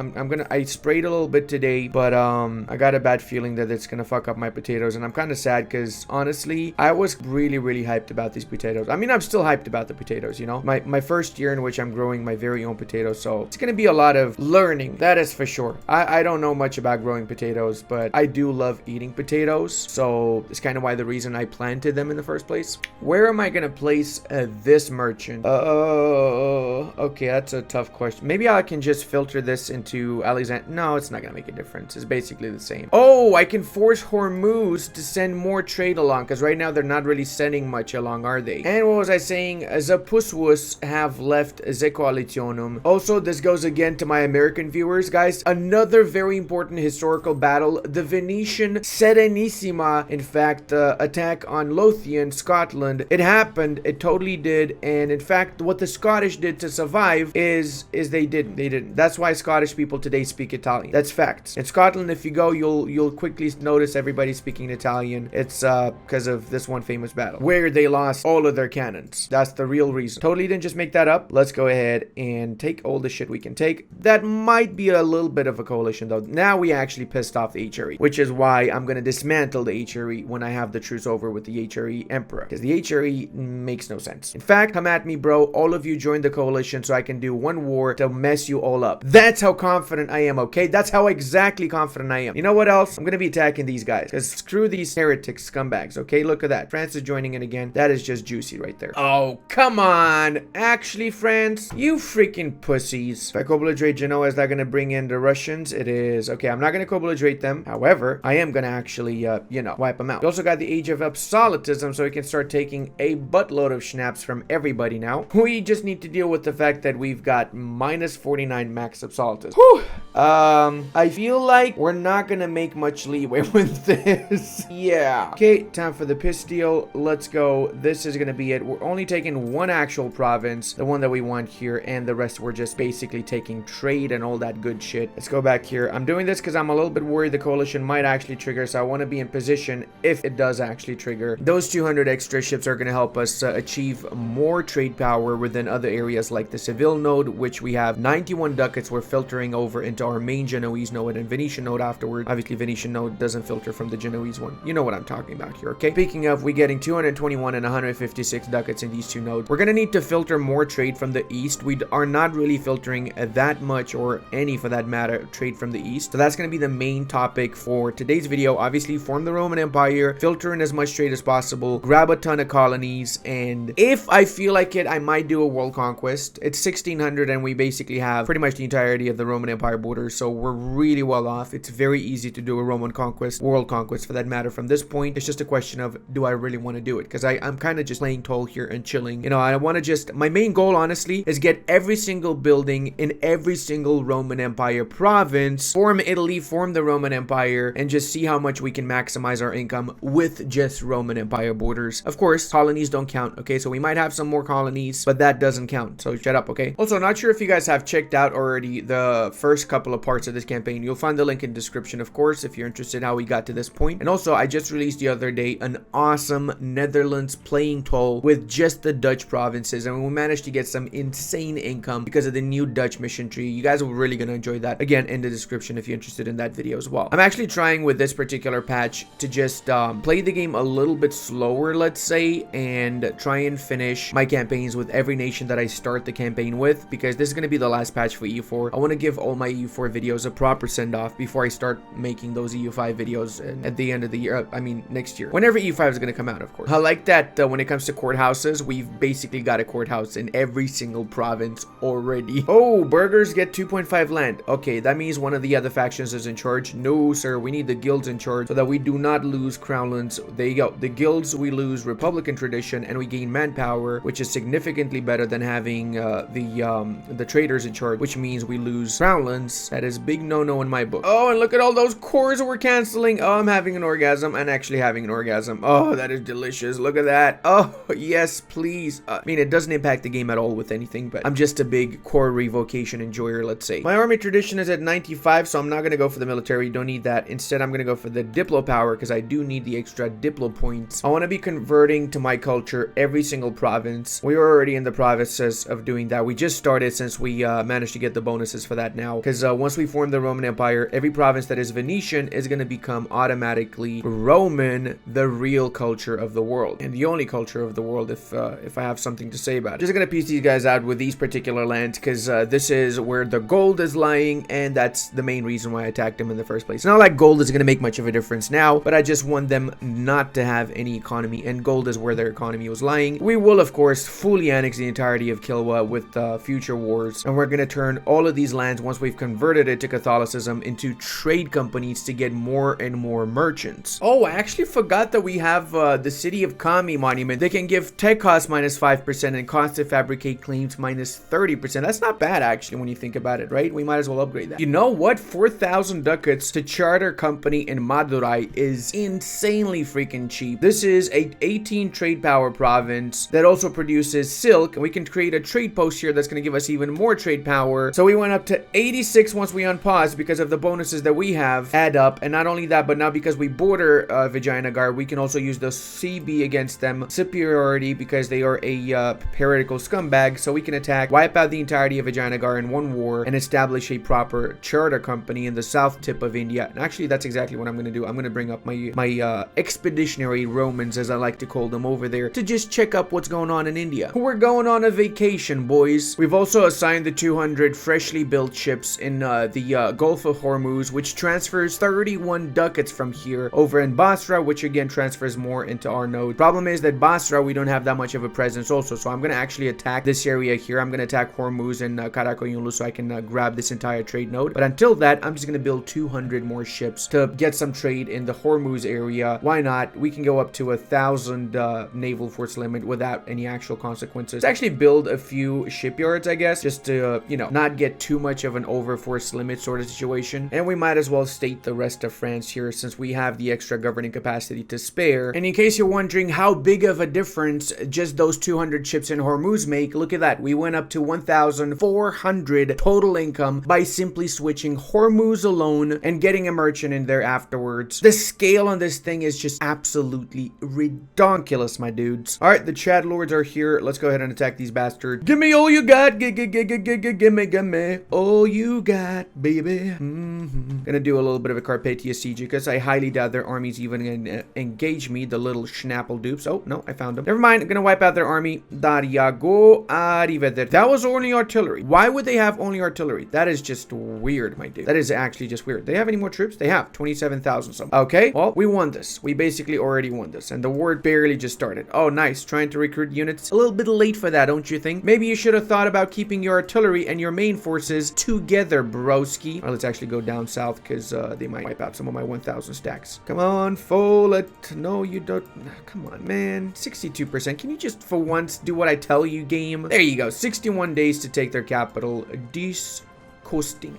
I sprayed a little bit today, but I got a bad feeling that it's gonna fuck up my potatoes, and I'm kind of sad because honestly, I was really hyped about these potatoes. I mean, I'm still hyped about the potatoes, you know? My first year in which I'm growing my very own potatoes, so it's gonna be a lot of learning, that is for sure. I don't know much about growing potatoes, but I do love eating potatoes, so it's kind of why the reason I planted them in the first place. Where am I gonna place this merchant? Okay, that's a tough question. Maybe I can just filter this into Alexander. No, it's not gonna make a difference. It's basically the same. Oh, I can force Hormuz to send more trade along, because right now they're not really sending much along, are they? And what was I saying? The Puswus have left the Coalitionum. Also, this goes again to my American viewers, guys. Another very important historical battle, the Venetian Serenissima, in fact, attack on Lothian, Scotland. It happened. It totally did. And in fact, what the Scottish did to survive is they didn't. That's why Scottish people today speak Italian. That's facts. In Scotland, if you go, you'll quickly notice everybody speaking Italian. It's because of this one famous battle where they lost all of their cannons. That's the real reason. Totally didn't just make that up. Let's go ahead and take all the shit we can take. That might be a little bit of a coalition though. Now we actually pissed off the HRE, which is why I'm gonna dismantle dismantle the HRE when I have the truce over with the HRE Emperor, because the HRE makes no sense. In fact, come at me, bro. All of you join the coalition so I can do one war to mess you all up. That's how confident I am, okay? That's how exactly confident I am. You know what else? I'm gonna be attacking these guys, because screw these heretic scumbags, okay? Look at that. France is joining in again. That is just juicy right there. Oh, come on. Actually, France, you freaking pussies. If I co-belligerate Genoa, is that gonna bring in the Russians? It is. Okay, I'm not gonna co-belligerate them. However, I am gonna actually, you know, wipe them out. We also got the Age of Absolutism, so we can start taking a buttload of schnapps from everybody now. We just need to deal with the fact that we've got minus 49 max absolutism. Whew. I feel like we're not gonna make much leeway with this. Yeah. Okay, time for the piss deal. Let's go. This is gonna be it. We're only taking one actual province, the one that we want here, and the rest we're just basically taking trade and all that good shit. Let's go back here. I'm doing this because I'm a little bit worried the coalition might actually trigger, so I want to be in position if it does actually trigger. Those 200 extra ships are going to help us achieve more trade power within other areas like the Seville node, which we have 91 ducats we're filtering over into our main Genoese node and Venetian node afterward. Obviously, Venetian node doesn't filter from the Genoese one. You know what I'm talking about here, okay? Speaking of, we getting 221 and 156 ducats in these two nodes. We're going to need to filter more trade from the east. We are not really filtering that much, or any for that matter, trade from the east. So that's going to be the main topic for today's video. Obviously, form the Roman Empire, filter in as much trade as possible, grab a ton of colonies, and if I feel like it, I might do a world conquest. It's 1600 and we basically have pretty much the entirety of the Roman Empire borders, so we're really well off. It's very easy to do a Roman conquest, world conquest for that matter from this point. It's just a question of, do I really want to do it? Because I'm kind of just playing toll here and chilling. You know, I want to just, my main goal honestly is get every single building in every single Roman Empire province, form Italy, form the Roman Empire, and just see how much we can maximize our income with just Roman Empire borders. Of course, colonies don't count, okay? So we might have some more colonies, but that doesn't count. So shut up, okay? Also, not sure if you guys have checked out already the first couple of parts of this campaign. You'll find the link in the description, of course, if you're interested in how we got to this point. And also, I just released the other day an awesome Netherlands playing toll with just the Dutch provinces, and we managed to get some insane income because of the new Dutch mission tree. You guys are really gonna enjoy that. Again, in the description if you're interested in that video as well. I'm actually trying with this particular patch to just play the game a little bit slower, let's say, and try and finish my campaigns with every nation that I start the campaign with, because this is going to be the last patch for EU4. I want to give all my EU4 videos a proper send-off before I start making those EU5 videos at the end of the year. I mean, next year. Whenever EU5 is going to come out, of course. I like that when it comes to courthouses, we've basically got a courthouse in every single province already. Oh, burghers get 2.5 land. Okay, that means one of the other factions is in charge. No, sir, we need the guilds in charge so that we do not lose crownlands. There you go. The guilds, we lose Republican tradition and we gain manpower, which is significantly better than having the traders in charge, which means we lose crownlands. That is big no-no in my book. Oh, and look at all those cores we're canceling. Oh, I'm having an orgasm and actually having an orgasm. Oh, that is delicious. Look at that. Oh, yes, please. I mean, it doesn't impact the game at all with anything, but I'm just a big core revocation enjoyer, let's say. My army tradition is at 95, so I'm not going to go for the military. Don't need that. Instead, I'm going to go for the diplo power because I do need the extra diplo points. I want to be converting to my culture every single province. We are already in the process of doing that. We just started since we managed to get the bonuses for that now, because once we form the Roman Empire, every province that is Venetian is going to become automatically Roman, the real culture of the world, and the only culture of the world if I have something to say about it. Just going to piece these guys out with these particular lands because this is where the gold is lying, and that's the main reason why I attacked them in the first place. It's not like gold is going to make much of a difference now, but I just want them not to have any economy, and gold is where their economy was lying. We will, of course, fully annex the entirety of Kilwa with future wars, and we're going to turn all of these lands, once we've converted it to Catholicism, into trade companies to get more and more merchants. Oh, I actually forgot that we have the City of Kami monument. They can give tech cost minus 5% and cost to fabricate claims minus 30%. That's not bad, actually, when you think about it, right? We might as well upgrade that. You know what? 4,000 ducats to charter company in Madurai is insanely freaking cheap. This is a 18 trade power province that also produces silk, and we can create a trade post here that's going to give us even more trade power. So we went up to 86 once we unpause because of the bonuses that we have add up, and not only that, but now because we border Vijayanagar, we can also use the CB against them, superiority, because they are a heretical scumbag, so we can attack, wipe out the entirety of Vijayanagar in one war, and establish a proper charter company in the south tip of India. And actually, that's exactly what I'm going to do. I'm I'm gonna bring up my expeditionary Romans, as I like to call them, over there to just check up what's going on in India. We're going on a vacation, boys. We've also assigned the 200 freshly built ships in the Gulf of Hormuz, which transfers 31 ducats from here over in Basra, which again transfers more into our node. Problem is that Basra, we don't have that much of a presence also, so I'm gonna actually attack this area here. I'm gonna attack Hormuz and Karakoyunlu so I can grab this entire trade node. But until that, I'm just gonna build 200 more ships to get some trade in the Hormuz area. Why not? We can go up to 1,000 naval force limit without any actual consequences. Let's actually build a few shipyards, I guess, just to, you know, not get too much of an over force limit sort of situation. And we might as well state the rest of France here since we have the extra governing capacity to spare. And in case you're wondering how big of a difference just those 200 ships in Hormuz make, look at that. We went up to 1,400 total income by simply switching Hormuz alone and getting a merchant in there afterwards. The scale on this thing is just absolutely ridiculous, my dudes. All right, the Chad Lords are here. Let's go ahead and attack these bastards. Give me all you got. Give me all you got, baby. Gonna do a little bit of a Carpathia siege because I highly doubt their armies even gonna engage me, the little schnapple dupes. Oh, no, I found them. Never mind. I'm gonna wipe out their army. Dariago arrivederci. That was only artillery. Why would they have only artillery? That is just weird, my dude. That is actually just weird. They have any more troops? They have 27,000 something. Okay, well, we won this. We basically already won this, and the war barely just started. Oh, nice. Trying to recruit units. A little bit late for that, don't you think? Maybe you should have thought about keeping your artillery and your main forces together, broski. All right, let's actually go down south because they might wipe out some of my 1,000 stacks. Come on, fold it. No, you don't. Come on, man. 62%. Can you just for once do what I tell you, game? There you go. 61 days to take their capital. Disgusting.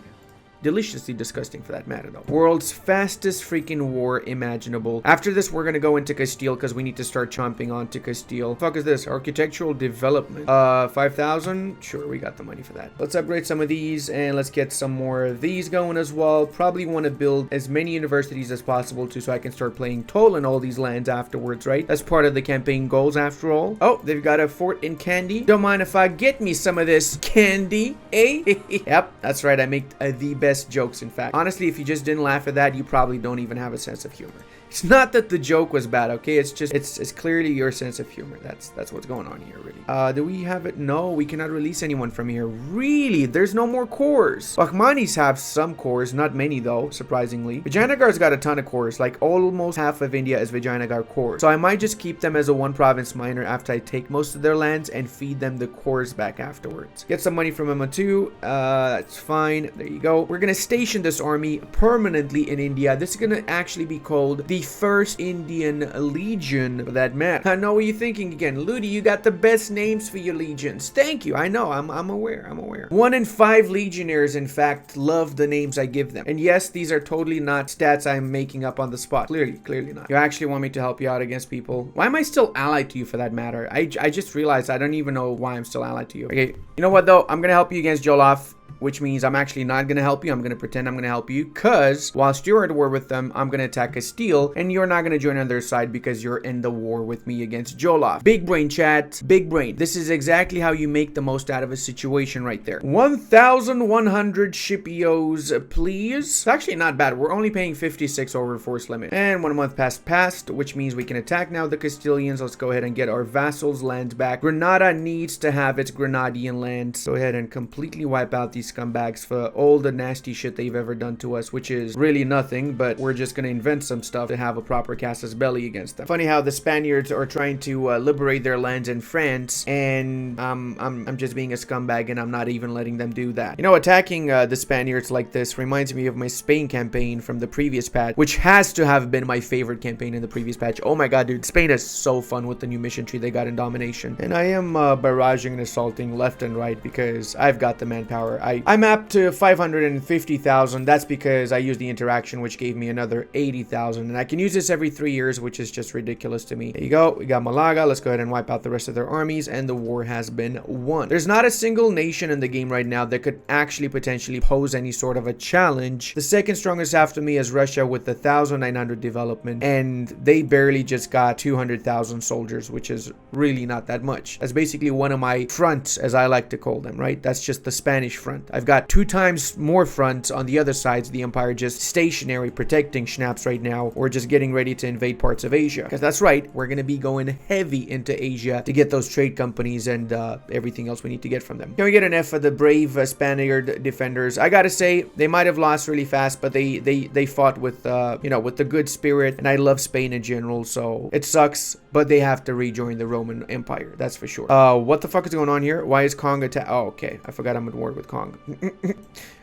Deliciously disgusting for that matter, though. World's fastest freaking war imaginable. After this, we're gonna go into Castile because we need to start chomping onto Castile. The fuck is this? Architectural development. 5,000? Sure, we got the money for that. Let's upgrade some of these and let's get some more of these going as well. Probably want to build as many universities as possible too so I can start playing toll in all these lands afterwards, right? That's part of the campaign goals after all. Oh, they've got a fort in Candy. Don't mind if I get me some of this candy, eh? Yep, that's right. I make the best jokes, in fact. Honestly, if you just didn't laugh at that, you probably don't even have a sense of humor. It's not that the joke was bad, okay? It's just, it's clearly your sense of humor. That's what's going on here, really. Do we have it? No, we cannot release anyone from here. Really? There's no more cores. Bahmanis have some cores, not many though, surprisingly. Vijayanagar's got a ton of cores, like almost half of India is Vijayanagar cores. So I might just keep them as a one province minor after I take most of their lands and feed them the cores back afterwards. Get some money from Amatu. That's fine. There you go. We're gonna station this army permanently in India. This is gonna actually be called the First Indian Legion, for that matter. I know what you're thinking again. Ludi, you got the best names for your legions. Thank you. I know. I'm aware. 1 in 5 legionnaires, in fact, love the names I give them. And yes, these are totally not stats I'm making up on the spot. Clearly not. You actually want me to help you out against people? Why am I still allied to you for that matter? I just realized I don't even know why I'm still allied to you. Okay, you know what though? I'm gonna help you against Jolaf, which means I'm actually not going to help you. I'm going to pretend I'm going to help you because whilst you're at war with them, I'm going to attack Castile and you're not going to join on their side because you're in the war with me against Jolaf. Big brain, chat. Big brain. This is exactly how you make the most out of a situation right there. 1,100 shipios, please. It's actually not bad. We're only paying 56 over force limit. And 1 month passed, which means we can attack now the Castilians. Let's go ahead and get our vassals' land back. Granada needs to have its Grenadian land. Go ahead and completely wipe out these scumbags for all the nasty shit they've ever done to us, which is really nothing, but we're just gonna invent some stuff to have a proper casus belli against them. Funny how the Spaniards are trying to liberate their lands in France, and I'm just being a scumbag and I'm not even letting them do that. You know, attacking the Spaniards like this reminds me of my Spain campaign from the previous patch, which has to have been my favorite campaign in the previous patch. Oh my god, dude, Spain is so fun with the new mission tree they got in Domination. And I am barraging and assaulting left and right because I've got the manpower. I'm up to 550,000. That's because I used the interaction, which gave me another 80,000. And I can use this every 3 years, which is just ridiculous to me. There you go. We got Malaga. Let's go ahead and wipe out the rest of their armies. And the war has been won. There's not a single nation in the game right now that could actually potentially pose any sort of a challenge. The second strongest after me is Russia with 1,900 development. And they barely just got 200,000 soldiers, which is really not that much. That's basically one of my fronts, as I like to call them, right? That's just the Spanish front. front. I've got 2 times more fronts on the other sides of the empire, just stationary protecting Schnaps right now, or just getting ready to invade parts of Asia. Because that's right, we're going to be going heavy into Asia to get those trade companies and everything else we need to get from them. Can we get an F for the brave Spaniard defenders? I gotta say, they might have lost really fast, but they fought with, you know, with the good spirit, and I love Spain in general, so it sucks, but they have to rejoin the Roman Empire, that's for sure. What the fuck is going on here? Why is Kong attack? Oh, okay, I forgot I'm at war with Kong.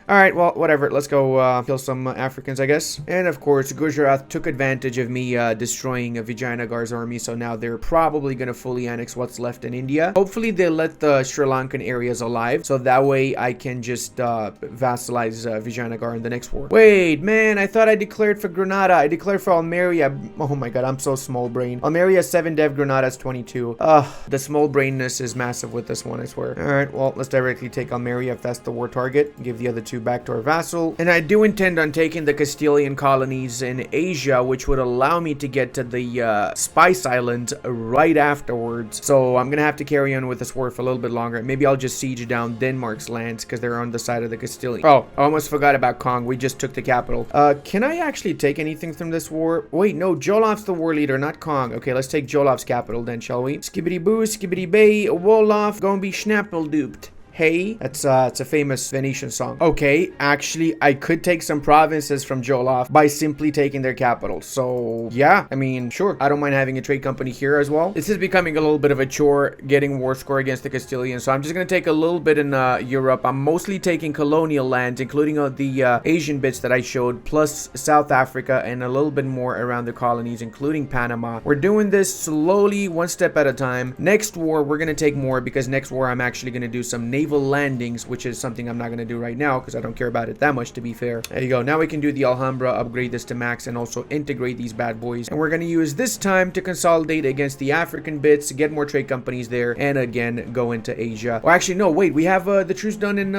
Alright, well, whatever. Let's go kill some Africans, I guess. And of course, Gujarat took advantage of me destroying Vijayanagar's army, so now they're probably going to fully annex what's left in India. Hopefully, they let the Sri Lankan areas alive, so that way I can just vassalize Vijayanagar in the next war. Wait, man, I thought I declared for Granada. I declared for Almeria. Oh my god, I'm so small brain. Almeria 7 dev, Granada's 22. The small brainness is massive with this one, I swear. Alright, well, let's directly take Almeria if that's the war target. Give the other 2 back to our vassal. And I do intend on taking the Castilian colonies in Asia, which would allow me to get to the Spice Islands right afterwards. So I'm gonna have to carry on with this war for a little bit longer. Maybe I'll just siege down Denmark's lands because they're on the side of the Castilian. Oh, I almost forgot about Kong. We just took the capital. Can I actually take anything from this war? Wait, no, Jolof's the war leader, not Kong. Okay, let's take Jolof's capital then, shall we? Skibbity boo, skibbity bay, Wolof, gonna be schnapple duped. Hey, that's it's a famous Venetian song. Okay, actually, I could take some provinces from Jolof by simply taking their capital. So, yeah, I mean, sure. I don't mind having a trade company here as well. This is becoming a little bit of a chore, getting war score against the Castilians. So I'm just going to take a little bit in Europe. I'm mostly taking colonial lands, including the Asian bits that I showed, plus South Africa, and a little bit more around the colonies, including Panama. We're doing this slowly, one step at a time. Next war, we're going to take more, because next war, I'm actually going to do some naval landings, which is something I'm not going to do right now because I don't care about it that much, to be fair. There you go. Now we can do the Alhambra, upgrade this to max, and also integrate these bad boys. And we're going to use this time to consolidate against the African bits, get more trade companies there, and again, go into Asia. Or actually, no, wait, we have the truce done in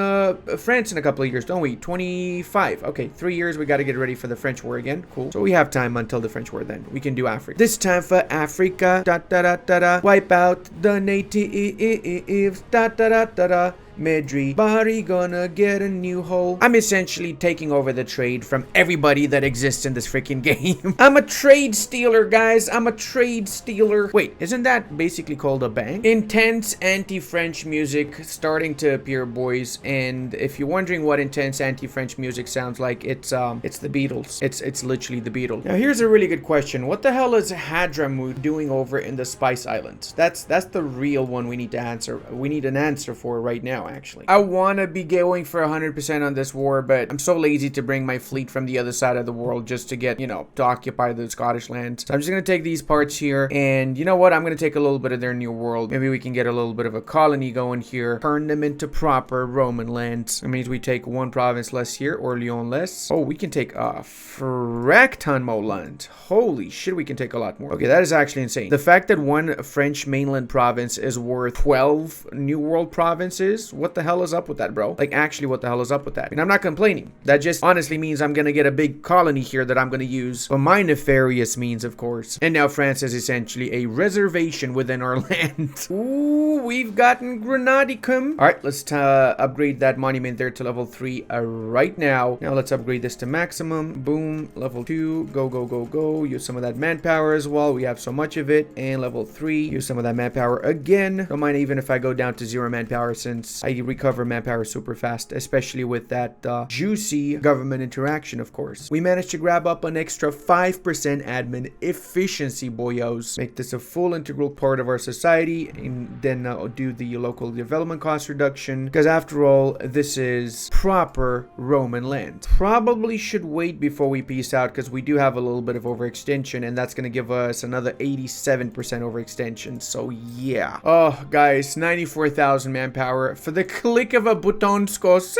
France in a couple of years, don't we? 25. Okay, 3 years. We got to get ready for the French war again. Cool. So we have time until the French war then. We can do Africa. This time for Africa. Da da da da da. Wipe out the natives. Da da da da da. Medri, Bari gonna get a new hole. I'm essentially taking over the trade from everybody that exists in this freaking game. I'm a trade stealer, guys. I'm a trade stealer. Wait, isn't that basically called a bank? Intense anti-French music starting to appear, boys. And if you're wondering what intense anti-French music sounds like, it's the Beatles. It's literally the Beatles. Now here's a really good question. What the hell is Hadramut doing over in the Spice Islands? That's the real one we need to answer. We need an answer for right now. Actually, I want to be going for 100% on this war, but I'm so lazy to bring my fleet from the other side of the world just to get, you know, to occupy the Scottish lands. So I'm just going to take these parts here, and you know what? I'm going to take a little bit of their new world. Maybe we can get a little bit of a colony going here, turn them into proper Roman lands. That means we take 1 province less here, or Lyon less. Oh, we can take a frack ton more land. Holy shit, we can take a lot more. Okay, that is actually insane. The fact that 1 French mainland province is worth 12 New World provinces, what the hell is up with that, bro? Like, actually, what the hell is up with that? And I'm not complaining. That just honestly means I'm gonna get a big colony here that I'm gonna use for my nefarious means, of course. And now France is essentially a reservation within our land. Ooh, we've gotten Granadicum. All right, let's upgrade that monument there to level 3 right now. Now let's upgrade this to maximum. Boom, level 2. Go, go, go, go. Use some of that manpower as well. We have so much of it. And level 3. Use some of that manpower again. Don't mind even if I go down to 0 manpower, since I recover manpower super fast, especially with that juicy government interaction, of course. We managed to grab up an extra 5% admin efficiency, boyos. Make this a full integral part of our society, and then do the local development cost reduction, because after all, this is proper Roman land. Probably should wait before we peace out, because we do have a little bit of overextension, and that's going to give us another 87% overextension. So yeah. Oh, guys, 94,000 manpower for the click of a button, scos.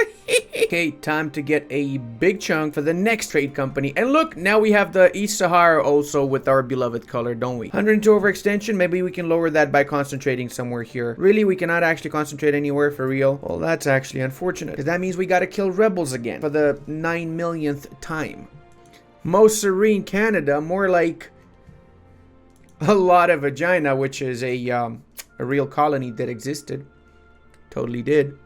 Okay, time to get a big chunk for the next trade company. And look, now we have the East Sahara also with our beloved color, don't we? 102 overextension. Maybe we can lower that by concentrating somewhere here. Really, we cannot actually concentrate anywhere for real? Well, that's actually unfortunate, because that means we gotta kill rebels again for the 9 millionth time. Most serene Canada, more like a lot of vagina, which is a real colony that existed. Totally did.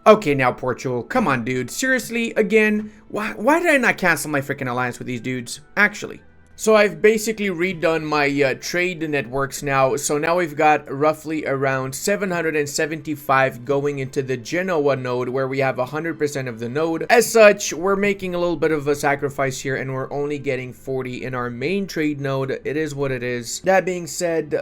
Okay, now Portugal, come on, dude. Seriously, again, why did I not cancel my freaking alliance with these dudes? Actually. So I've basically redone my trade networks now. So now we've got roughly around 775 going into the Genoa node, where we have 100% of the node. As such, we're making a little bit of a sacrifice here, and we're only getting 40 in our main trade node. It is what it is. That being said,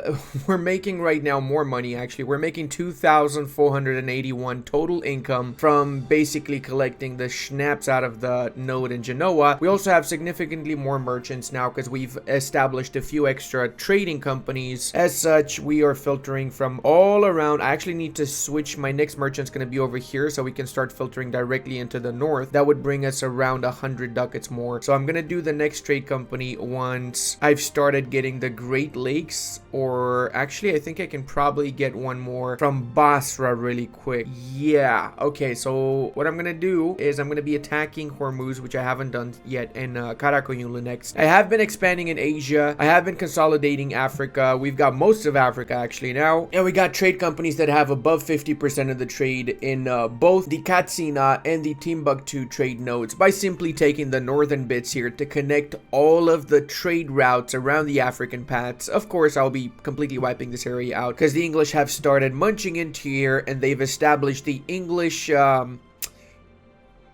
we're making right now more money, actually. We're making 2,481 total income from basically collecting the schnapps out of the node in Genoa. We also have significantly more merchants now, because we've established a few extra trading companies. As such, we are filtering from all around. I actually need to switch. My next merchant's going to be over here, so we can start filtering directly into the north. That would bring us around 100 ducats more. So I'm going to do the next trade company once I've started getting the Great Lakes, or actually I think I can probably get one more from Basra really quick. Yeah, okay, so what I'm going to do is I'm going to be attacking Hormuz, which I haven't done yet, and Karakoyunlu next. I have been expanding in Asia. I have been consolidating Africa. We've got most of Africa actually now, and we got trade companies that have above 50% of the trade in both the Katsina and the Timbuktu trade nodes, by simply taking the northern bits here to connect all of the trade routes around the African paths. Of course, I'll be completely wiping this area out because the English have started munching into here, and they've established the English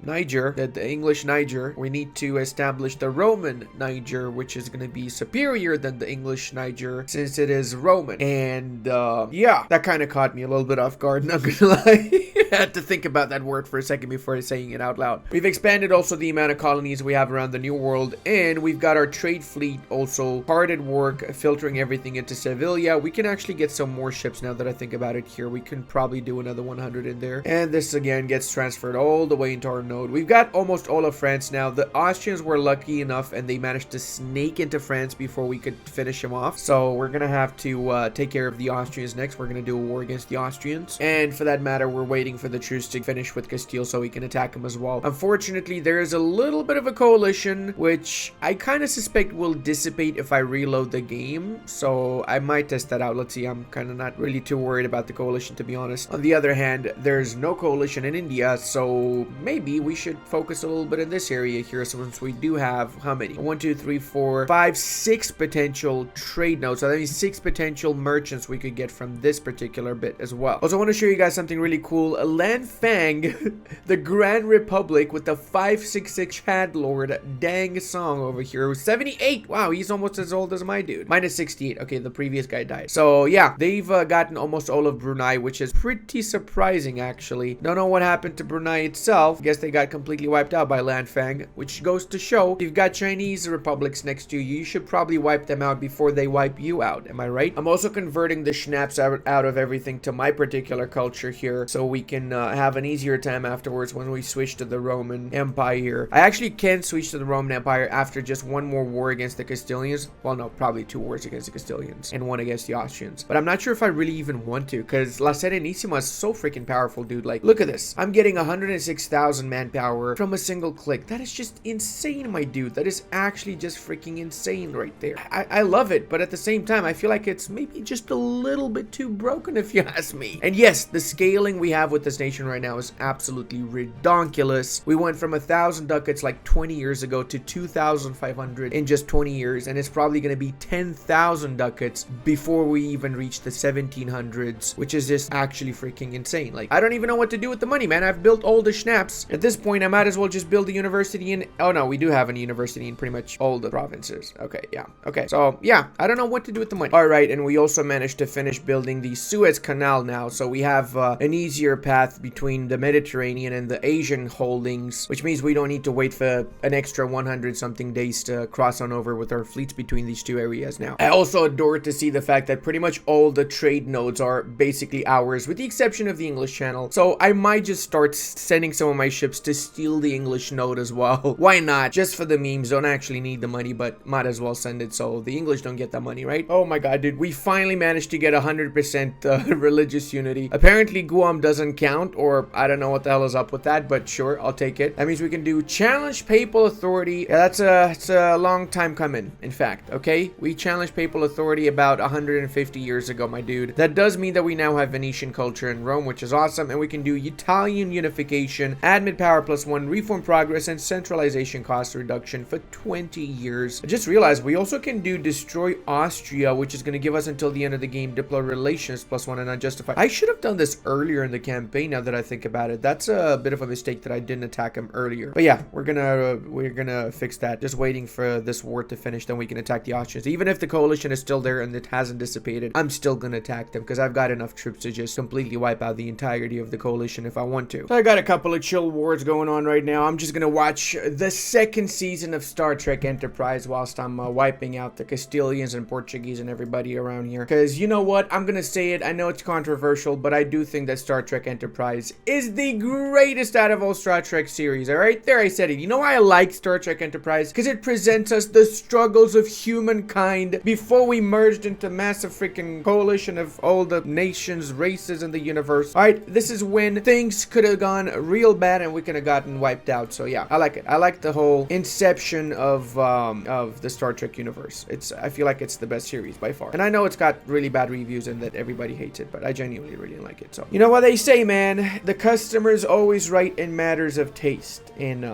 Niger, the English Niger. We need to establish the Roman Niger, which is going to be superior than the English Niger since it is Roman. And yeah, that kind of caught me a little bit off guard, not gonna lie. I had to think about that word for a second before saying it out loud. We've expanded also the amount of colonies we have around the New World, and we've got our trade fleet also hard at work filtering everything into Sevilla. We can actually get some more ships now that I think about it here. We can probably do another 100 in there, and this again gets transferred all the way into our node. We've got almost all of France now. The Austrians were lucky enough and they managed to snake into France before we could finish them off, so we're gonna have to take care of the Austrians next. We're gonna do a war against the Austrians, and for that matter, we're waiting for the truce to finish with Castile so we can attack them as well. Unfortunately, there is a little bit of a coalition, which I kind of suspect will dissipate if I reload the game, so I might test that out. Let's see. I'm kind of not really too worried about the coalition, to be honest. On the other hand, there's no coalition in India, so maybe we should focus a little bit in this area here, since we do have how many? 1, 2, 3, 4, 5, 6 potential trade nodes. So that means 6 potential merchants we could get from this particular bit as well. Also, I want to show you guys something really cool. Lanfang, the Grand Republic, with the 566 Chad Lord Dang Song over here, 78. Wow, he's almost as old as my dude. Minus 68. Okay, the previous guy died. So yeah, they've gotten almost all of Brunei, which is pretty surprising actually. Don't know what happened to Brunei itself. Guess they got completely wiped out by Lanfang, which goes to show if you've got Chinese republics next to you, you should probably wipe them out before they wipe you out. Am I right? I'm also converting the schnapps out of everything to my particular culture here, so we can have an easier time afterwards when we switch to the Roman Empire. I actually can switch to the Roman Empire after just one more war against the Castilians. Well, no, probably 2 wars against the Castilians and 1 against the Austrians. But I'm not sure if I really even want to, because La Serenissima is so freaking powerful, dude. Like, look at this. I'm getting 106,000 manpower from a single click. That is just insane, my dude. That is actually just freaking insane right there. I love it, but at the same time, I feel like it's maybe just a little bit too broken, if you ask me. And yes, the scaling we have with this nation right now is absolutely redonkulous. We went from 1,000 ducats like 20 years ago to 2,500 in just 20 years, and it's probably going to be 10,000 ducats before we even reach the 1700s, which is just actually freaking insane. Like, I don't even know what to do with the money, man. I've built all the schnapps. At this point, I might as well just build a university in... Oh no, we do have a university in pretty much all the provinces. Okay, yeah. Okay, so yeah, I don't know what to do with the money. All right, and we also managed to finish building the Suez Canal now, so we have an easier path between the Mediterranean and the Asian holdings, which means we don't need to wait for an extra 100 something days to cross on over with our fleets between these two areas now. I also adore to see the fact that pretty much all the trade nodes are basically ours, with the exception of the English Channel, so I might just start sending some of my ships to steal the English node as well. Why not? Just for the memes. Don't actually need the money, but might as well send it so the English don't get that money, right? Oh my god, dude. We finally managed to get 100% religious unity. Apparently, Guam doesn't doesn't count, or I don't know what the hell is up with that, but sure, I'll take it. That means we can do challenge papal authority. Yeah, it's a long time coming, in fact, okay? We challenged papal authority about 150 years ago, my dude. That does mean that we now have Venetian culture in Rome, which is awesome, and we can do Italian unification, admin power +1, reform progress, and centralization cost reduction for 20 years. I just realized we also can do destroy Austria, which is going to give us until the end of the game diplo relations +1 and unjustified. I should have done this earlier in the campaign now that I think about it. That's a bit of a mistake that I didn't attack him earlier. But yeah, we're gonna fix that. Just waiting for this war to finish, then we can attack the Austrians. Even if the coalition is still there and it hasn't dissipated, I'm still gonna attack them because I've got enough troops to just completely wipe out the entirety of the coalition if I want to. So I got a couple of chill wars going on right now. I'm just gonna watch the second season of Star Trek Enterprise whilst I'm wiping out the Castilians and Portuguese and everybody around here. Because you know what? I'm gonna say it. I know it's controversial, but I do think that Star Trek Enterprise is the greatest out of all Star Trek series. All right, there I said it. You know why I like Star Trek Enterprise? Because it presents us the struggles of humankind before we merged into massive freaking coalition of all the nations, races in the universe. All right, this is when things could have gone real bad and we could have gotten wiped out. So yeah, I like it. I like the whole inception of the Star Trek universe. I feel like it's the best series by far. And I know it's got really bad reviews and that everybody hates it, but I genuinely really like it. So you know what they say, man, the customer's always right in matters of taste. And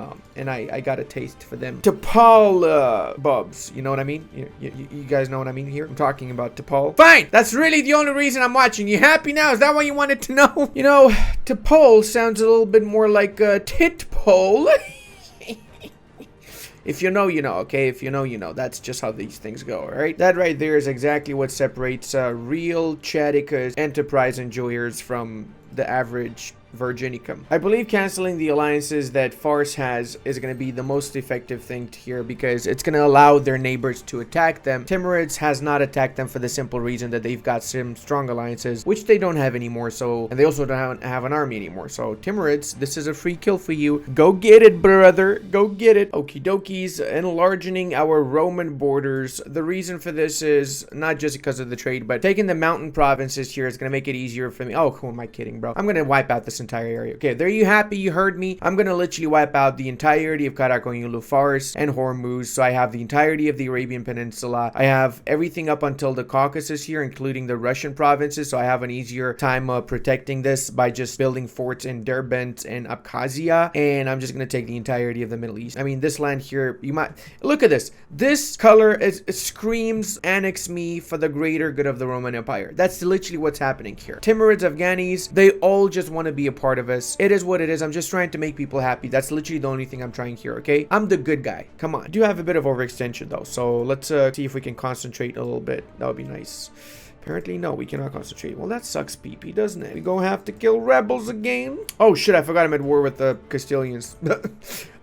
I got a taste for them T'Pol bubs. You know what I mean? You guys know what I mean here? I'm talking about T'Pol. Fine! That's really the only reason I'm watching. You happy now? Is that what you wanted to know? You know, T'Pol sounds a little bit more like Titpole. If you know, you know, okay? If you know, you know. That's just how these things go, all right? That right there is exactly what separates real Chadica's enterprise enjoyers from the average Virginicum. I believe canceling the alliances that Farce has is going to be the most effective thing here because it's going to allow their neighbors to attack them. Timurids has not attacked them for the simple reason that they've got some strong alliances, which they don't have anymore. So, and they also don't have an army anymore. So, Timurids, this is a free kill for you. Go get it, brother. Go get it. Okie dokies. Enlarging our Roman borders. The reason for this is not just because of the trade, but taking the mountain provinces here is going to make it easier for me. Oh, who am I kidding, bro? I'm going to wipe out this entire area. Okay, there you happy? You heard me. I'm gonna literally wipe out the entirety of Karakoyunlu, Fars, and Hormuz. So I have the entirety of the Arabian Peninsula. I have everything up until the Caucasus here, including the Russian provinces. So I have an easier time protecting this by just building forts in Derbent and Abkhazia. And I'm just gonna take the entirety of the Middle East. I mean, this land here, you might look at this. This color it screams annex me for the greater good of the Roman Empire. That's literally what's happening here. Timurids, Afghanis, they all just want to be a part of us. It is what it is. I'm just trying to make people happy. That's literally the only thing I'm trying here, okay? I'm the good guy. Come on. I do have a bit of overextension though, so let's see if we can concentrate a little bit. That would be nice. Apparently, no, we cannot concentrate. Well, that sucks, PP, doesn't it? We gonna have to kill rebels again? Oh, shit, I forgot I'm at war with the Castilians.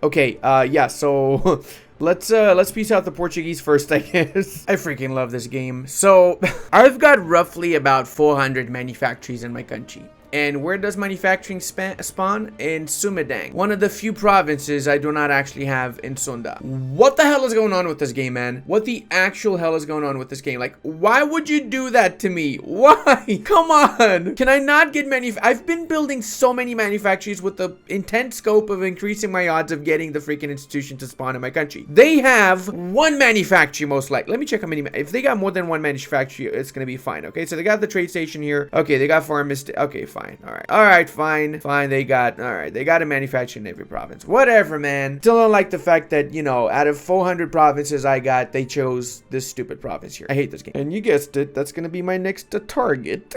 Okay, yeah, so... Let's piece out the Portuguese first, I guess. I freaking love this game. So, I've got roughly about 400 manufactories in my country. And where does manufacturing spawn? In Sumedang, one of the few provinces I do not actually have in Sunda. What the hell is going on with this game, man? What the actual hell is going on with this game? Like, why would you do that to me? Why? Come on. Can I not get I've been building so many manufactories with the intent scope of increasing my odds of getting the freaking institution to spawn in my country. They have one manufactury most likely. Let me check how many. If they got more than one manufactury, it's gonna be fine. Okay, so they got the trade station here. Okay, they got pharmacist. Okay, fine. All right, fine. They got a manufacturer in every province. Whatever, man. Still don't like the fact that, you know, out of 400 provinces they chose this stupid province here. I hate this game. And you guessed it, that's gonna be my next target.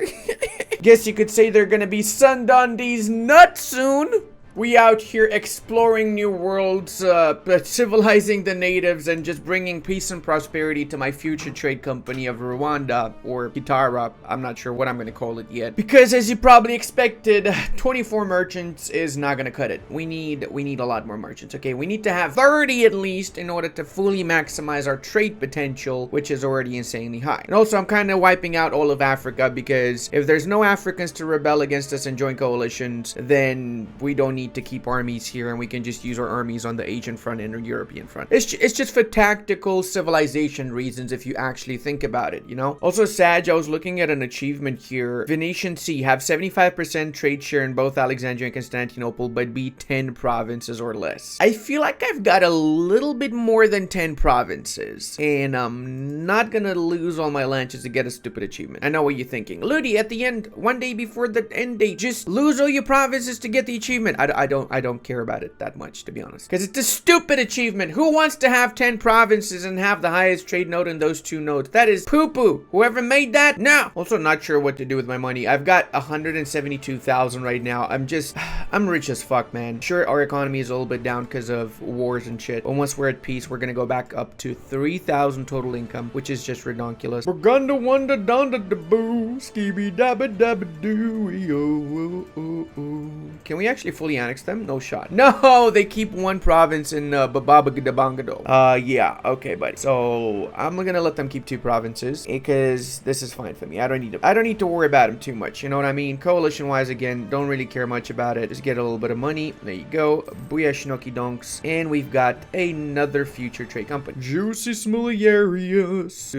Guess you could say they're gonna be sunned on these nuts soon. We out here exploring new worlds, civilizing the natives, and just bringing peace and prosperity to my future trade company of Rwanda, or Kitara. I'm not sure what I'm going to call it yet. Because as you probably expected, 24 merchants is not going to cut it. We need a lot more merchants, okay? We need to have 30 at least in order to fully maximize our trade potential, which is already insanely high. And also, I'm kind of wiping out all of Africa, because if there's no Africans to rebel against us and join coalitions, then we don't need need to keep armies here, and we can just use our armies on the Asian front and the European front. It's just for tactical civilization reasons if you actually think about it, you know? Also, Sag, I was looking at an achievement here. Venetian Sea have 75% trade share in both Alexandria and Constantinople, but be 10 provinces or less. I feel like I've got a little bit more than 10 provinces, and I'm not gonna lose all my land just to get a stupid achievement. I know what you're thinking. Ludi, at the end, one day before the end date, just lose all your provinces to get the achievement. I don't care about it that much, to be honest, because it's a stupid achievement. Who wants to have 10 provinces and have the highest trade node in those 2 nodes? That is poo-poo. Whoever made that, no. Also, not sure what to do with my money. I've got 172,000 right now. I'm rich as fuck, man. Sure, our economy is a little bit down because of wars and shit, but once we're at peace, we're gonna go back up to 3,000 total income, which is just ridiculous. We're gonna wander down to the boo, skibby dabba dabba doo, Can we actually fully annex them? No shot. No, they keep 1 province in Bababagabangado. Yeah, okay, buddy. So I'm gonna let them keep 2 provinces because this is fine for me. I don't need to worry about them too much. You know what I mean? Coalition wise, again, don't really care much about it. Just get a little bit of money. There you go. Booyah shinoki donks. And we've got another future trade company. Juicy Smiliarius.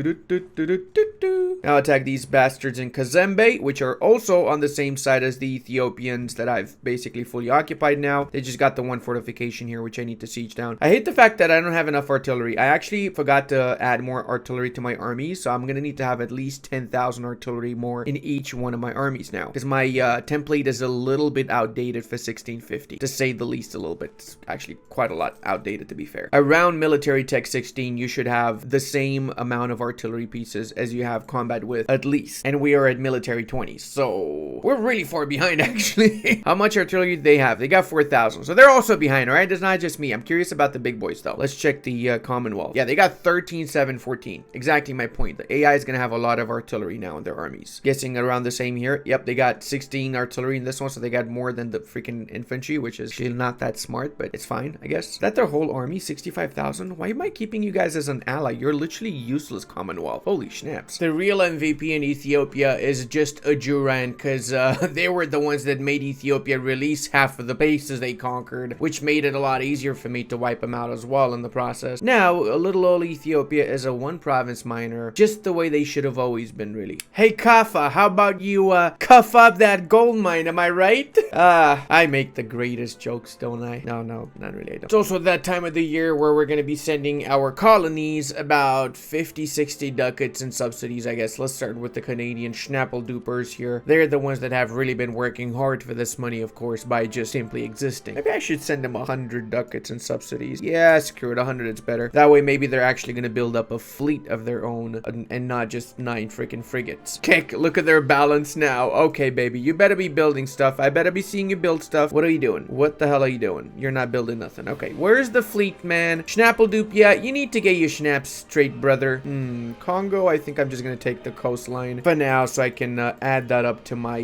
Now attack these bastards in Kazembe, which are also on the same side as the Ethiopians that I've basically fully occupied now. They just got the 1 fortification here, which I need to siege down. I hate the fact that I don't have enough artillery. I actually forgot to add more artillery to my army, so I'm gonna need to have at least 10,000 artillery more in each one of my armies now, because my template is a little bit outdated for 1650, to say the least. A little bit. It's actually quite a lot outdated, to be fair. Around military tech 16, you should have the same amount of artillery pieces as you have combat with, at least, and we are at military 20, so we're really far behind, actually. How much artillery do they have? They got 4,000, so they're also behind. All right, it's not just me. I'm curious about the big boys, though. Let's check the Commonwealth. Yeah, they got 13, 7, 14. Exactly my point. The AI is gonna have a lot of artillery now in their armies. Guessing around the same here. Yep, they got 16 artillery in this one, so they got more than the freaking infantry, which is actually not that smart, but it's fine, I guess. Is that their whole army? 65,000? Why am I keeping you guys as an ally? You're literally useless, Commonwealth. Holy schnaps. The real MVP in Ethiopia is just Ajuran, because they were the ones that made Ethiopia release half of the bases they conquered, which made it a lot easier for me to wipe them out as well in the process. Now, a little old Ethiopia is a 1 province minor, just the way they should have always been, really. Hey, Kaffa, how about you cuff up that gold mine, am I right? I make the greatest jokes, don't I? No, not really, I don't. It's also that time of the year where we're going to be sending our colonies about 50, 60 ducats in subsidies, I guess. Let's start with the Canadian schnappel-dupers here. They're the ones that have really been working hard for this money, of course, by just simply existing. Maybe I should send them 100 ducats in subsidies. Yeah, screw it, 100 is better. That way, maybe they're actually going to build up a fleet of their own and not just 9 freaking frigates. Kick, look at their balance now. Okay, baby, you better be building stuff. I better be seeing you build stuff. What are you doing? What the hell are you doing? You're not building nothing. Okay, where's the fleet, man? Schnappeldupe, yeah, you need to get your schnaps straight, brother. Congo, I think I'm just gonna take the coastline for now so I can add that up to my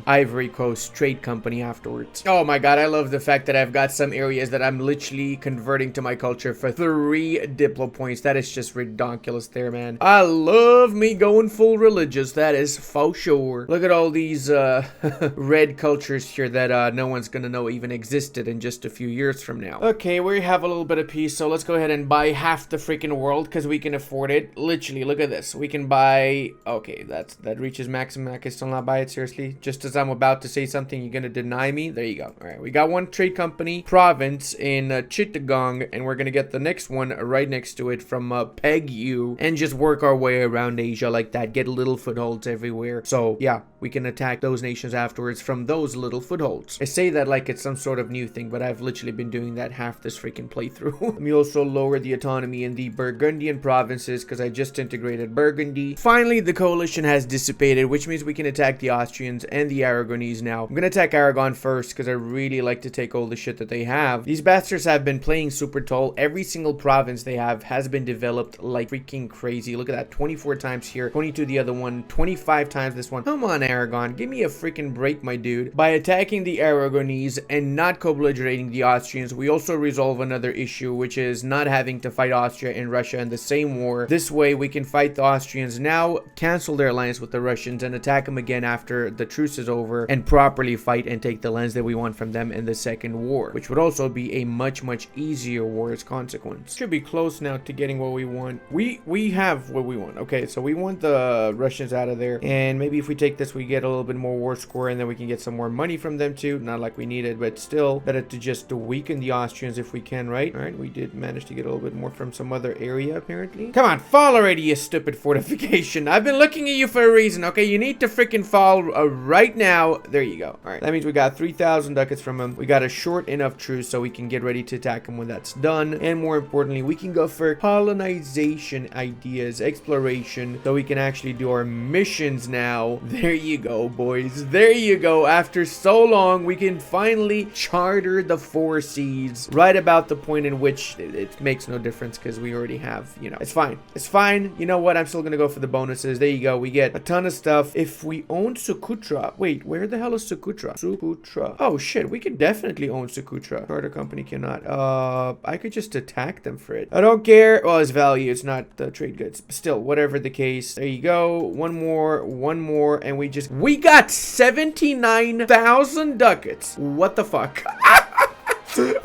Ivory Coast trade company afterwards. Oh my god, I love the fact that I've got some areas that I'm literally converting to my culture for 3 diplo points. That is just ridiculous there, man. I love me going full religious. That is for sure. Look at all these red cultures here that no one's gonna know even existed in just a few years from now. Okay, we have a little bit of peace, so let's go ahead and buy half the freaking world because we can afford it. Literally, look at this. We can buy... Okay, that reaches maximum. I can still not buy it, seriously. Just as I'm about to say something, you're gonna deny me. There you go. All right, we got 1 trade company province in Chittagong, and we're gonna get the next one right next to it from Pegu, and just work our way around Asia like that. Get little footholds everywhere. So yeah, we can attack those nations afterwards from those little footholds. I say that like it's some sort of new thing, but I've literally been doing that half this freaking playthrough. Let me also lower the autonomy in the Burgundian provinces because I just integrated Burgundy. Finally, the coalition has dissipated, which means we can attack the Austrians and the Aragonese now. I'm gonna attack Aragon first because I really like to take all the shit that they have. These bastards have been playing super tall. Every single province they have has been developed like freaking crazy. Look at that, 24 times here, 22 the other one, 25 times this one. Come on, Aragon, give me a freaking break, my dude. By attacking the Aragonese and not co-belligerating the Austrians, we also resolve another issue, which is not having to fight Austria and Russia in the same war. This way, we can fight the Austrians now now cancel their alliance with the Russians and attack them again after the truce is over and properly fight and take the lands that we want from them in the second war, which would also be a much easier war as consequence. Should be close now to getting what we want. We have what we want. Okay, so we want the Russians out of there, and maybe if we take this, we get a little bit more war score, and then we can get some more money from them too. Not like we need it, but still better to just weaken the Austrians if we can, right? All right, we did manage to get a little bit more from some other area apparently. Come on, fall already, you stupid fortification. I've been looking at you for a reason. Okay, you need to freaking fall right now. There you go. All right, that means we got 3,000 ducats from him. We got a short enough truce so we can get ready to attack him when that's done, and more importantly, we can go for colonization ideas, exploration, so we can actually do our missions now. There you go, boys. There you go. After so long, we can finally charter the 4 seas right about the point in which it makes no difference because we already have, you know, it's fine. It's fine. You know what? I'm still gonna go for the bonuses. There you go. We get a ton of stuff. If we own Socotra, wait, where the hell is Socotra? Socotra. Oh shit, we can definitely own Socotra. Charter company cannot. I could just attack them for it. I don't care. Well, it's value. It's not trade goods. But still, whatever the case. There you go. One more, and we got 79,000 ducats. What the fuck?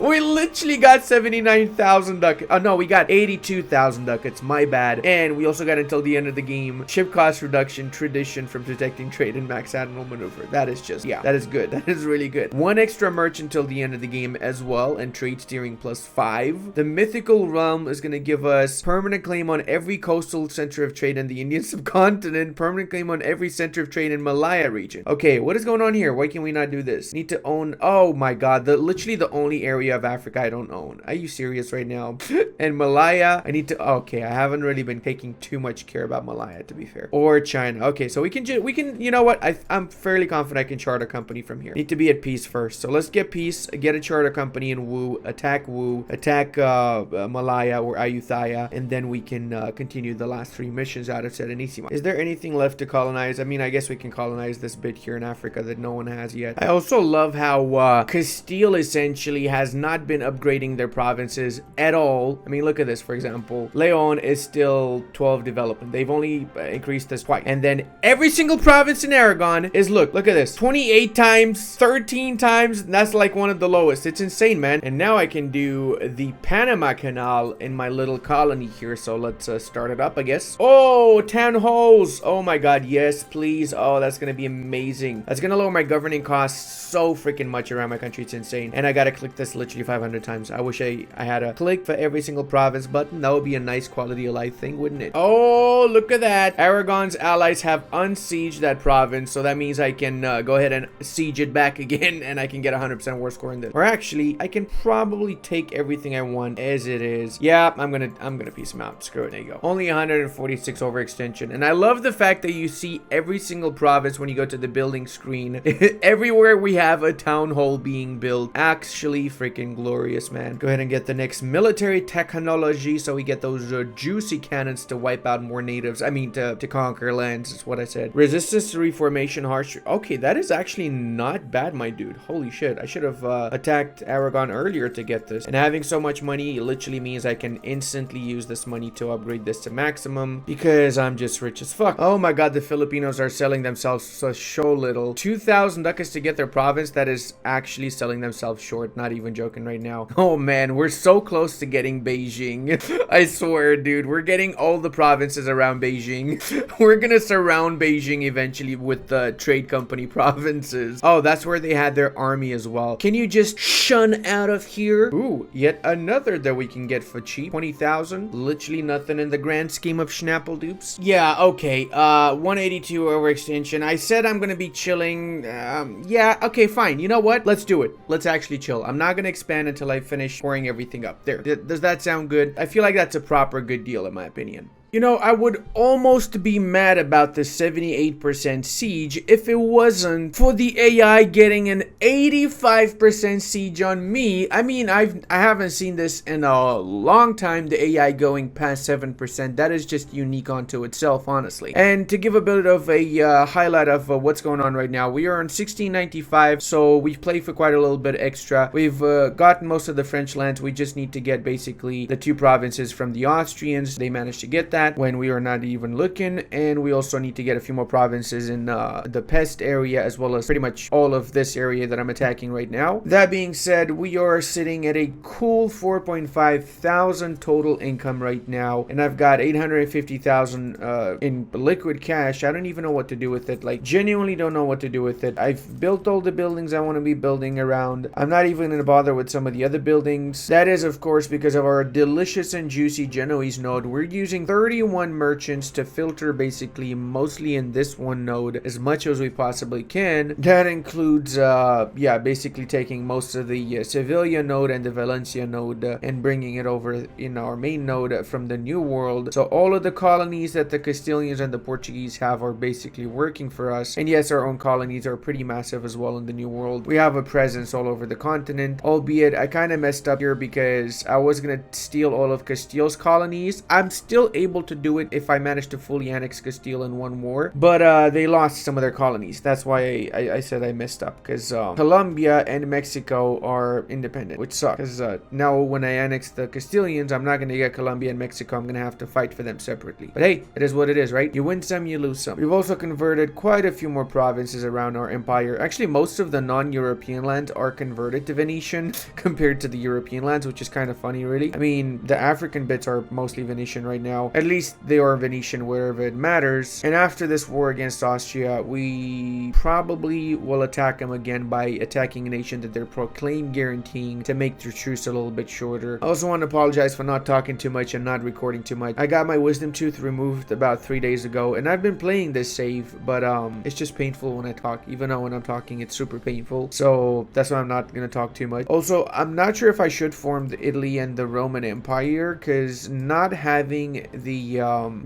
We literally got 79,000 ducats. Oh no, we got 82,000 ducats. My bad. And we also got until the end of the game ship cost reduction tradition from protecting trade and max admiral maneuver. That is just, yeah, that is good. That is really good. 1 extra merchant till the end of the game as well, and trade steering +5. The mythical realm is going to give us permanent claim on every coastal center of trade in the Indian subcontinent, permanent claim on every center of trade in Malaya region. Okay, what is going on here? Why can we not do this? Need to own, oh my god, literally the only area of Africa I don't own. Are you serious right now? And Malaya, I need to, okay, I haven't really been taking too much care about Malaya, to be fair. Or China. Okay, so we can, you know what? I'm fairly confident I can charter a company from here. Need to be at peace first. So let's get peace, get a charter company in Wu, attack Malaya or Ayutthaya, and then we can continue the last 3 missions out of Serenissima. Is there anything left to colonize? I mean, I guess we can colonize this bit here in Africa that no one has yet. I also love how Castile essentially has not been upgrading their provinces at all. I mean, look at this, for example. Leon is still 12 development. They've only increased this twice. And then every single province in Aragon is, look at this. 28 times, 13 times. That's like one of the lowest. It's insane, man. And now I can do the Panama Canal in my little colony here. So let's start it up, I guess. Oh, town halls. Oh my god, yes, please. Oh, that's gonna be amazing. That's gonna lower my governing costs so freaking much around my country. It's insane. And I gotta click this literally 500 times. I wish I had a click for every single province button. That would be a nice quality of life thing, wouldn't it? Oh, look at that. Aragon's allies have unsieged that province, so that means I can go ahead and siege it back again, and I can get 100% war score in this. Or actually, I can probably take everything I want as it is. Yeah, I'm gonna piece them out. Screw it. There you go. Only 146 overextension, and I love the fact that you see every single province when you go to the building screen. Everywhere we have a town hall being built. Actually, freaking glorious, man. Go ahead and get the next military technology so we get those juicy cannons to wipe out more natives. I mean, to conquer lands is what I said. Resistance to reformation, harsh. Okay, that is actually not bad, my dude. Holy shit. I should have attacked Aragon earlier to get this. And having so much money literally means I can instantly use this money to upgrade this to maximum because I'm just rich as fuck. Oh my god, the Filipinos are selling themselves so little. 2,000 ducats to get their province. That is actually selling themselves short. Not even joking right now. Oh man, we're so close to getting Beijing. I swear, dude, we're getting all the provinces around Beijing. We're gonna surround Beijing eventually with the trade company provinces. Oh, that's where they had their army as well. Can you just shun out of here? Ooh, yet another that we can get for cheap. 20,000. Literally nothing in the grand scheme of Schnapple dupes. Yeah, okay. 182 overextension. I said I'm gonna be chilling. Yeah, okay, fine. You know what? Let's do it. Let's actually chill. I'm not gonna expand until I finish pouring everything up. There. Does that sound good? I feel like that's a proper good deal in my opinion. You know, I would almost be mad about the 78% siege if it wasn't for the AI getting an 85% siege on me. I mean, I haven't seen this in a long time, the AI going past 7%. That is just unique onto itself, honestly. And to give a bit of a highlight of what's going on right now, we are on 1695, so we've played for quite a little bit extra. We've gotten most of the French lands. We just need to get basically the 2 provinces from the Austrians. They managed to get that. that when we are not even looking. And we also need to get a few more provinces in the pest area, as well as pretty much all of this area that I'm attacking right now. That being said, we are sitting at a cool 4.5 thousand total income right now, and I've got 850,000 in liquid cash. I don't even know what to do with it. Like, genuinely don't know what to do with it. I've built all the buildings I want to be building around. I'm not even gonna bother with some of the other buildings. That is, of course, because of our delicious and juicy Genoese node. We're using 31 merchants to filter basically mostly in this one node as much as we possibly can. That includes yeah, basically taking most of the Sevilla node and the Valencia node and bringing it over in our main node from the New World. So all of the colonies that the Castilians and the Portuguese have are basically working for us. And yes, our own colonies are pretty massive as well in the New World. We have a presence all over the continent, albeit I kind of messed up here because I was gonna steal all of Castile's colonies. I'm still able to do it if I manage to fully annex Castile in one war, but they lost some of their colonies. That's why I said I messed up, because Colombia and Mexico are independent, which sucks, because now when I annex the Castilians, I'm not gonna get Colombia and Mexico. I'm gonna have to fight for them separately. But hey, it is what it is, right? You win some, you lose some. We've also converted quite a few more provinces around our empire. Actually, most of the non-European lands are converted to Venetian compared to the European lands, which is kind of funny, really. I mean, the African bits are mostly Venetian right now. At least they are Venetian wherever it matters. And after this war against Austria, we probably will attack them again by attacking a nation that they're proclaimed guaranteeing to make their truce a little bit shorter. I also want to apologize for not talking too much and not recording too much. I got my wisdom tooth removed about 3 days ago, and I've been playing this save, but it's just painful when I talk. Even though when I'm talking, it's super painful. So that's why I'm not going to talk too much. Also, I'm not sure if I should form the Italy and the Roman Empire, because not having the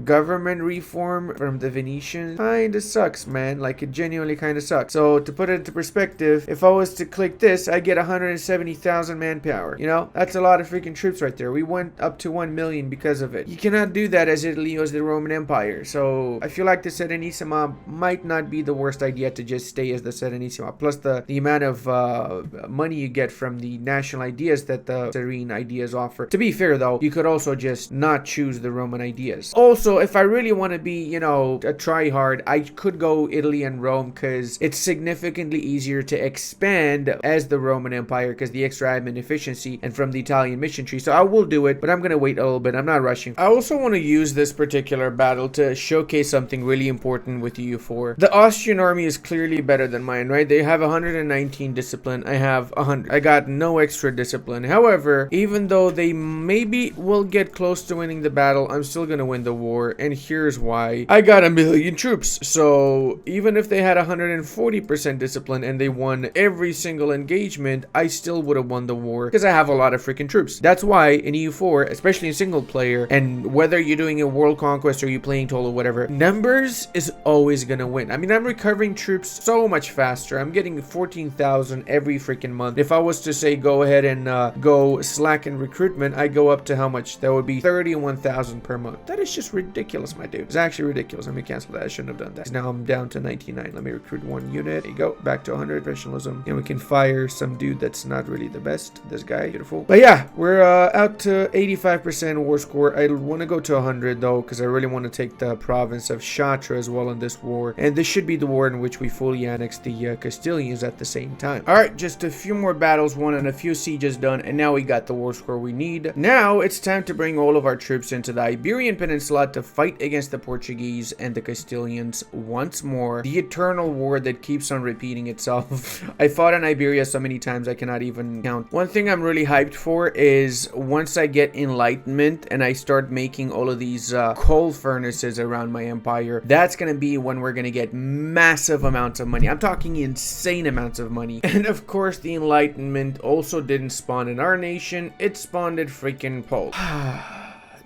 government reform from the Venetians kind of sucks, man. Like, it genuinely kind of sucks. So to put it into perspective, if I was to click this, I get 170,000 manpower. You know, that's a lot of freaking troops right there. We went up to 1 million because of it. You cannot do that as Italy or as the Roman Empire. So I feel like the Serenissima might not be the worst idea to just stay as the Serenissima. Plus the amount of money you get from the national ideas that the Serene ideas offer. To be fair though, you could also just not choose the Roman ideas. Also, if I really want to be, you know, a try-hard, I could go Italy and Rome, because it's significantly easier to expand as the Roman Empire because the extra admin efficiency and from the Italian mission tree. So I will do it, but I'm gonna wait a little bit. I'm not rushing. I also want to use this particular battle to showcase something really important with EU4. The Austrian army is clearly better than mine, right? They have 119 discipline. I have 100. I got no extra discipline. However, even though they maybe will get close to winning the battle, I'm still gonna win the war, and here's why. I got 1 million troops, so even if they had 140% discipline and they won every single engagement, I still would have won the war because I have a lot of freaking troops. That's why in EU4, especially in single player, and whether you're doing a world conquest or you're playing total or whatever, numbers is always gonna win. I mean, I'm recovering troops so much faster. I'm getting 14,000 every freaking month. If I was to say go ahead and go slack in recruitment, I go up to how much? That would be 31,000 per month. That is just ridiculous, my dude. It's actually ridiculous. Let me cancel that. I shouldn't have done that. Now I'm down to 99. Let me recruit 1 unit. There you go. Back to 100 professionalism. And we can fire some dude that's not really the best. This guy. Beautiful. But yeah, we're out to 85% war score. I want to go to 100 though, because I really want to take the province of Chartres as well in this war. And this should be the war in which we fully annex the Castilians at the same time. Alright, just a few more battles won and a few sieges done, and now we got the war score we need. Now it's time to bring all of our troops into the Iberian Peninsula to fight against the Portuguese and the Castilians once more. The eternal war that keeps on repeating itself. I fought in Iberia so many times I cannot even count. One thing I'm really hyped for is once I get enlightenment and I start making all of these coal furnaces around my empire, that's gonna be when we're gonna get massive amounts of money. I'm talking insane amounts of money. And of course the enlightenment also didn't spawn in our nation, it spawned at freaking Pole.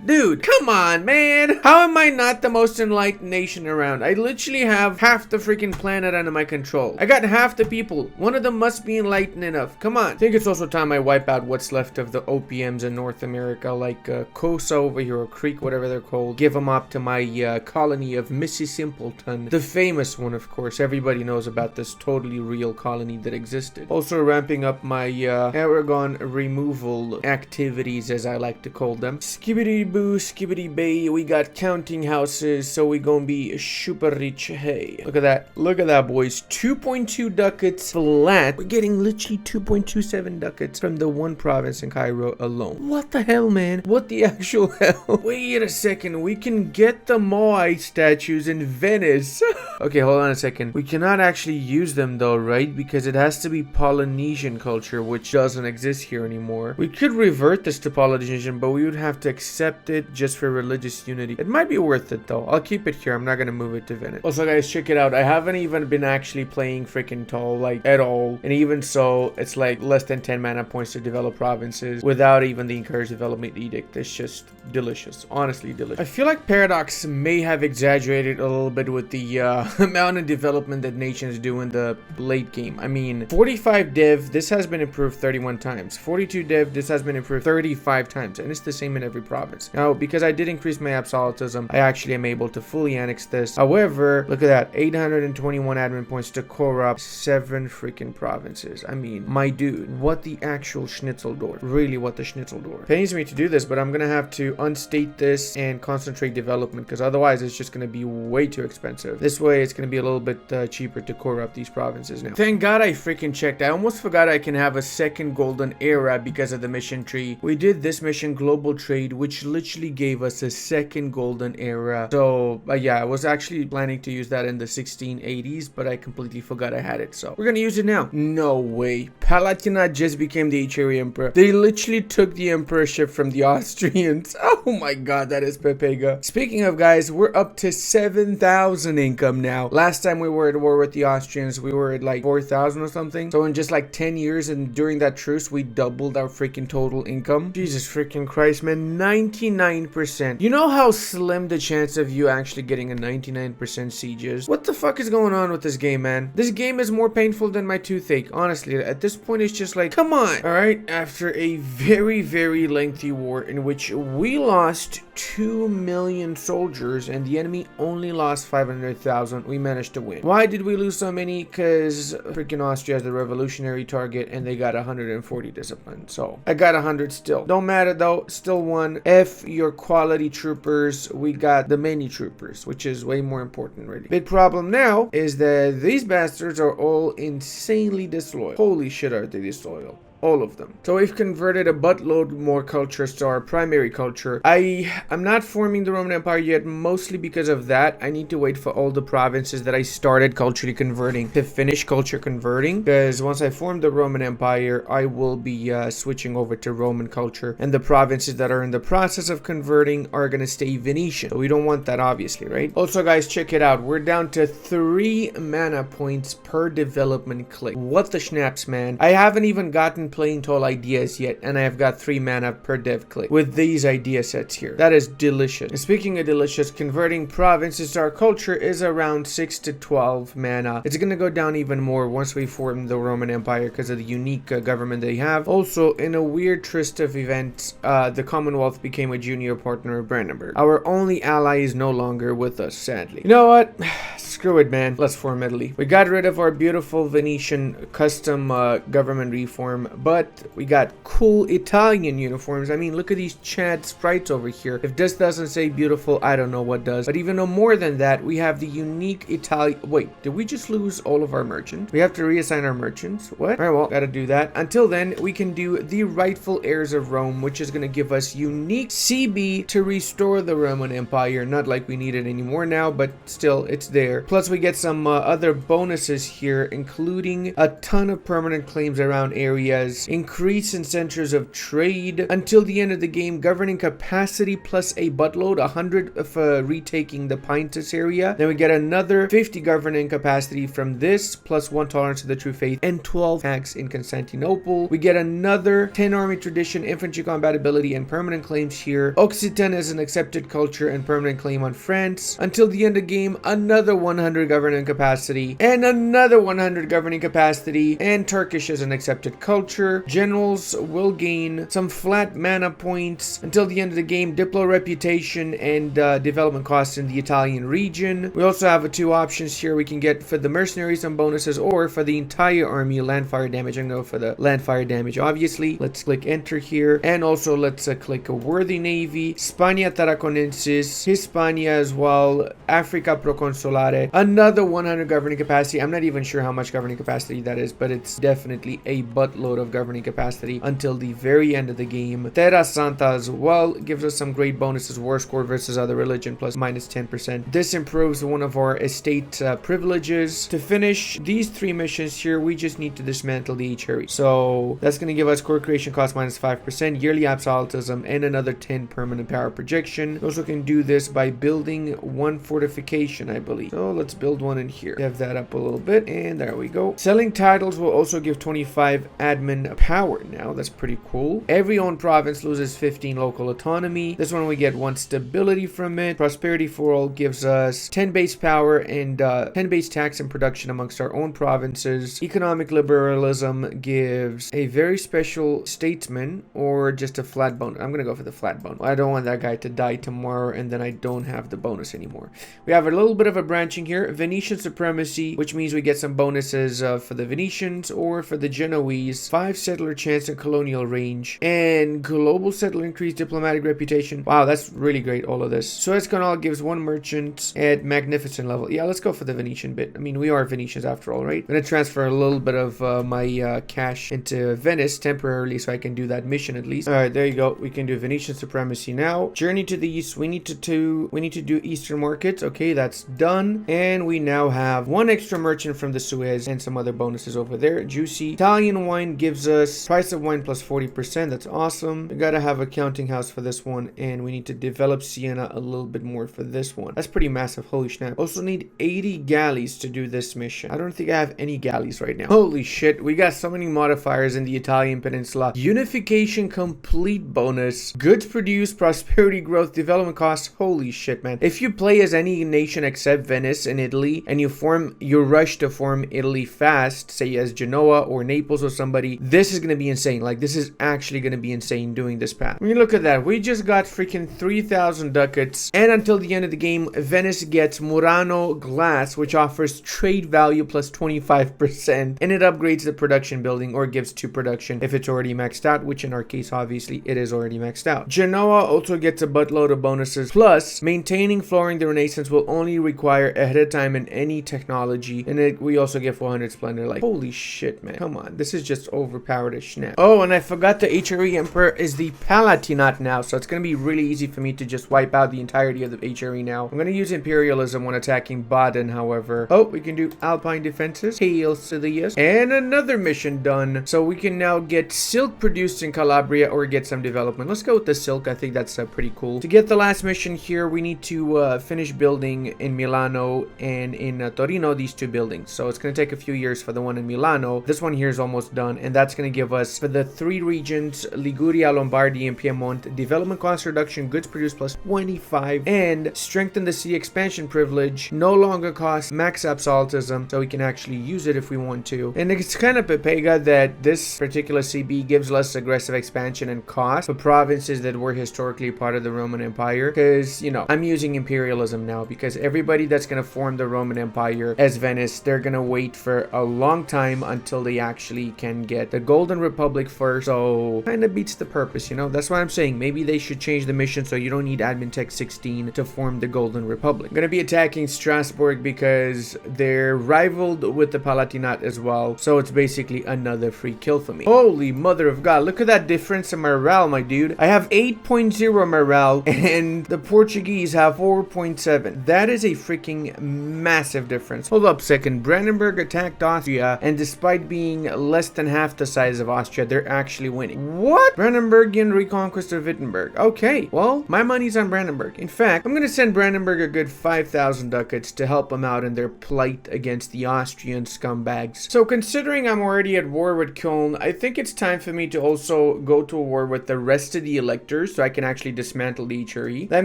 Dude, come on, man. How am I not the most enlightened nation around? I literally have half the freaking planet under my control. I got half the people. One of them must be enlightened enough. Come on. I think it's also time I wipe out what's left of the OPMs in North America, like Cosa over here, or Creek, whatever they're called. Give them up to my colony of Missy Simpleton. The famous one, of course. Everybody knows about this totally real colony that existed. Also ramping up my Aragon removal activities, as I like to call them. Skibbity skibbity boo, skibbity bay. We got counting houses, so we gonna be super rich. Hey, look at that. Look at that, boys. 2.2 ducats flat. We're getting literally 2.27 ducats from the one province in Cairo alone. What the hell, man? What the actual hell? Wait a second. We can get the Moai statues in Venice. Okay, hold on a second. We cannot actually use them though, right? Because it has to be Polynesian culture, which doesn't exist here anymore. We could revert this to Polynesian, but we would have to accept it just for religious unity. It might be worth it though. I'll keep it here. I'm not gonna move it to Venice. Also, guys, check it out. I haven't even been actually playing freaking tall, like, at all. And even so, it's like less than 10 mana points to develop provinces without even the encouraged development edict. It's just delicious. Honestly delicious. I feel like Paradox may have exaggerated a little bit with the amount of development that nations do in the late game. I mean, 45 dev, this has been improved 31 times. 42 dev, this has been improved 35 times. And it's the same in every province. Now, because I did increase my absolutism, I actually am able to fully annex this. However, look at that. 821 admin points to corrupt 7 freaking provinces. I mean, my dude, what the actual schnitzel door. Really, what the schnitzel door. Pains me to do this, but I'm gonna have to unstate this and concentrate development, because otherwise it's just gonna be way too expensive. This way, it's gonna be a little bit cheaper to corrupt these provinces now. Thank God I freaking checked. I almost forgot I can have a second golden era because of the mission tree. We did this mission, global trade, which literally gave us a second golden era. So yeah, I was actually planning to use that in the 1680s, but I completely forgot I had it. So we're gonna use it now. No way. Palatinate just became the Cherry Emperor. They literally took the emperorship from the Austrians. Oh my god, that is Pepega. Speaking of, guys, we're up to 7,000 income now. Last time we were at war with the Austrians, we were at like 4,000 or something. So in just like 10 years and during that truce, we doubled our freaking total income. Jesus freaking Christ, man. 99%. You know how slim the chance of you actually getting a 99% siege is? What the fuck is going on with this game, man? This game is more painful than my toothache. Honestly, at this point, it's just like, come on. All right, after a very, very lengthy war in which we lost 2 million soldiers and the enemy only lost 500,000, we managed to win. Why did we lose so many? Because freaking Austria is the revolutionary target and they got 140 discipline. So I got 100 still. Don't matter though, still won. F your quality troopers, we got the many troopers, which is way more important really. Big problem now is that these bastards are all insanely disloyal. Holy shit, are they disloyal. All of them. So we've converted a buttload more cultures to our primary culture. I'm not forming the Roman Empire yet, mostly because of that. I need to wait for all the provinces that I started culturally converting to finish culture converting, because once I form the Roman Empire, I will be switching over to Roman culture, and the provinces that are in the process of converting are gonna stay Venetian. So we don't want that, obviously, right? Also, guys, check it out. We're down to 3 mana points per development click. What the schnapps, man. I haven't even gotten playing tall ideas yet, and I have got 3 mana per dev click with these idea sets here. That is delicious. And speaking of delicious, converting provinces to our culture is around 6 to 12 mana. It's gonna go down even more once we form the Roman Empire because of the unique government they have. Also, in a weird twist of events, the Commonwealth became a junior partner of Brandenburg. Our only ally is no longer with us, sadly. You know what? Screw it, man. Let's form Italy. We got rid of our beautiful Venetian custom government reform, but we got cool Italian uniforms. I mean, look at these Chad sprites over here. If this doesn't say beautiful, I don't know what does. But even more than that, we have the unique Italian... Wait, did we just lose all of our merchants? We have to reassign our merchants? What? All right, well, gotta do that. Until then, we can do the rightful heirs of Rome, which is gonna give us unique CB to restore the Roman Empire. Not like we need it anymore now, but still, it's there. Plus, we get some other bonuses here, including a ton of permanent claims around areas, increase in centers of trade until the end of the game, governing capacity plus a buttload, 100 for retaking the Pintus area. Then we get another 50 governing capacity from this, plus 1 tolerance to the true faith, and 12 tax in Constantinople. We get another 10 army tradition, infantry compatibility, and permanent claims here. Occitan is an accepted culture and permanent claim on France. Until the end of the game, another 100 100 governing capacity, and another 100 governing capacity, and Turkish is an accepted culture. Generals will gain some flat mana points until the end of the game, Diplo reputation, and development costs in the Italian region. We also have two options here. We can get for the mercenaries some bonuses, or for the entire army landfire damage. I'm going to go for the landfire damage, obviously. Let's click enter here, and also let's click a worthy navy, Spagna Tarraconensis, Hispania as well, Africa Proconsolare, another 100 governing capacity. I'm not even sure how much governing capacity that is, but it's definitely a buttload of governing capacity until the very end of the game. Terra Santa as well gives us some great bonuses, war score versus other religion plus minus 10%. This improves one of our estate privileges. To finish these 3 missions here, we just need to dismantle the HRE. So that's going to give us core creation cost minus 5%, yearly absolutism, and another 10 permanent power projection. We also can do this by building 1 fortification, I believe. So let's build one in here. Dev that up a little bit, and there we go. Selling titles will also give 25 admin power now. That's pretty cool. Every owned province loses 15 local autonomy. This one we get 1 stability from it. Prosperity for all gives us 10 base power and 10 base tax and production amongst our own provinces. Economic liberalism gives a very special statesman or just a flat bonus. I'm gonna go for the flat bonus. I don't want that guy to die tomorrow and then I don't have the bonus anymore. We have a little bit of a branching here. Venetian supremacy, which means we get some bonuses for the Venetians or for the Genoese. 5 settler chance and colonial range, and global settler increased diplomatic reputation. Wow, that's really great, all of this. Suez Canal gives 1 merchant at magnificent level. Yeah, let's go for the Venetian bit. I mean, we are Venetians after all, right? I'm gonna transfer a little bit of my cash into Venice temporarily so I can do that mission at least. All right, there you go. We can do Venetian supremacy now. Journey to the east. We need to do Eastern markets. Okay, that's done. And we now have 1 extra merchant from the Suez and some other bonuses over there. Juicy. Italian wine gives us price of wine plus 40%. That's awesome. We gotta have a counting house for this one, and we need to develop Siena a little bit more for this one. That's pretty massive. Holy snap. Also need 80 galleys to do this mission. I don't think I have any galleys right now. Holy shit. We got so many modifiers in the Italian peninsula. Unification complete bonus. Goods produced, prosperity growth, development costs. Holy shit, man. If you play as any nation except Venice and Italy, and you rush to form Italy fast, say as Genoa or Naples or somebody, this is gonna be insane. Like, this is actually gonna be insane doing this path. When you look at that, we just got freaking 3,000 ducats, and until the end of the game, Venice gets Murano glass, which offers trade value plus 25%, and it upgrades the production building or gives 2 production if it's already maxed out, which in our case, obviously, it is already maxed out. Genoa also gets a buttload of bonuses, plus maintaining flooring the Renaissance will only require ahead of time in any technology, and we also get 400 splendor. Like, holy shit, man. Come on, this is just overpowered as snap. Oh, and I forgot the HRE Emperor is the Palatinate now, so it's gonna be really easy for me to just wipe out the entirety of the HRE now. I'm gonna use Imperialism when attacking Baden, however. Oh, we can do Alpine defenses. Hail Silius. And another mission done. So we can now get silk produced in Calabria or get some development. Let's go with the silk. I think that's pretty cool. To get the last mission here, we need to finish building in Milano and in Torino these 2 buildings. So it's gonna take a few years for the one in Milano. This one here is almost done, and that's gonna give us, for the 3 regions, Liguria, Lombardy, and Piedmont, development cost reduction, goods produced plus 25, and strengthen the sea expansion privilege, no longer cost max absolutism, so we can actually use it if we want to. And it's kind of Pepega that this particular CB gives less aggressive expansion and cost for provinces that were historically part of the Roman Empire, because, you know, I'm using Imperialism now, because everybody that's gonna form the Roman Empire as Venice, they're gonna wait for a long time until they actually can get the Golden Republic first, so kind of beats the purpose, you know. That's why I'm saying maybe they should change the mission so you don't need Admin Tech 16 to form the Golden Republic. I'm gonna be attacking Strasbourg because they're rivaled with the Palatinate as well, so it's basically another free kill for me. Holy mother of God, look at that difference in morale, my dude. I have 8.0 morale and the Portuguese have 4.7. That is a freaking massive difference. Hold up a second. Brandenburg attacked Austria, and despite being less than half the size of Austria, they're actually winning. What? Brandenburgian reconquest of Wittenberg. Okay, well, my money's on Brandenburg. In fact, I'm gonna send Brandenburg a good 5,000 ducats to help them out in their plight against the Austrian scumbags. So considering I'm already at war with Köln, I think it's time for me to also go to war with the rest of the electors so I can actually dismantle the HRE. That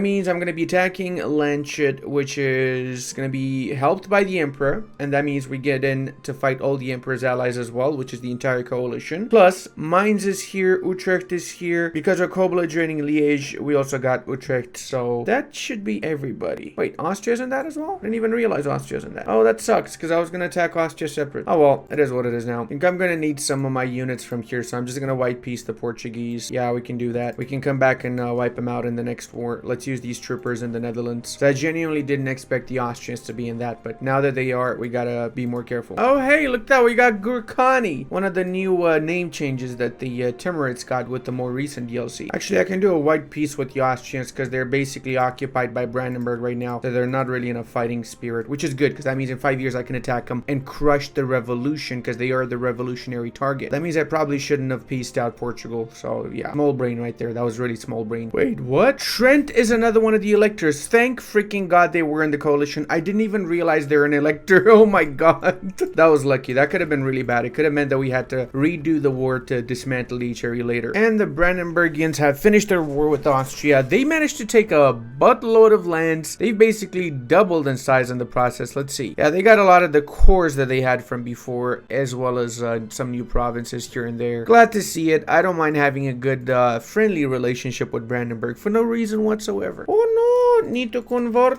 means I'm gonna be attacking Lanchet, which is gonna going to be helped by the Emperor, and that means we get in to fight all the Emperor's allies as well, which is the entire coalition. Plus, Mainz is here, Utrecht is here. Because of co-belligerent Liège, we also got Utrecht, so that should be everybody. Wait, Austria's in that as well? I didn't even realize Austria's in that. Oh, that sucks, because I was going to attack Austria separate. Oh well, it is what it is now. I think I'm going to need some of my units from here, so I'm just going to white piece the Portuguese. Yeah, we can do that. We can come back and wipe them out in the next war. Let's use these troopers in the Netherlands. So I genuinely didn't expect the Austrians to be in that, but now that they are, we gotta be more careful. Oh, hey, look that, we got Gurkhani, one of the new name changes that the Timurids got with the more recent DLC. Actually, I can do a white piece with the Austrians because they're basically occupied by Brandenburg right now, so they're not really in a fighting spirit, which is good because that means in 5 years I can attack them and crush the revolution because they are the revolutionary target. That means I probably shouldn't have pieced out Portugal, so yeah, small brain right there. That was really small brain. Wait, what? Trent is another one of the electors. Thank freaking God they were in the coalition. I didn't even realize they're an elector. Oh my God. That was lucky. That could have been really bad. It could have meant that we had to redo the war to dismantle each area later. And the Brandenburgians have finished their war with Austria. They managed to take a buttload of lands. They basically doubled in size in the process. Let's see. Yeah, they got a lot of the cores that they had from before, as well as some new provinces here and there. Glad to see it. I don't mind having a good friendly relationship with Brandenburg for no reason whatsoever. Oh no, need to convert.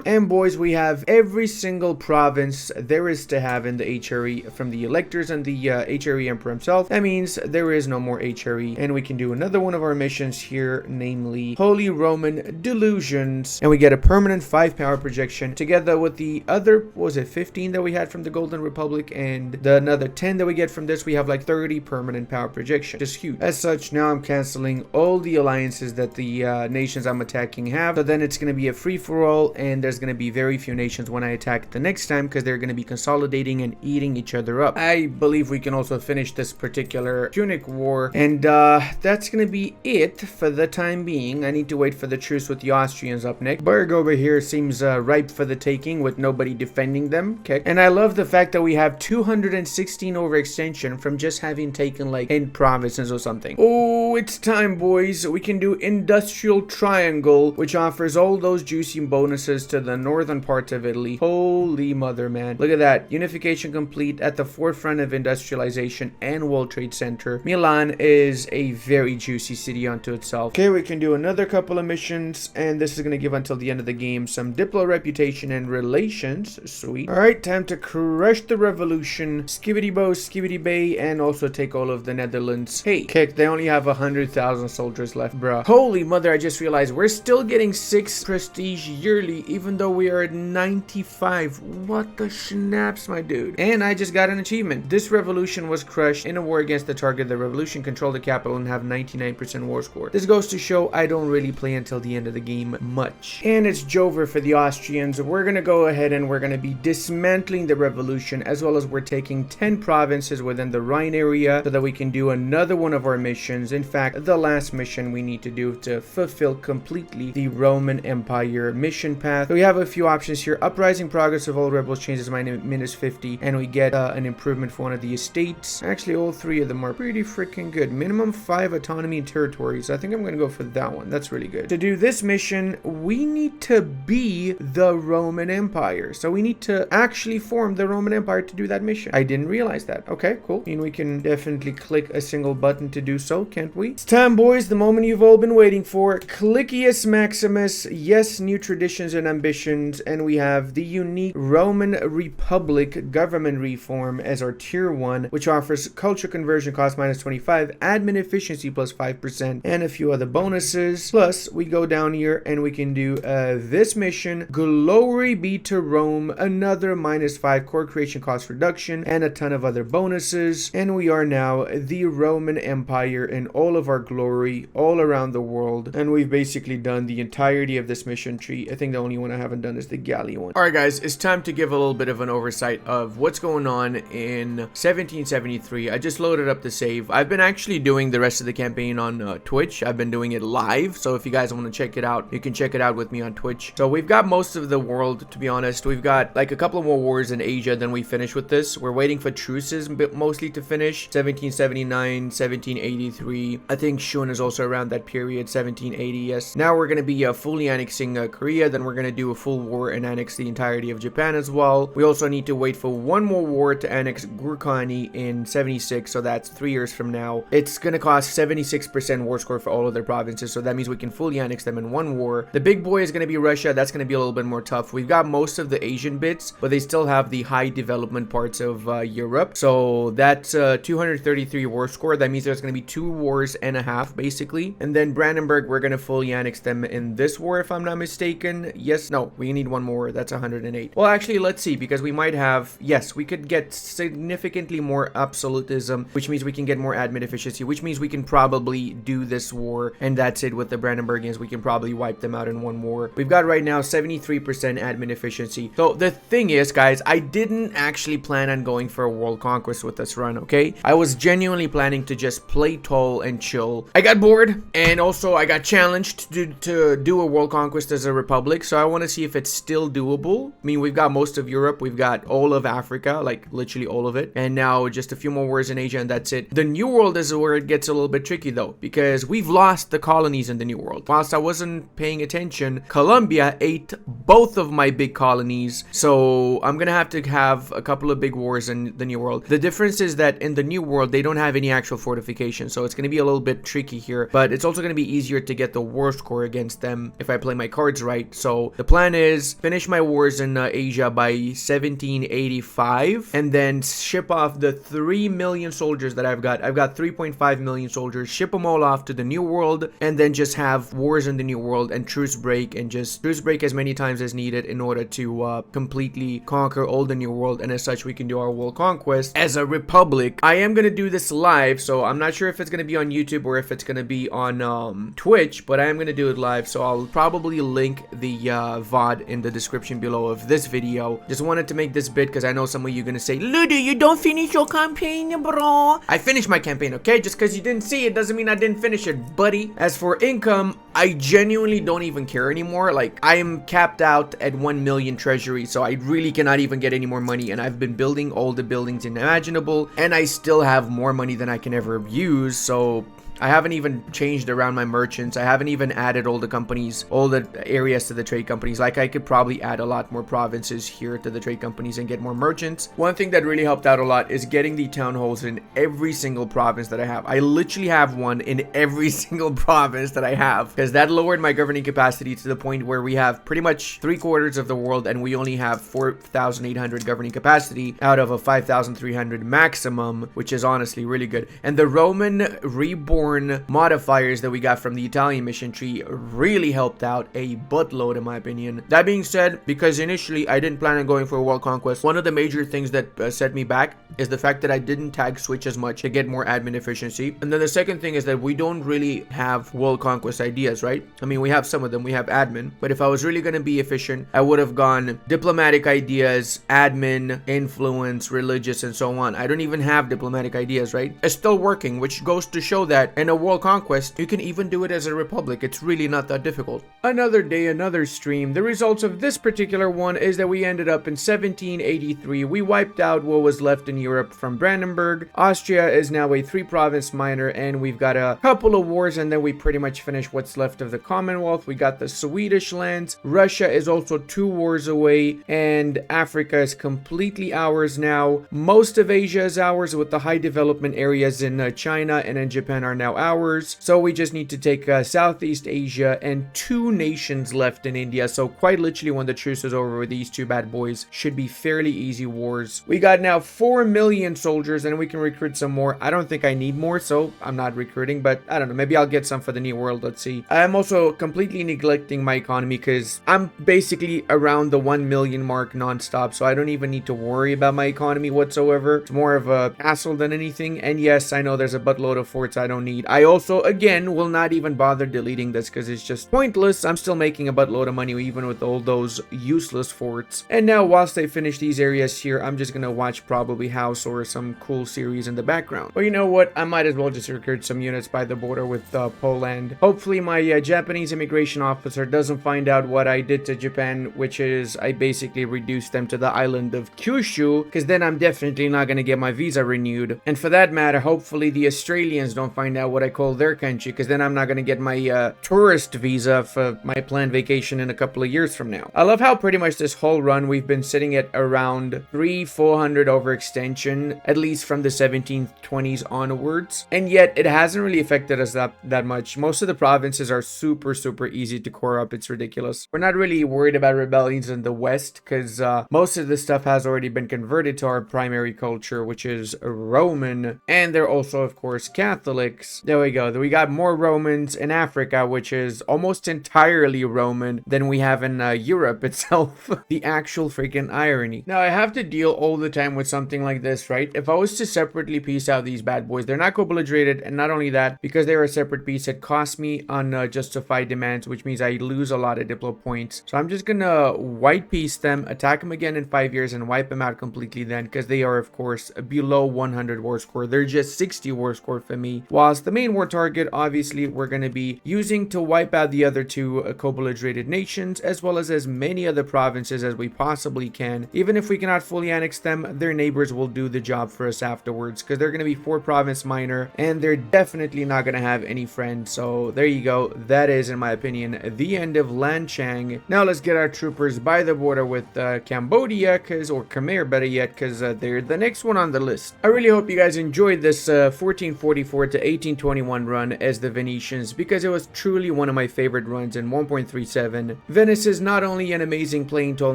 And boys, we have every single province there is to have in the HRE from the electors and the HRE Emperor himself. That means there is no more HRE, and we can do another one of our missions here, namely Holy Roman Delusions, and we get a permanent 5 power projection together with the other, what was it, 15 that we had from the Golden Republic, and the another 10 that we get from this. We have like 30 permanent power projection, just huge. As such, now I'm canceling all the alliances that the nations I'm attacking have, so then it's going to be a free-for-all, and there's going to be very few nations when I attack the next time because they're going to be consolidating and eating each other up. I believe we can also finish this particular Punic War, and that's going to be it for the time being. I need to wait for the truce with the Austrians up next. Berg over here seems ripe for the taking with nobody defending them. Okay, and I love the fact that we have 216 overextension from just having taken like 10 provinces or something. Oh, it's time, boys. We can do Industrial Triangle, which offers all those juicy bonuses to the northern parts of Italy. Holy mother, man. Look at that. Unification complete at the forefront of industrialization and World Trade Center. Milan is a very juicy city unto itself. Okay, we can do another couple of missions, and this is going to give until the end of the game some Diplo reputation and relations. Sweet. Alright, time to crush the revolution. Skibbity bow, skibbity bay, and also take all of the Netherlands. Hey, kick, they only have 100,000 soldiers left, bruh. Holy mother, I just realized we're still getting 6 prestige yearly, even though we are at 95. What the snaps, my dude. And I just got an achievement. This revolution was crushed in a war against the target. The revolution controlled the capital and have 99% war score. This goes to show I don't really play until the end of the game much. And it's Jover for the Austrians. We're gonna go ahead and we're gonna be dismantling the revolution, as well as we're taking 10 provinces within the Rhine area so that we can do another one of our missions. In fact, the last mission we need to do to fulfill completely the Roman Empire mission path. So we have a few options here. Uprising progress of all rebels changes minus 50, and we get an improvement for one of the estates. Actually, all 3 of them are pretty freaking good. Minimum 5 autonomy and territories. I think I'm gonna go for that one. That's really good. To do this mission, we need to be the Roman Empire. So we need to actually form the Roman Empire to do that mission. I didn't realize that. Okay, cool. I mean, we can definitely click a single button to do so, can't we? It's time, boys. The moment you've all been waiting for. Clickius Maximus. Yes, new traditions and ambitions. And we have the unique Roman Republic government reform as our tier 1, which offers culture conversion cost minus 25, admin efficiency plus 5%, and a few other bonuses. Plus, we go down here and we can do this mission, Glory be to Rome, another minus 5 core creation cost reduction, and a ton of other bonuses. And we are now the Roman Empire in all of our glory all around the world. And we've basically done the entirety of this mission tree. I think the only one I haven't done is the galley one. Alright guys, it's time to give a little bit of an oversight of what's going on in 1773. I just loaded up the save. I've been actually doing the rest of the campaign on Twitch. I've been doing it live, so if you guys want to check it out, you can check it out with me on Twitch. So we've got most of the world, to be honest. We've got like a couple more wars in Asia, then we finish with this. We're waiting for truces mostly to finish. 1779, 1783. I think Shun is also around that period, 1780, yes. Now we're we're going to be fully annexing Korea. Then we're going to do a full war and annex the entirety of Japan as well. We also need to wait for one more war to annex Gurkhani in 76, so that's 3 years from now. It's going to cost 76% war score for all of their provinces, so that means we can fully annex them in one war. The big boy is going to be Russia. That's going to be a little bit more tough. We've got most of the Asian bits, but they still have the high development parts of Europe, so that's 233 war score. That means there's going to be 2 wars and a half basically. And then Brandenburg, we're going to fully annex them in this war if I'm not mistaken. Yes, no, we need one more. That's 108. Well, actually, let's see, because we might have, yes, we could get significantly more absolutism, which means we can get more admin efficiency, which means we can probably do this war, and that's it with the Brandenburgians. We can probably wipe them out in one war. We've got right now 73% admin efficiency. So the thing is, guys, I didn't actually plan on going for a world conquest with this run, okay? I was genuinely planning to just play tall and chill. I got bored, and also I got challenged to do a world conquest as a republic, so I want to see if it's still doable. I mean, we've got most of Europe, we've got all of Africa, like literally all of it, and now just a few more wars in Asia, and that's it. The New World is where it gets a little bit tricky though, because we've lost the colonies in the New World. Whilst I wasn't paying attention, Colombia ate both of my big colonies, so I'm gonna have to have a couple of big wars in the New World. The difference is that in the New World, they don't have any actual fortifications, so it's gonna be a little bit tricky here, but it's also gonna be easier to get the war score against them if I play my cards right. So the plan is finish my wars in Asia by 1785, and then ship off the 3 million soldiers that I've got. I've got 3.5 million soldiers, ship them all off to the New World, and then just have wars in the New World and truce break, and just truce break as many times as needed in order to completely conquer all the New World, and as such we can do our world conquest as a republic. I am gonna do this live, so I'm not sure if it's gonna be on YouTube or if it's gonna be on Twitch, but I am gonna do it live, so I'll probably link the VOD in the description below of this video. Just wanted to make this bit because I know some of you are gonna say, Ludi, you don't finish your campaign, bro. I finished my campaign, okay? Just because you didn't see it doesn't mean I didn't finish it, buddy. As for income, I genuinely don't even care anymore. Like, I am capped out at 1 million treasury, so I really cannot even get any more money, and I've been building all the buildings imaginable, and I still have more money than I can ever use, so I haven't even changed around my merchants. I haven't even added all the companies, all the areas to the trade companies. Like, I could probably add a lot more provinces here to the trade companies and get more merchants. One thing that really helped out a lot is getting the town halls in every single province that I have. I literally have one in every single province that I have, because that lowered my governing capacity to the point where we have pretty much 3/4 of the world, and we only have 4,800 governing capacity out of a 5,300 maximum, which is honestly really good. And the Roman reborn modifiers that we got from the Italian mission tree really helped out a buttload in my opinion. That being said, because initially I didn't plan on going for a world conquest, one of the major things that set me back is the fact that I didn't tag switch as much to get more admin efficiency. And then the second thing is that we don't really have world conquest ideas, right? I mean, we have some of them, we have admin, but if I was really going to be efficient, I would have gone diplomatic ideas, admin, influence, religious, and so on. I don't even have diplomatic ideas, right? It's still working, which goes to show that in a world conquest, you can even do it as a republic. It's really not that difficult. Another day, another stream. The results of this particular one is that we ended up in 1783. We wiped out what was left in Europe from Brandenburg. Austria is now a 3-province minor, and we've got a couple of wars, and then we pretty much finished what's left of the Commonwealth. We got the Swedish lands. Russia is also 2 wars away, and Africa is completely ours now. Most of Asia is ours, with the high development areas in China and in Japan are now ours. So we just need to take Southeast Asia, and 2 nations left in India. So quite literally, when the truce is over with these 2 bad boys, should be fairly easy wars. We got now 4 million soldiers, and we can recruit some more. I don't think I need more, so I'm not recruiting, but I don't know, maybe I'll get some for the New World. Let's see. I'm also completely neglecting my economy because I'm basically around the 1 million mark non-stop, so I don't even need to worry about my economy whatsoever. It's more of a hassle than anything. And yes, I know there's a buttload of forts I don't need. I also, again, will not even bother deleting this because it's just pointless. I'm still making a buttload of money even with all those useless forts. And now, whilst I finish these areas here, I'm just gonna watch probably House or some cool series in the background. But you know what? I might as well just recruit some units by the border with Poland. Hopefully my Japanese immigration officer doesn't find out what I did to Japan, which is I basically reduced them to the island of Kyushu, because then I'm definitely not gonna get my visa renewed. And for that matter, hopefully the Australians don't find out what I call their country, because then I'm not going to get my tourist visa for my planned vacation in a couple of years from now. I love how pretty much this whole run we've been sitting at around 300-400 overextension, at least from the 1720s onwards, and yet it hasn't really affected us that much. Most of the provinces are super easy to core up. It's ridiculous. We're not really worried about rebellions in the west, because most of this stuff has already been converted to our primary culture, which is Roman, and they're also of course Catholics. There we go. We got more Romans in Africa, which is almost entirely Roman, than we have in Europe itself. The actual freaking irony. Now I have to deal all the time with something like this, right? If I was to separately piece out these bad boys, they're not co-belligerated, and not only that, because they're a separate piece, it costs me on justified demands, which means I lose a lot of diplo points. So I'm just gonna white piece them, attack them again in 5 years, and wipe them out completely then, because they are of course below 100 war score. They're just 60 war score for me, whilst the main war target obviously we're going to be using to wipe out the other two co-belligerated nations, as well as many other provinces as we possibly can. Even if we cannot fully annex them, their neighbors will do the job for us afterwards, because they're going to be 4 province minor, and they're definitely not going to have any friends. So there you go. That is, in my opinion, the end of Lanchang. Now let's get our troopers by the border with Cambodia, or Khmer better yet, because they're the next one on the list. I really hope you guys enjoyed this 1444 to 1821 run as the Venetians, because it was truly one of my favorite runs in 1.37. Venice is not only an amazing playing tall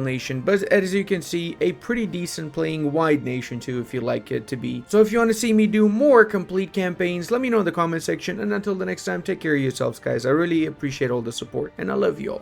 nation, but as you can see, a pretty decent playing wide nation too, if you like it to be. So if you want to see me do more complete campaigns, let me know in the comment section, and until the next time, take care of yourselves, guys. I really appreciate all the support, and I love you all.